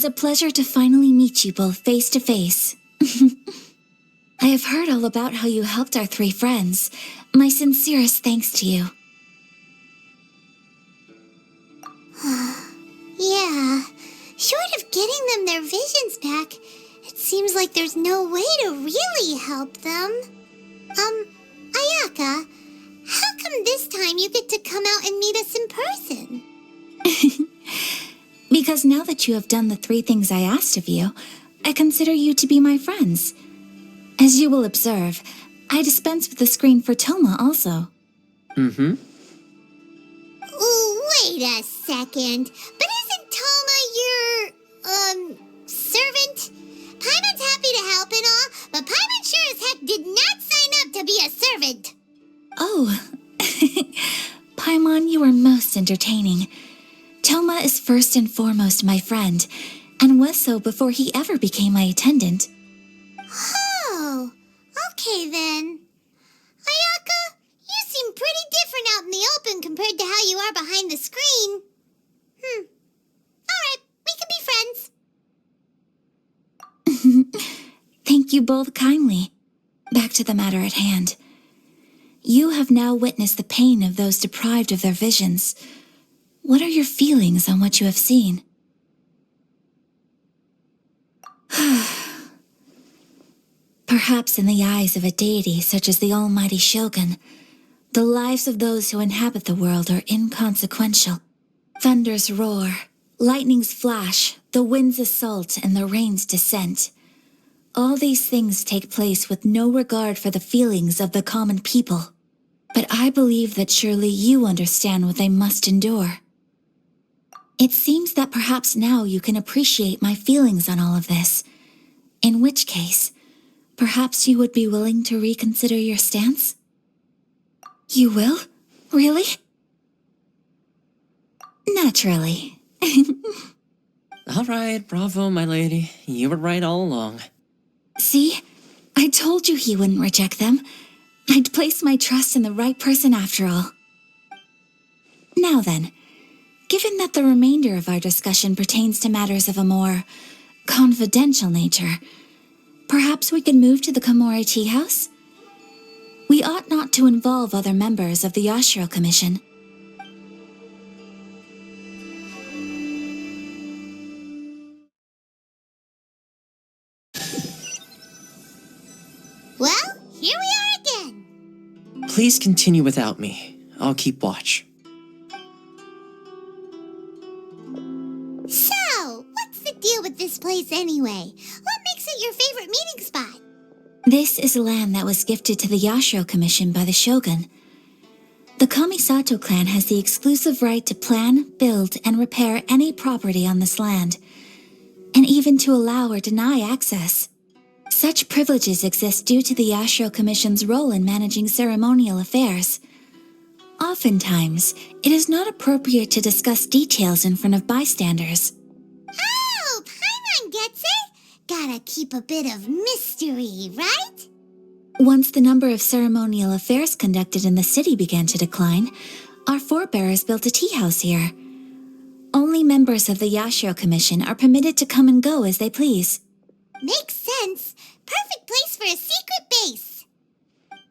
is a pleasure to finally meet you both face to face. I have heard all about how you helped our 3 friends. My sincerest thanks to you. Yeah, short of getting them their visions back, it seems like there's no way to really help them. Ayaka, how come this time you get to come out and meet us in person? Because now that you have done the 3 things I asked of you, I consider you to be my friends. As you will observe, I dispense with the screen for Thoma also. Ooh, wait a second. But isn't Thoma your, servant? Paimon's happy to help and all, but Paimon sure as heck did not sign up to be a servant. Oh, Paimon, you are most entertaining. Thoma is first and foremost my friend, and was so before he ever became my attendant. Oh, okay then. Ayaka, you seem pretty different out in the open compared to how you are behind the screen. Alright, we can be friends. Thank you both kindly. Back to the matter at hand. You have now witnessed the pain of those deprived of their visions. What are your feelings on what you have seen? Perhaps in the eyes of a deity such as the almighty Shogun, the lives of those who inhabit the world are inconsequential. Thunders roar, lightnings flash, the winds assault, and the rains descent. All these things take place with no regard for the feelings of the common people. But I believe that surely you understand what they must endure. It seems that perhaps now you can appreciate my feelings on all of this. In which case, perhaps you would be willing to reconsider your stance? You will? Really? Naturally. All right, bravo, my lady. You were right all along. See? I told you he wouldn't reject them. I'd placed my trust in the right person after all. Now then, given that the remainder of our discussion pertains to matters of a more confidential nature, perhaps we could move to the Komori Tea House? We ought not to involve other members of the Yashiro Commission. Well, here we are again. Please continue without me. I'll keep watch. So, what's the deal with this place anyway? What makes it your favorite meeting spot? This is land that was gifted to the Yashiro Commission by the Shogun. The Kamisato clan has the exclusive right to plan, build, and repair any property on this land, and even to allow or deny access. Such privileges exist due to the Yashiro Commission's role in managing ceremonial affairs. Oftentimes, it is not appropriate to discuss details in front of bystanders. Oh, Paimon gets it. Gotta keep a bit of mystery, right? Once the number of ceremonial affairs conducted in the city began to decline, our forebears built a tea house here. Only members of the Yashiro Commission are permitted to come and go as they please. Makes sense. Perfect place for a secret base.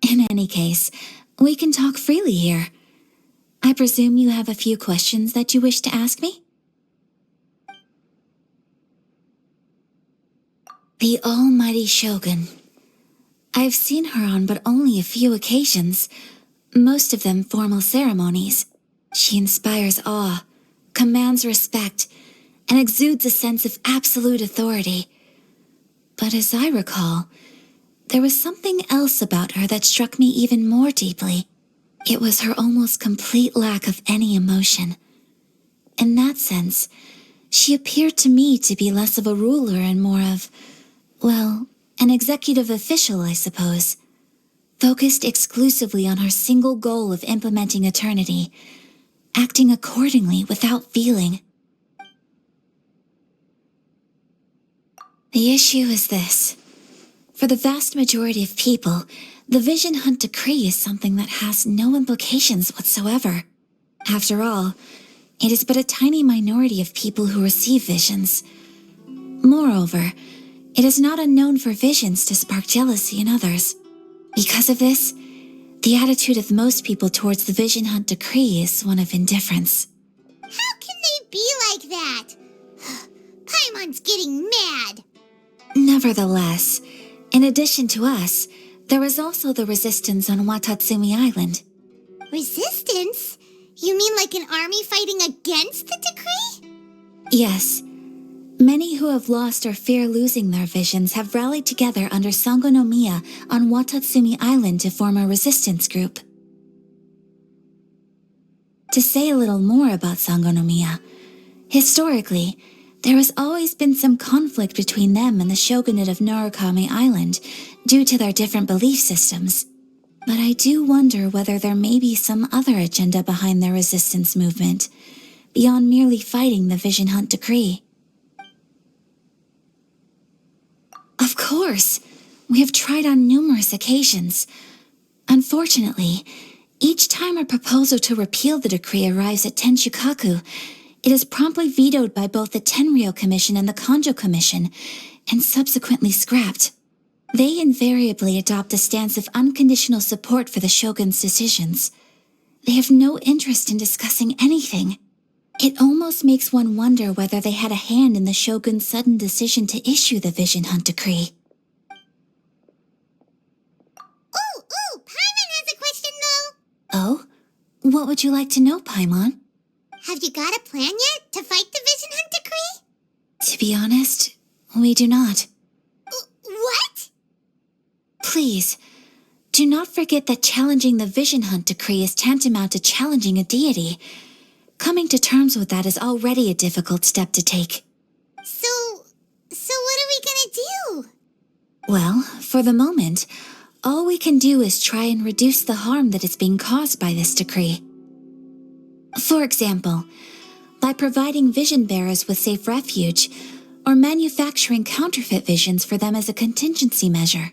In any case, we can talk freely here. I presume you have a few questions that you wish to ask me? The almighty Shogun. I've seen her on but only a few occasions, most of them formal ceremonies. She inspires awe, commands respect, and exudes a sense of absolute authority. But as I recall, there was something else about her that struck me even more deeply. It was her almost complete lack of any emotion. In that sense, she appeared to me to be less of a ruler and more of, well, an executive official, I suppose, focused exclusively on her single goal of implementing eternity, acting accordingly without feeling. The issue is this. For the vast majority of people, the Vision Hunt Decree is something that has no implications whatsoever. After all, it is but a tiny minority of people who receive visions. Moreover, it is not unknown for visions to spark jealousy in others. Because of this, the attitude of most people towards the Vision Hunt Decree is one of indifference. How can they be like that? Paimon's getting mad. Nevertheless, in addition to us, there is also the resistance on Watatsumi Island. Resistance? You mean like an army fighting against the decree? Yes. Many who have lost or fear losing their visions have rallied together under Sangonomiya on Watatsumi Island to form a resistance group. To say a little more about Sangonomiya, historically, there has always been some conflict between them and the shogunate of Narukami Island due to their different belief systems. But I do wonder whether there may be some other agenda behind their resistance movement, beyond merely fighting the Vision Hunt Decree. Of course, we have tried on numerous occasions. Unfortunately, each time a proposal to repeal the decree arrives at Tenshukaku, it is promptly vetoed by both the Tenryou Commission and the Kanjou Commission, and subsequently scrapped. They invariably adopt a stance of unconditional support for the shogun's decisions. They have no interest in discussing anything. It almost makes one wonder whether they had a hand in the shogun's sudden decision to issue the Vision Hunt Decree. Ooh, Paimon has a question though. Oh? What would you like to know, Paimon? Have you got a plan yet to fight the Vision Hunt Decree? To be honest, we do not. What? Please, do not forget that challenging the Vision Hunt Decree is tantamount to challenging a deity. Coming to terms with that is already a difficult step to take. So what are we gonna do? Well, for the moment, all we can do is try and reduce the harm that is being caused by this decree. For example, by providing vision bearers with safe refuge, or manufacturing counterfeit visions for them as a contingency measure.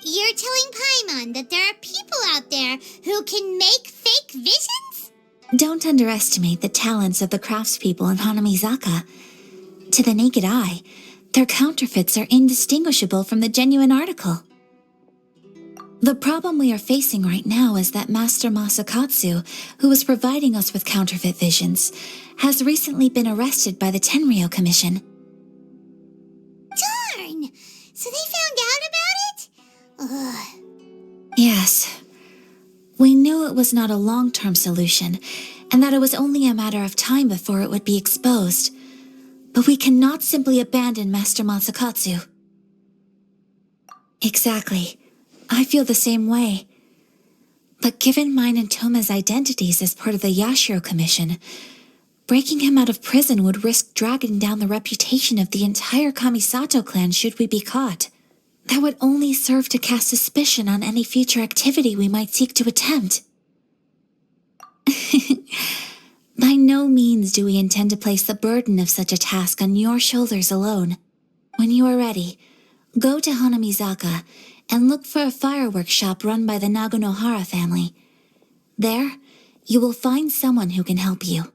You're telling Paimon that there are people out there who can make fake visions? Don't underestimate the talents of the craftspeople in Hanamizaka. To the naked eye, their counterfeits are indistinguishable from the genuine article. The problem we are facing right now is that Master Masakatsu, who was providing us with counterfeit visions, has recently been arrested by the Tenryou Commission. Darn! So they found out about it? Ugh. Yes. We knew it was not a long-term solution, and that it was only a matter of time before it would be exposed. But we cannot simply abandon Master Masakatsu. Exactly. I feel the same way. But given mine and Thoma's identities as part of the Yashiro Commission, breaking him out of prison would risk dragging down the reputation of the entire Kamisato clan should we be caught. That would only serve to cast suspicion on any future activity we might seek to attempt. By no means do we intend to place the burden of such a task on your shoulders alone. When you are ready, go to Hanamizaka and look for a fireworks shop run by the Naganohara family. There, you will find someone who can help you.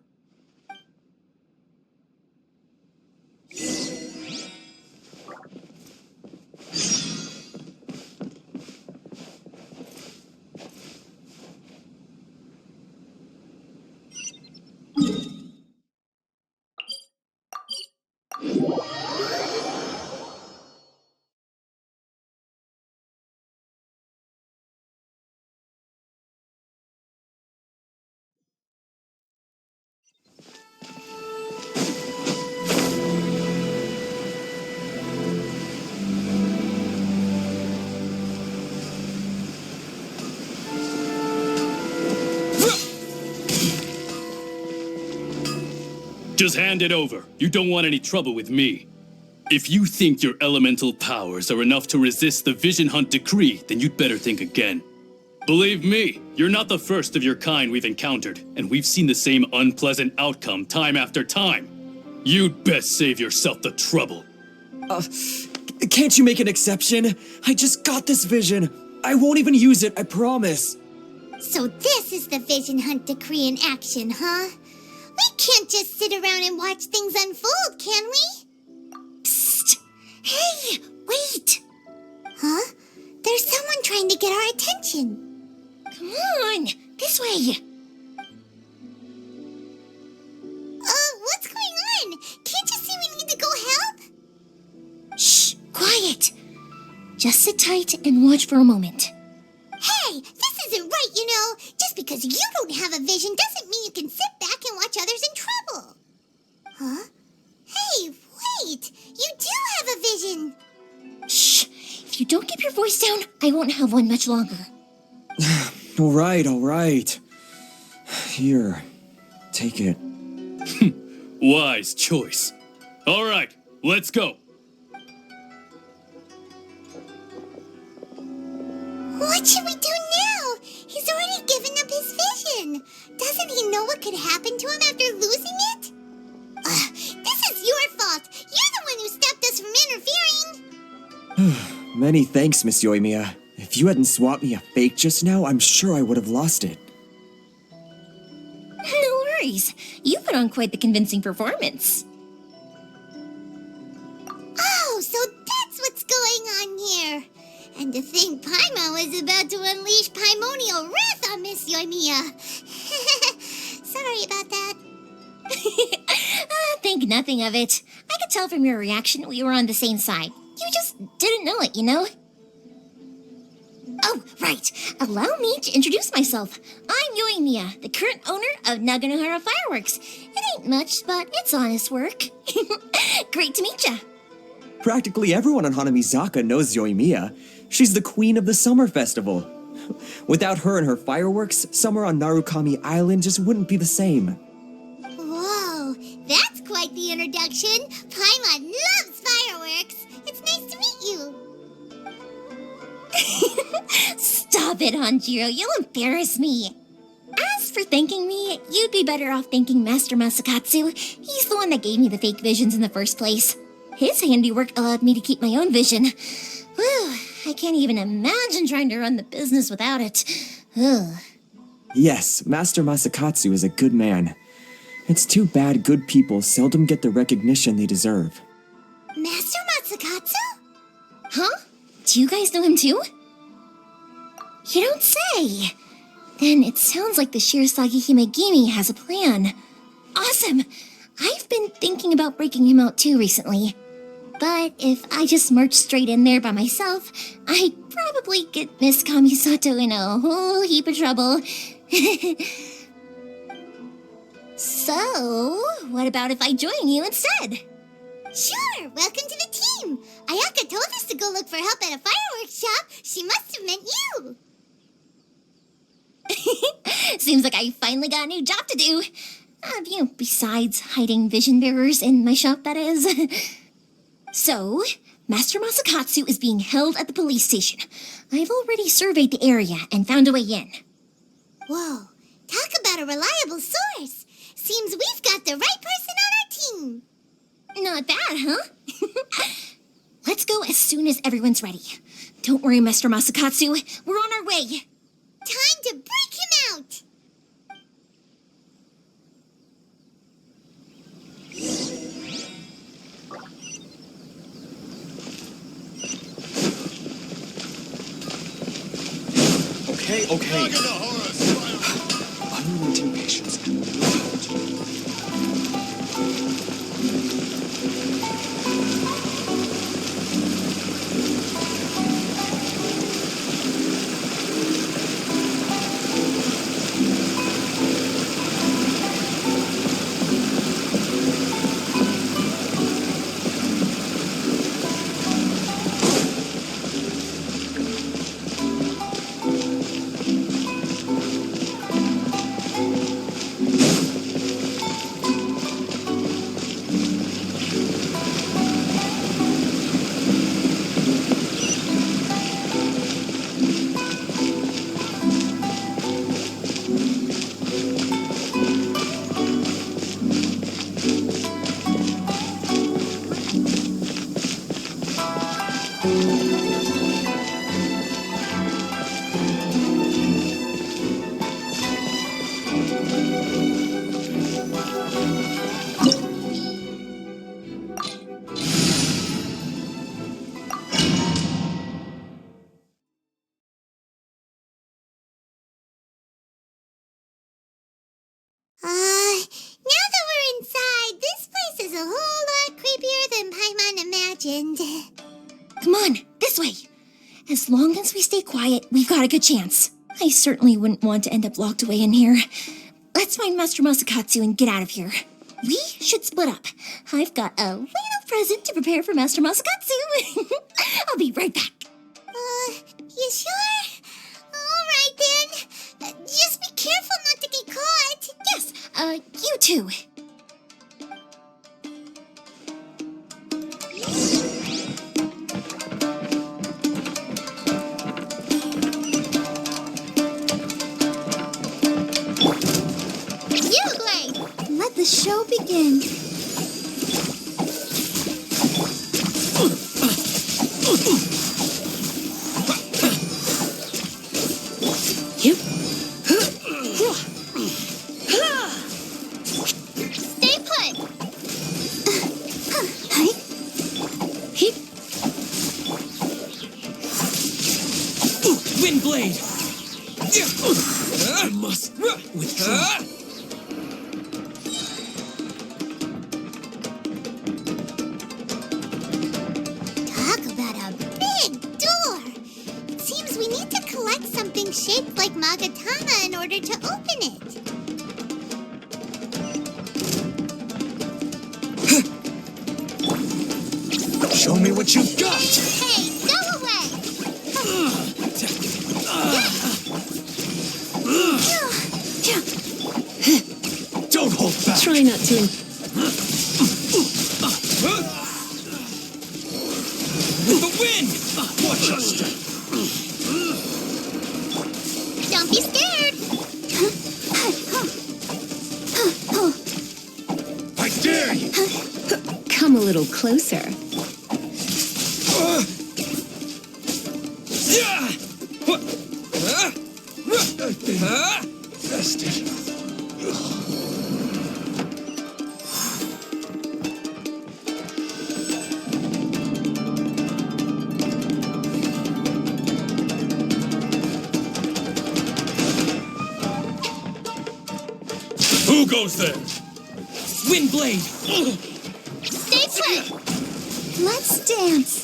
Just hand it over. You don't want any trouble with me. If you think your elemental powers are enough to resist the Vision Hunt Decree, then you'd better think again. Believe me, you're not the first of your kind we've encountered, and we've seen the same unpleasant outcome time after time. You'd best save yourself the trouble. Can't you make an exception? I just got this vision. I won't even use it, I promise. So this is the Vision Hunt Decree in action, huh? We can't just sit around and watch things unfold, can we? Psst. Hey, wait! Huh? There's someone trying to get our attention. Come on, this way. What's going on? Can't you see we need to go help? Shh, quiet. Just sit tight and watch for a moment. Hey, this isn't right, you know. Just because you don't have a vision doesn't mean you can sit back and watch others in trouble. Huh? Hey, wait! You do have a vision! Shh! If you don't keep your voice down, I won't have one much longer. All right. Here, take it. Wise choice. All right, let's go. What should we do now? He's already given up his vision. Doesn't he know what could happen to him after losing it? This is your fault. You're the one who stopped us from interfering. Many thanks, Miss Euthymia. If you hadn't swapped me a fake just now, I'm sure I would have lost it. No worries. You put on quite the convincing performance. Oh, so that's what's going on here. And to think Paimon was about to unleash Paimonial wrath on Miss Euthymia. Sorry about that. Think nothing of it. I could tell from your reaction we were on the same side. You just didn't know it, you know? Oh, right. Allow me to introduce myself. I'm Euthymia, the current owner of Naganohara Fireworks. It ain't much, but it's honest work. Great to meet ya. Practically everyone on Hanamizaka knows Euthymia. She's the queen of the summer festival. Without her and her fireworks, summer on Narukami Island just wouldn't be the same. Whoa, that's quite the introduction. Paimon loves fireworks. It's nice to meet you. Stop it, Hanjiro. You'll embarrass me. As for thanking me, you'd be better off thanking Master Masakatsu. He's the one that gave me the fake visions in the first place. His handiwork allowed me to keep my own vision. Whew, I can't even imagine trying to run the business without it. Ugh. Yes, Master Masakatsu is a good man. It's too bad good people seldom get the recognition they deserve. Master Masakatsu? Huh? Do you guys know him too? You don't say. Then it sounds like the Shirasagi Himegimi has a plan. Awesome! I've been thinking about breaking him out too recently. But if I just march straight in there by myself, I'd probably get Miss Kamisato in a whole heap of trouble. So, what about if I join you instead? Sure, welcome to the team. Ayaka told us to go look for help at a fireworks shop. She must have meant you. Seems like I finally got a new job to do. Besides hiding vision bearers in my shop, that is. So, Master Masakatsu is being held at the police station. I've already surveyed the area and found a way in. Whoa, talk about a reliable source. Seems we've got the right person on our team. Not bad, huh? Let's go as soon as everyone's ready. Don't worry, Master Masakatsu. We're on our way. Time to break him out! Okay. Unrelenting patience and willpower. imagined. Come on, this way. As long as we stay quiet, we've got a good chance. I certainly wouldn't want to end up locked away in here. Let's find Master Masakatsu and get out of here. We should split up. I've got a little present to prepare for Master Masakatsu. I'll be right back. You sure? Alright then. Just be careful not to get caught. Yes, you too. Let the show begin. Stay put. Wind blade! I must withdraw. Shaped like Magatama in order to open it. Show me what you've got! Hey, go away! Don't hold back! Try not to. With the wind! Watch your step! Don't be scared! I dare you! Come a little closer. Bested. Who goes there? Windblade! Stay put! Let's dance.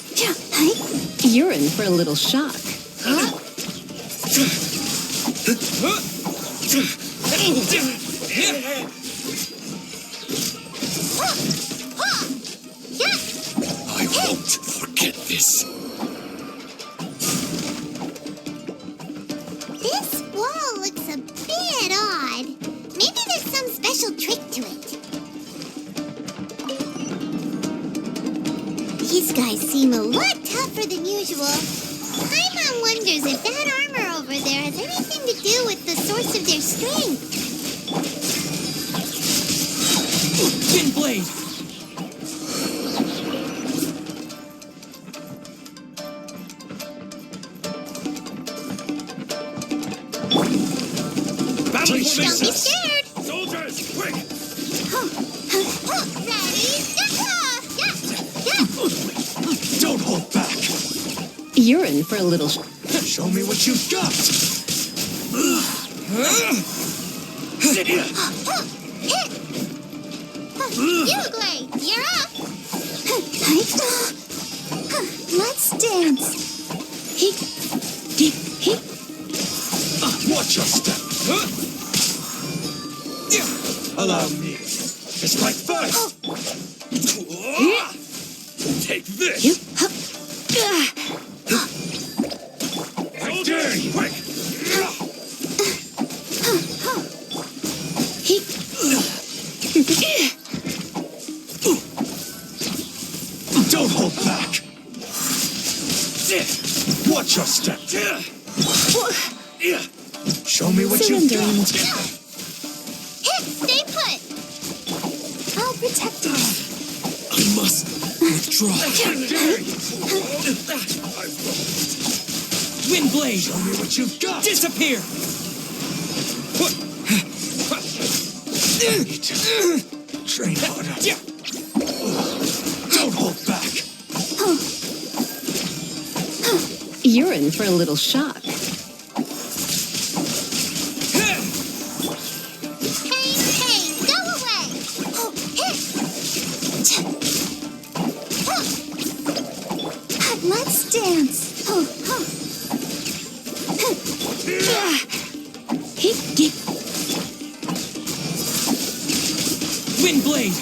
You're in for a little shock. I won't forget this. This wall looks a bit odd. Maybe there's some special trick to it. These guys seem a lot tougher than usual. Paimon wonders if that armor over there has anything to do with the source of their strength. Windblade! Don't be scared! Soldiers, quick! Ready? Don't hold back! You're in for a little Show me what you've got! Uglade, you're up! Let's dance. Watch your step! Allow me to strike first! Take this! I dare you! Quick! Don't hold back! Watch your step! Show me what you've got! Stay put! I'll protect her. I must withdraw. Windblade! Show me what you've got! Disappear! Need to train harder. Don't hold back! You're in for a little shock. Hey, go away! blade!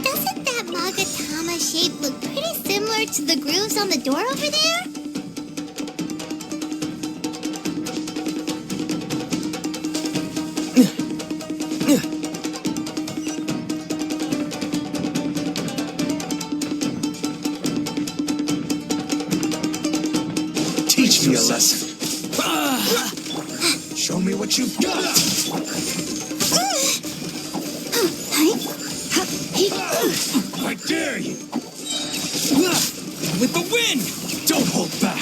Doesn't that Magatama shape look pretty similar to the grooves on the door over there? Teach me a lesson. Show me what you've got. I dare you. With the wind! Don't hold back.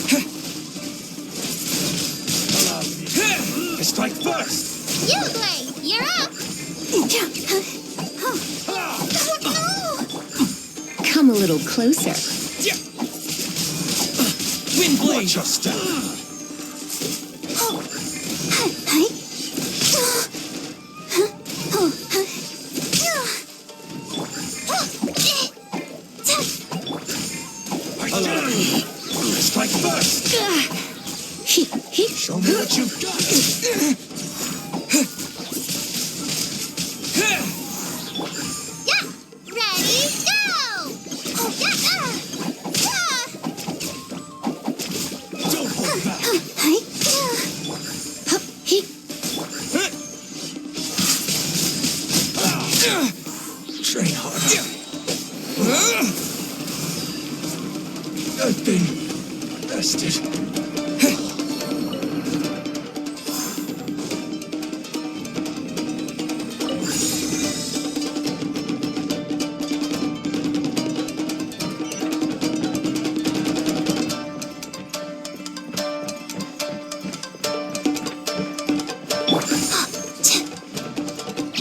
Allow me. I strike first. You, Blade, you're up! Come a little closer. Wind blade! Watch your step. Allow me. I strike first. Show me what you've got. Ready, go! Don't hold back. Train hard. I've been bested.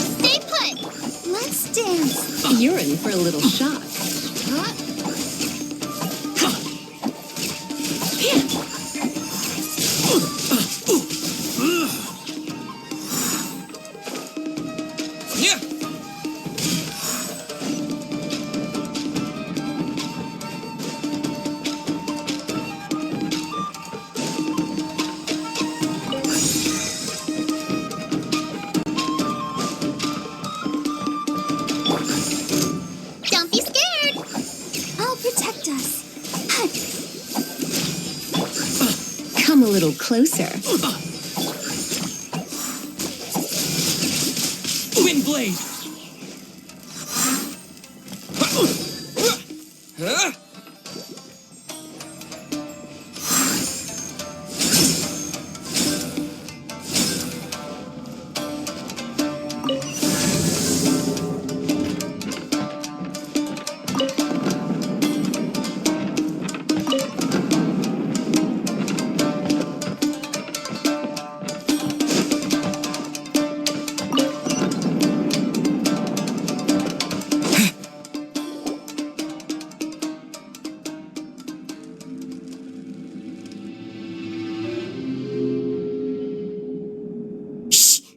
Stay put! Let's dance! You're in for a little shock. Don't be scared! I'll protect us. Come a little closer. Wind blade!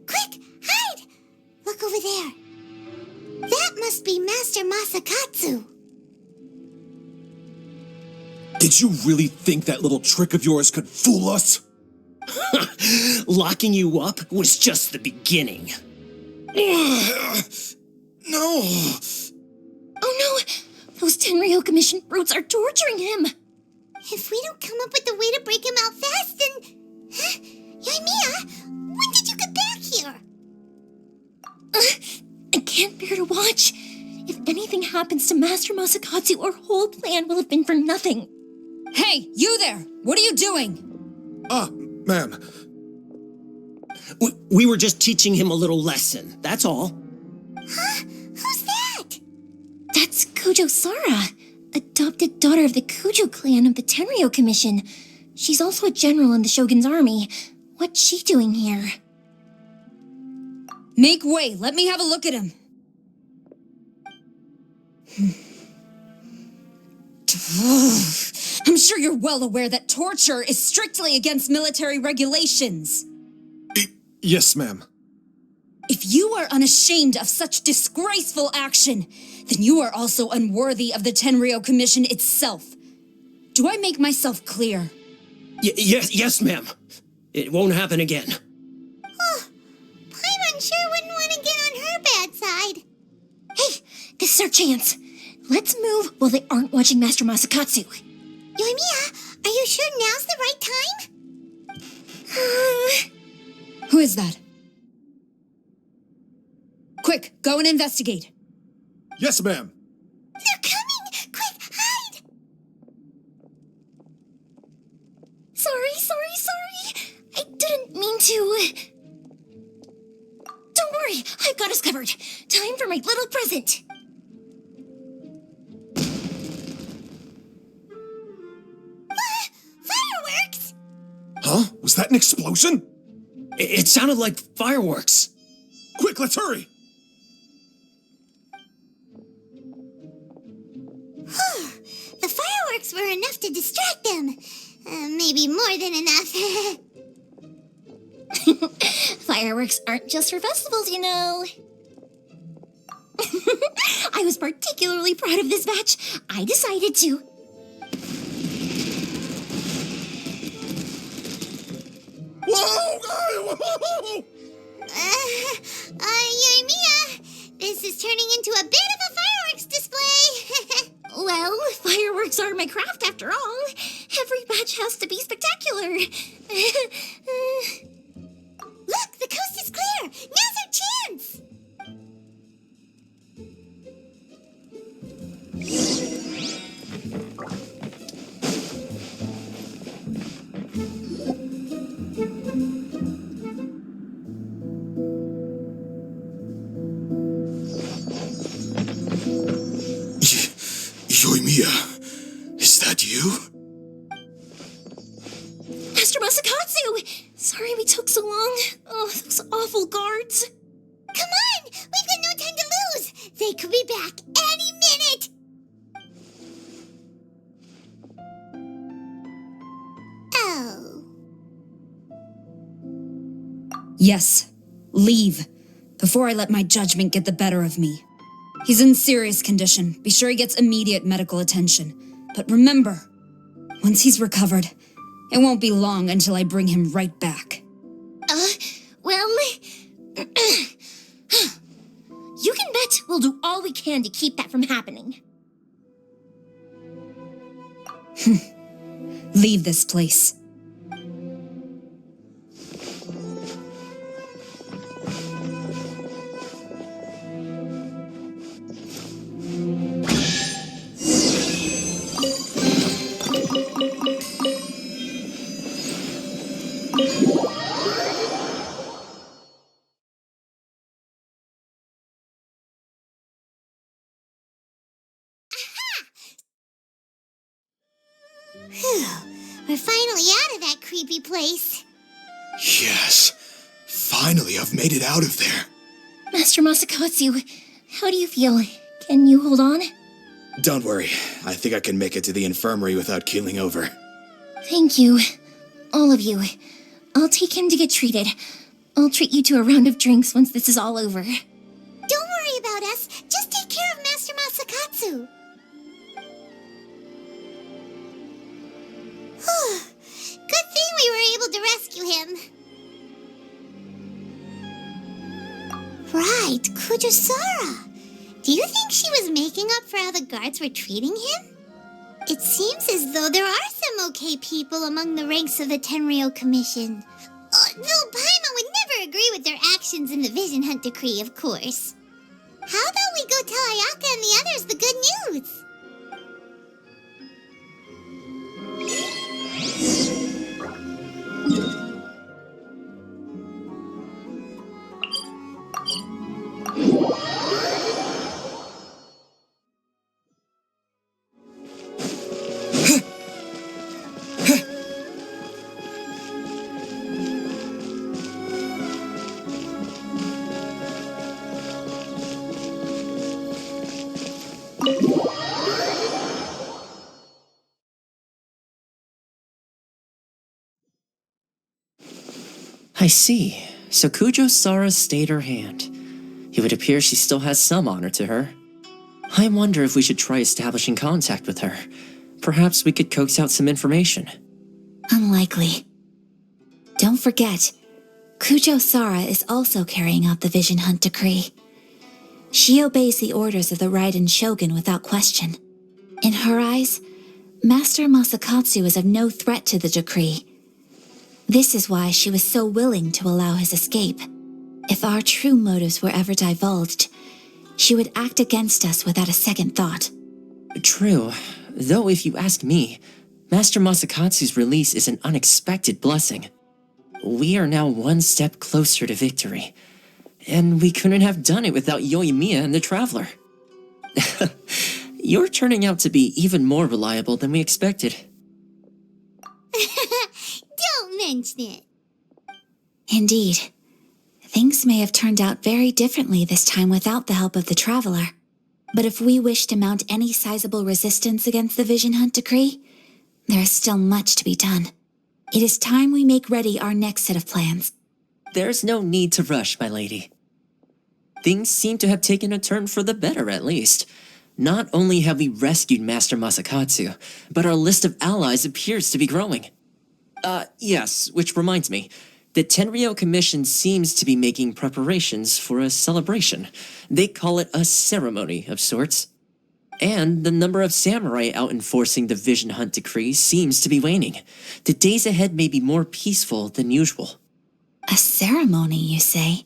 Quick, hide! Look over there. That must be Master Masakatsu. Did you really think that little trick of yours could fool us? Locking you up was just the beginning. No. Oh no! Those Tenryou Commission brutes are torturing him! If we don't come up with a way to break him out fast, then... Huh? Yoimiya, when did you get back here? I can't bear to watch. If anything happens to Master Masakatsu, our whole plan will have been for nothing. Hey, you there! What are you doing? Ma'am. We were just teaching him a little lesson, that's all. Huh? Who's that? That's Kujo Sara, adopted daughter of the Kujo clan of the Tenryou Commission. She's also a general in the Shogun's army. What's she doing here? Make way, let me have a look at him. I'm sure you're well aware that torture is strictly against military regulations. Yes, ma'am. If you are unashamed of such disgraceful action, then you are also unworthy of the Tenryou Commission itself. Do I make myself clear? Yes, ma'am. It won't happen again. Oh, Paimon sure wouldn't want to get on her bad side. Hey, this is our chance. Let's move while they aren't watching Master Masakatsu. Euthymia, are you sure now's the right time? Who is that? Quick, go and investigate. Yes, ma'am. They're coming! Quick, hide! Sorry. I didn't mean to. Don't worry, I've got us covered. Time for my little present. Fireworks! Huh? Was that an explosion? It sounded like fireworks. Quick, let's hurry! The fireworks were enough to distract them. Maybe more than enough. Fireworks aren't just for festivals, you know. I was particularly proud of this batch. I decided to. Whoa! Euthymia, this is turning into a bit of a fireworks display. Well, fireworks are my craft after all. Every batch has to be spectacular. Look, the coast is clear. Now's our chance. Euthymia, is that you? Master Masakatsu! Sorry we took so long. Oh, those awful guards. Come on, we've got no time to lose. They could be back any minute. Oh. Yes, leave. Before I let my judgment get the better of me. He's in serious condition. Be sure he gets immediate medical attention. But remember, once he's recovered, it won't be long until I bring him right back. Well... You can bet we'll do all we can to keep that from happening. Leave this place. Phew, we're finally out of that creepy place. Yes. Finally, I've made it out of there. Master Masakatsu, how do you feel? Can you hold on? Don't worry. I think I can make it to the infirmary without keeling over. Thank you. All of you. I'll take him to get treated. I'll treat you to a round of drinks once this is all over. Don't worry about us. Just take care of Master Masakatsu. Good thing we were able to rescue him. Right, Kujusara. Do you think she was making up for how the guards were treating him? It seems as though there are some okay people among the ranks of the Tenryou Commission. Though Paimon would never agree with their actions in the Vision Hunt Decree, of course. How about we go tell Ayaka and the others the good news? I see. So Kujo Sara stayed her hand. It would appear she still has some honor to her. I wonder if we should try establishing contact with her. Perhaps we could coax out some information. Unlikely. Don't forget, Kujo Sara is also carrying out the Vision Hunt Decree. She obeys the orders of the Raiden Shogun without question. In her eyes, Master Masakatsu is of no threat to the decree. This is why she was so willing to allow his escape. If our true motives were ever divulged, she would act against us without a second thought. True, though if you ask me, Master Masakatsu's release is an unexpected blessing. We are now one step closer to victory, and we couldn't have done it without Euthymia and the Traveler. You're turning out to be even more reliable than we expected. Don't mention it. Indeed. Things may have turned out very differently this time without the help of the Traveler. But if we wish to mount any sizable resistance against the Vision Hunt Decree, there is still much to be done. It is time we make ready our next set of plans. There's no need to rush, my lady. Things seem to have taken a turn for the better, at least. Not only have we rescued Master Masakatsu, but our list of allies appears to be growing. Yes, which reminds me. The Tenryou Commission seems to be making preparations for a celebration. They call it a ceremony of sorts. And the number of samurai out enforcing the Vision Hunt Decree seems to be waning. The days ahead may be more peaceful than usual. A ceremony, you say?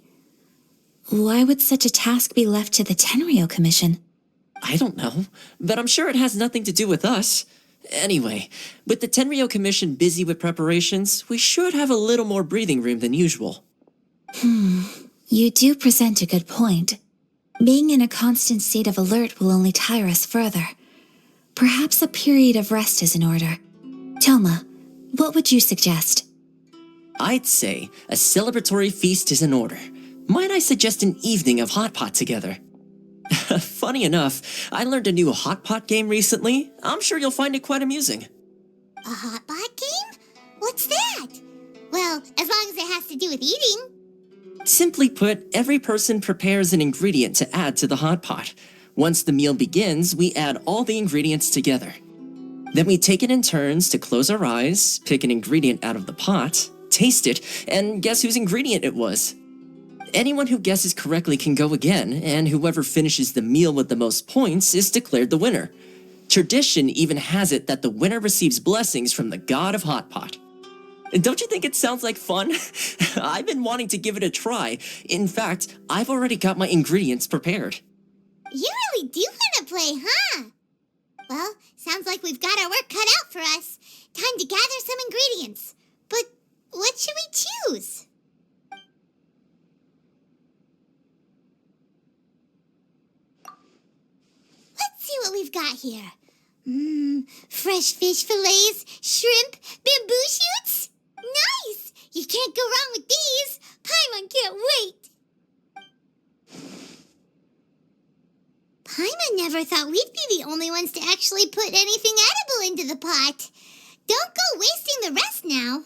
Why would such a task be left to the Tenryou Commission? I don't know, but I'm sure it has nothing to do with us. Anyway, with the Tenryou Commission busy with preparations, we should have a little more breathing room than usual. You do present a good point. Being in a constant state of alert will only tire us further. Perhaps a period of rest is in order. Thoma, what would you suggest? I'd say a celebratory feast is in order. Might I suggest an evening of hot pot together? Funny enough, I learned a new hot pot game recently. I'm sure you'll find it quite amusing. A hot pot game? What's that? Well, as long as it has to do with eating. Simply put, every person prepares an ingredient to add to the hot pot. Once the meal begins, we add all the ingredients together. Then we take it in turns to close our eyes, pick an ingredient out of the pot, taste it, and guess whose ingredient it was. Anyone who guesses correctly can go again, and whoever finishes the meal with the most points is declared the winner. Tradition even has it that the winner receives blessings from the god of hot pot. Don't you think it sounds like fun? I've been wanting to give it a try. In fact, I've already got my ingredients prepared. You really do want to play, huh? Well, sounds like we've got our work cut out for us. Time to gather some ingredients. But what should we choose? Let's see what we've got here. Fresh fish fillets, shrimp, bamboo shoots. Nice! You can't go wrong with these. Paimon can't wait. Paimon never thought we'd be the only ones to actually put anything edible into the pot. Don't go wasting the rest now.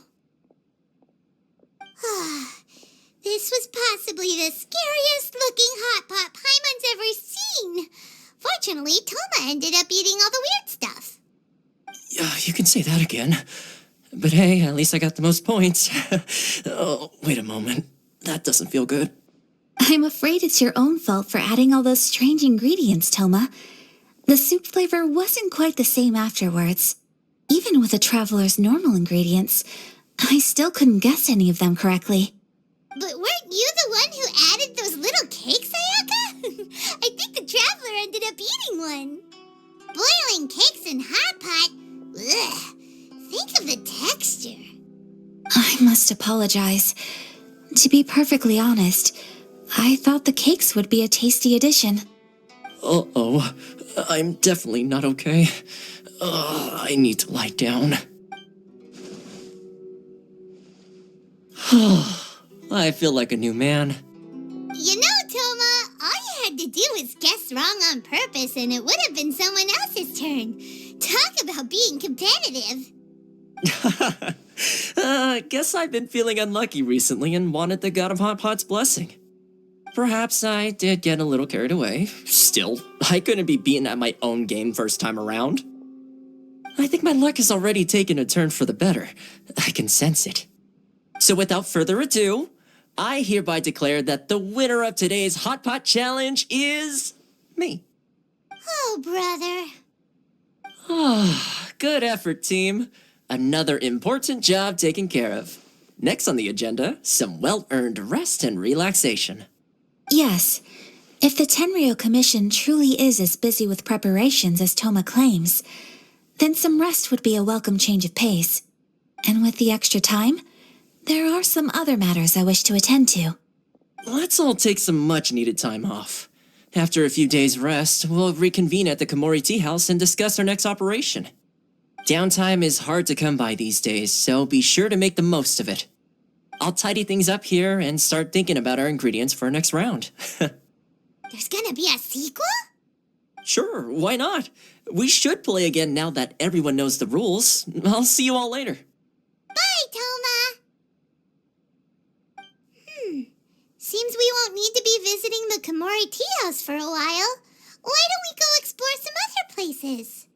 This was possibly the scariest looking hot pot Paimon's ever seen. Fortunately, Thoma ended up eating all the weird stuff. You can say that again. But hey, at least I got the most points. Oh, wait a moment. That doesn't feel good. I'm afraid it's your own fault for adding all those strange ingredients, Thoma. The soup flavor wasn't quite the same afterwards. Even with the Traveler's normal ingredients, I still couldn't guess any of them correctly. But weren't you the one who added those little cakes, Ayaka? I think the Traveler ended up eating one. Boiling cakes in hot pot? Ugh. Think of the texture. I must apologize. To be perfectly honest, I thought the cakes would be a tasty addition. Uh-oh. I'm definitely not okay. I need to lie down. I feel like a new man. You know, Thoma, all you had to do was guess wrong on purpose and it would have been someone else's turn. Talk about being competitive. Guess I've been feeling unlucky recently and wanted the God of Hot Pot's blessing. Perhaps I did get a little carried away. Still, I couldn't be beaten at my own game first time around. I think my luck has already taken a turn for the better. I can sense it. So without further ado, I hereby declare that the winner of today's Hot Pot Challenge is me. Oh, brother. Ah, good effort, team. Another important job taken care of. Next on the agenda, some well-earned rest and relaxation. Yes, if the Tenryou Commission truly is as busy with preparations as Thoma claims, then some rest would be a welcome change of pace. And with the extra time, there are some other matters I wish to attend to. Let's all take some much-needed time off. After a few days' rest, we'll reconvene at the Komori Tea House and discuss our next operation. Downtime is hard to come by these days, so be sure to make the most of it. I'll tidy things up here and start thinking about our ingredients for our next round. There's gonna be a sequel? Sure, why not? We should play again now that everyone knows the rules. I'll see you all later. Bye, Thoma! Seems we won't need to be visiting the Komori Tea House for a while. Why don't we go explore some other places?